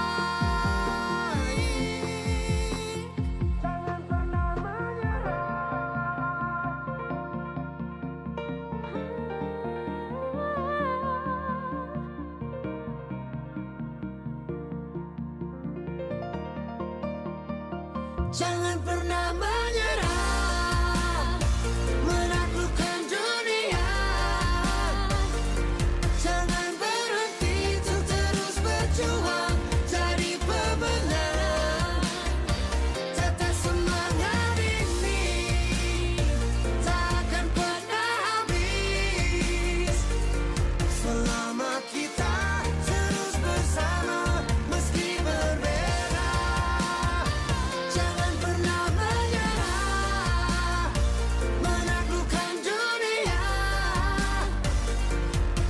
Jangan pernah menyerah, menaklukkan dunia. Jangan berhenti untuk terus berjuang, jadi pemenang. Tetap semangat ini tak akan pernah habis selama kita terus bersama meski berbeda. Jangan pernah menyerah, menaklukkan dunia.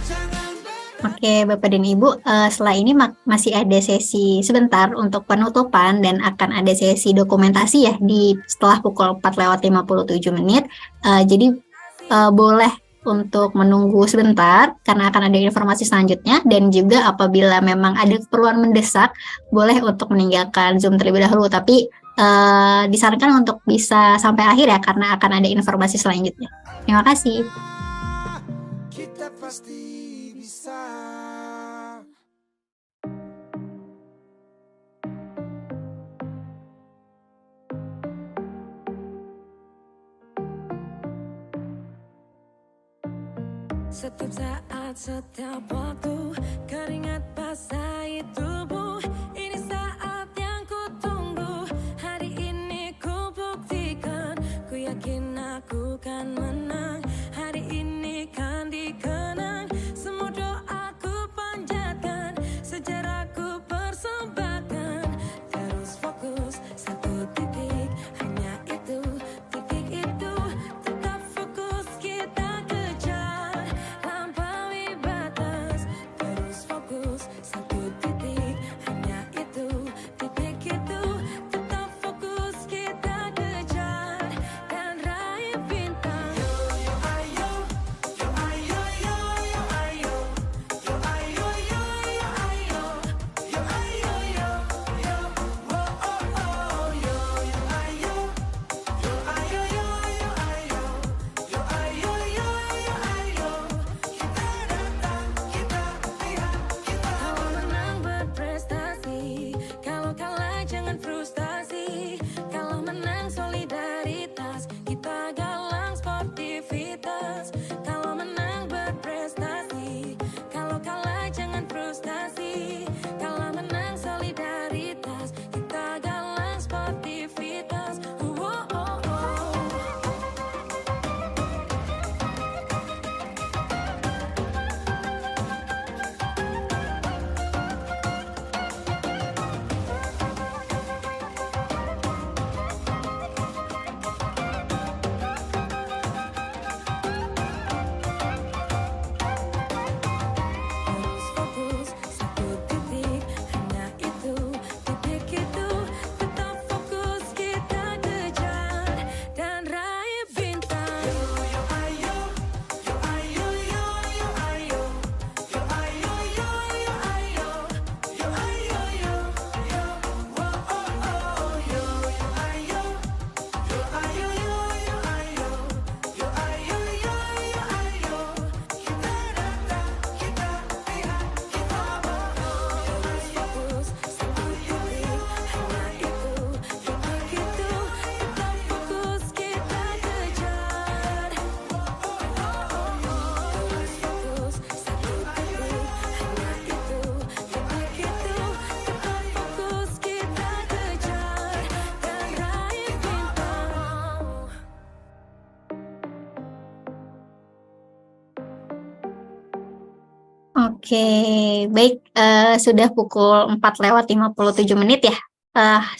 Jangan Oke, Bapak dan Ibu, setelah ini masih ada sesi sebentar untuk penutupan dan akan ada sesi dokumentasi ya di setelah pukul 4:57. Jadi boleh untuk menunggu sebentar karena akan ada informasi selanjutnya, dan juga apabila memang ada keperluan mendesak boleh untuk meninggalkan Zoom terlebih dahulu, tapi disarankan untuk bisa sampai akhir ya karena akan ada informasi selanjutnya. Terima kasih. kita pasti bisa. Setiap saat, setiap waktu, keringat basahi tubuh. Ini saat yang ku tunggu. Hari ini ku buktikan, ku yakin aku kan menang. Hari ini kan dikenang, semua doaku panjatkan, sejarahku persembahkan. Terus fokus, satu titik, hanya itu, titik itu. Tetap fokus, kita kejar, lampaui batas. Terus fokus, satu titik, hanya itu, titik itu. Tetap fokus, kita kejar, dan raih bintang. Kalau menang berprestasi, kalau kalah jangan frustasi. Kalau menang solidaritas, kita galang sportivitas. Kalau menang berprestasi, kalau kalah jangan frustasi. Kalau menang solidaritas, kita galang sportivitas. Oh, oh, oh. Terus fokus, satu titik, hanya itu, titik itu. Tetap fokus, kita kejar, dan raih bintang. Terus fokus, satu titik, hanya itu, titik itu. Tetap fokus, kita kejar. Terus fokus, satu titik, hanya itu, titik itu. Tetap fokus, kita kejar, dan raih bintang. Oke, baik, sudah pukul 4:57 ya.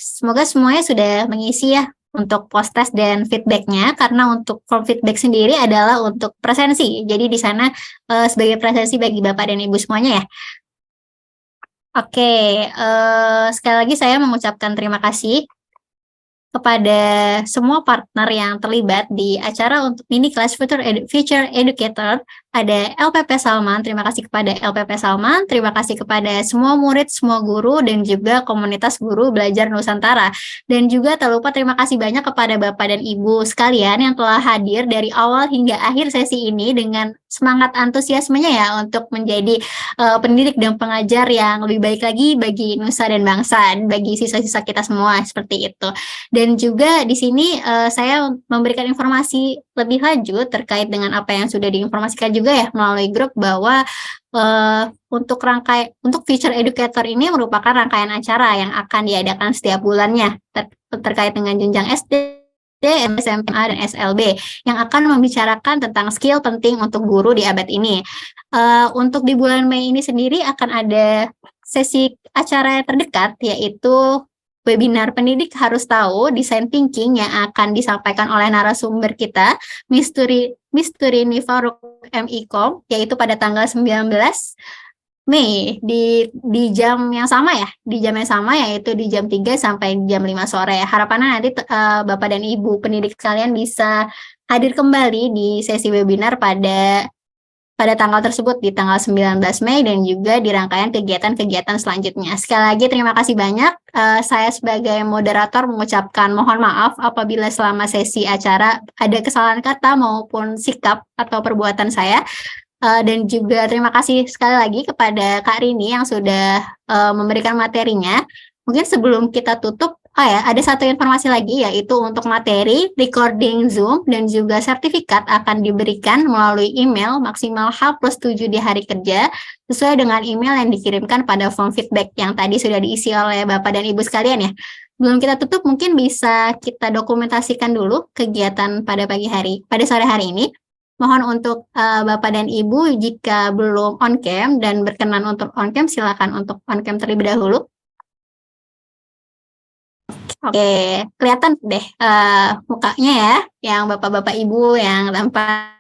Semoga semuanya sudah mengisi ya untuk post-test dan feedbacknya, karena untuk form feedback sendiri adalah untuk presensi. Jadi di sana sebagai presensi bagi Bapak dan Ibu semuanya ya. Oke, sekali lagi saya mengucapkan terima kasih kepada semua partner yang terlibat di acara untuk mini class Future Educator. Ada LPP Salman, terima kasih kepada LPP Salman, terima kasih kepada semua murid, semua guru, dan juga komunitas guru belajar Nusantara. Dan juga tak lupa terima kasih banyak kepada Bapak dan Ibu sekalian yang telah hadir dari awal hingga akhir sesi ini dengan semangat antusiasmenya ya untuk menjadi pendidik dan pengajar yang lebih baik lagi bagi nusa dan bangsa, bagi siswa-siswa kita semua seperti itu. Dan juga di sini saya memberikan informasi lebih lanjut terkait dengan apa yang sudah diinformasikan juga ya melalui grup bahwa untuk Future Educator ini merupakan rangkaian acara yang akan diadakan setiap bulannya terkait dengan jenjang SD, SMA, dan SLB yang akan membicarakan tentang skill penting untuk guru di abad ini. Untuk di bulan Mei ini sendiri akan ada sesi acara terdekat yaitu webinar pendidik harus tahu design thinking yang akan disampaikan oleh narasumber kita, Misturi Nifaruk MIKOM, yaitu pada tanggal 19 Mei di jam yang sama ya, yaitu di jam 3 sampai jam 5 sore. Harapannya nanti Bapak dan Ibu pendidik sekalian bisa hadir kembali di sesi webinar pada tanggal tersebut di tanggal 19 Mei dan juga di rangkaian kegiatan-kegiatan selanjutnya. Sekali lagi terima kasih banyak. Saya sebagai moderator mengucapkan mohon maaf apabila selama sesi acara ada kesalahan kata maupun sikap atau perbuatan saya. Dan juga terima kasih sekali lagi kepada Kak Rini yang sudah memberikan materinya. Mungkin sebelum kita tutup, ada satu informasi lagi yaitu untuk materi, recording Zoom, dan juga sertifikat akan diberikan melalui email maksimal H+7 di hari kerja sesuai dengan email yang dikirimkan pada form feedback yang tadi sudah diisi oleh Bapak dan Ibu sekalian ya. Sebelum kita tutup, mungkin bisa kita dokumentasikan dulu kegiatan pada sore hari ini. Mohon untuk Bapak dan Ibu jika belum on cam dan berkenan untuk on cam, silakan untuk on cam terlebih dahulu. Oke, kelihatan deh mukanya ya, yang bapak-bapak ibu yang tampan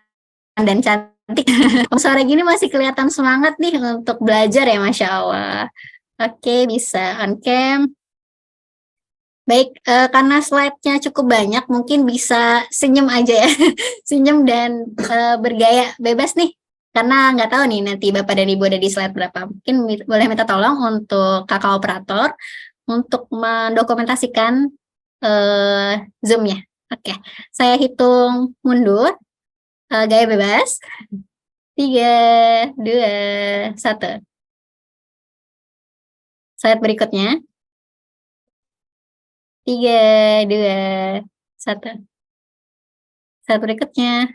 dan cantik. Sore gini masih kelihatan semangat nih untuk belajar ya, Masya Allah. Oke, bisa on cam. Baik, karena slide-nya cukup banyak, mungkin bisa senyum aja ya, senyum dan bergaya bebas nih. Karena nggak tahu nih nanti Bapak dan Ibu ada di slide berapa. Mungkin boleh minta tolong untuk kakak operator untuk mendokumentasikan Zoom-nya. Oke, saya hitung mundur, gaya bebas. 3, 2, 1. Slide berikutnya. 3, 2, 1. Slide berikutnya.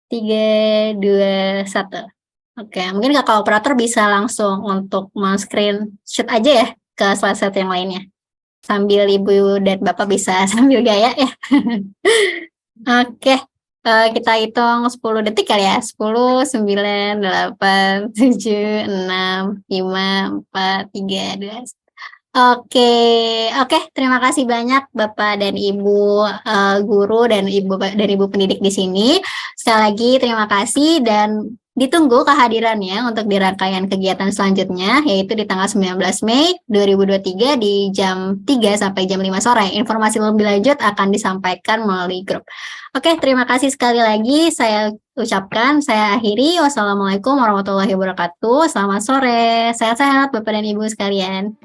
3, 2, 1. Oke, mungkin kakak operator bisa langsung untuk men-screenshot aja ya ke slide-slide yang lainnya. Sambil Ibu dan Bapak bisa sambil gaya ya. Oke, kita hitung 10 detik kali ya. 10, 9, 8, 7, 6, 5, 4, 3, 2, 1. Oke, terima kasih banyak Bapak dan Ibu guru dan Ibu pendidik di sini. Sekali lagi terima kasih dan ditunggu kehadirannya untuk di rangkaian kegiatan selanjutnya yaitu di tanggal 19 Mei 2023 di jam 3 sampai jam 5 sore. Informasi lebih lanjut akan disampaikan melalui grup. Oke, terima kasih sekali lagi saya ucapkan, saya akhiri. Wassalamualaikum warahmatullahi wabarakatuh. Selamat sore. Sehat-sehat Bapak dan Ibu sekalian.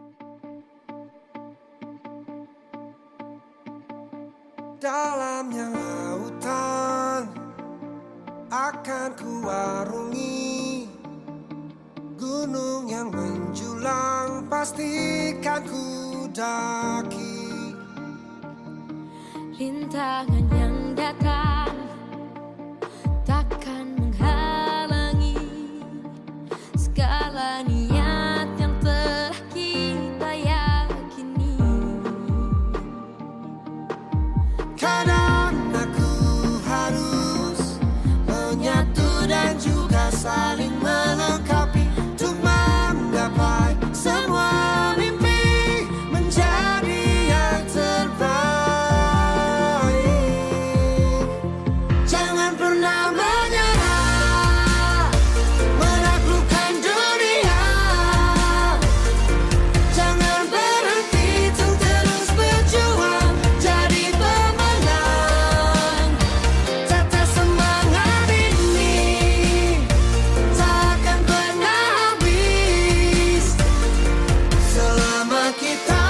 Dalamnya lautan akan kuarungi, gunung yang menjulang pastikan ku daki. Rintangan yang datang takkan menghalangi segala niat yang telah kita yakini. Kadang aku harus menyatu dan juga saling melengkapi untuk menggapai semua mimpi menjadi yang terbaik. Jangan pernah menyerah, menaklukkan dunia. Jangan berhenti untuk terus berjuang jadi pemenang. Tetap semangat ini takkan pernah habis selama kita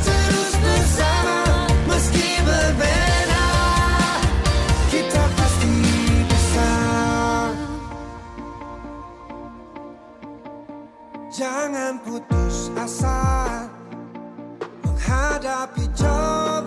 terus bersama. Meski berbeda, kita pasti bisa. Jangan putus asa menghadapi jodoh.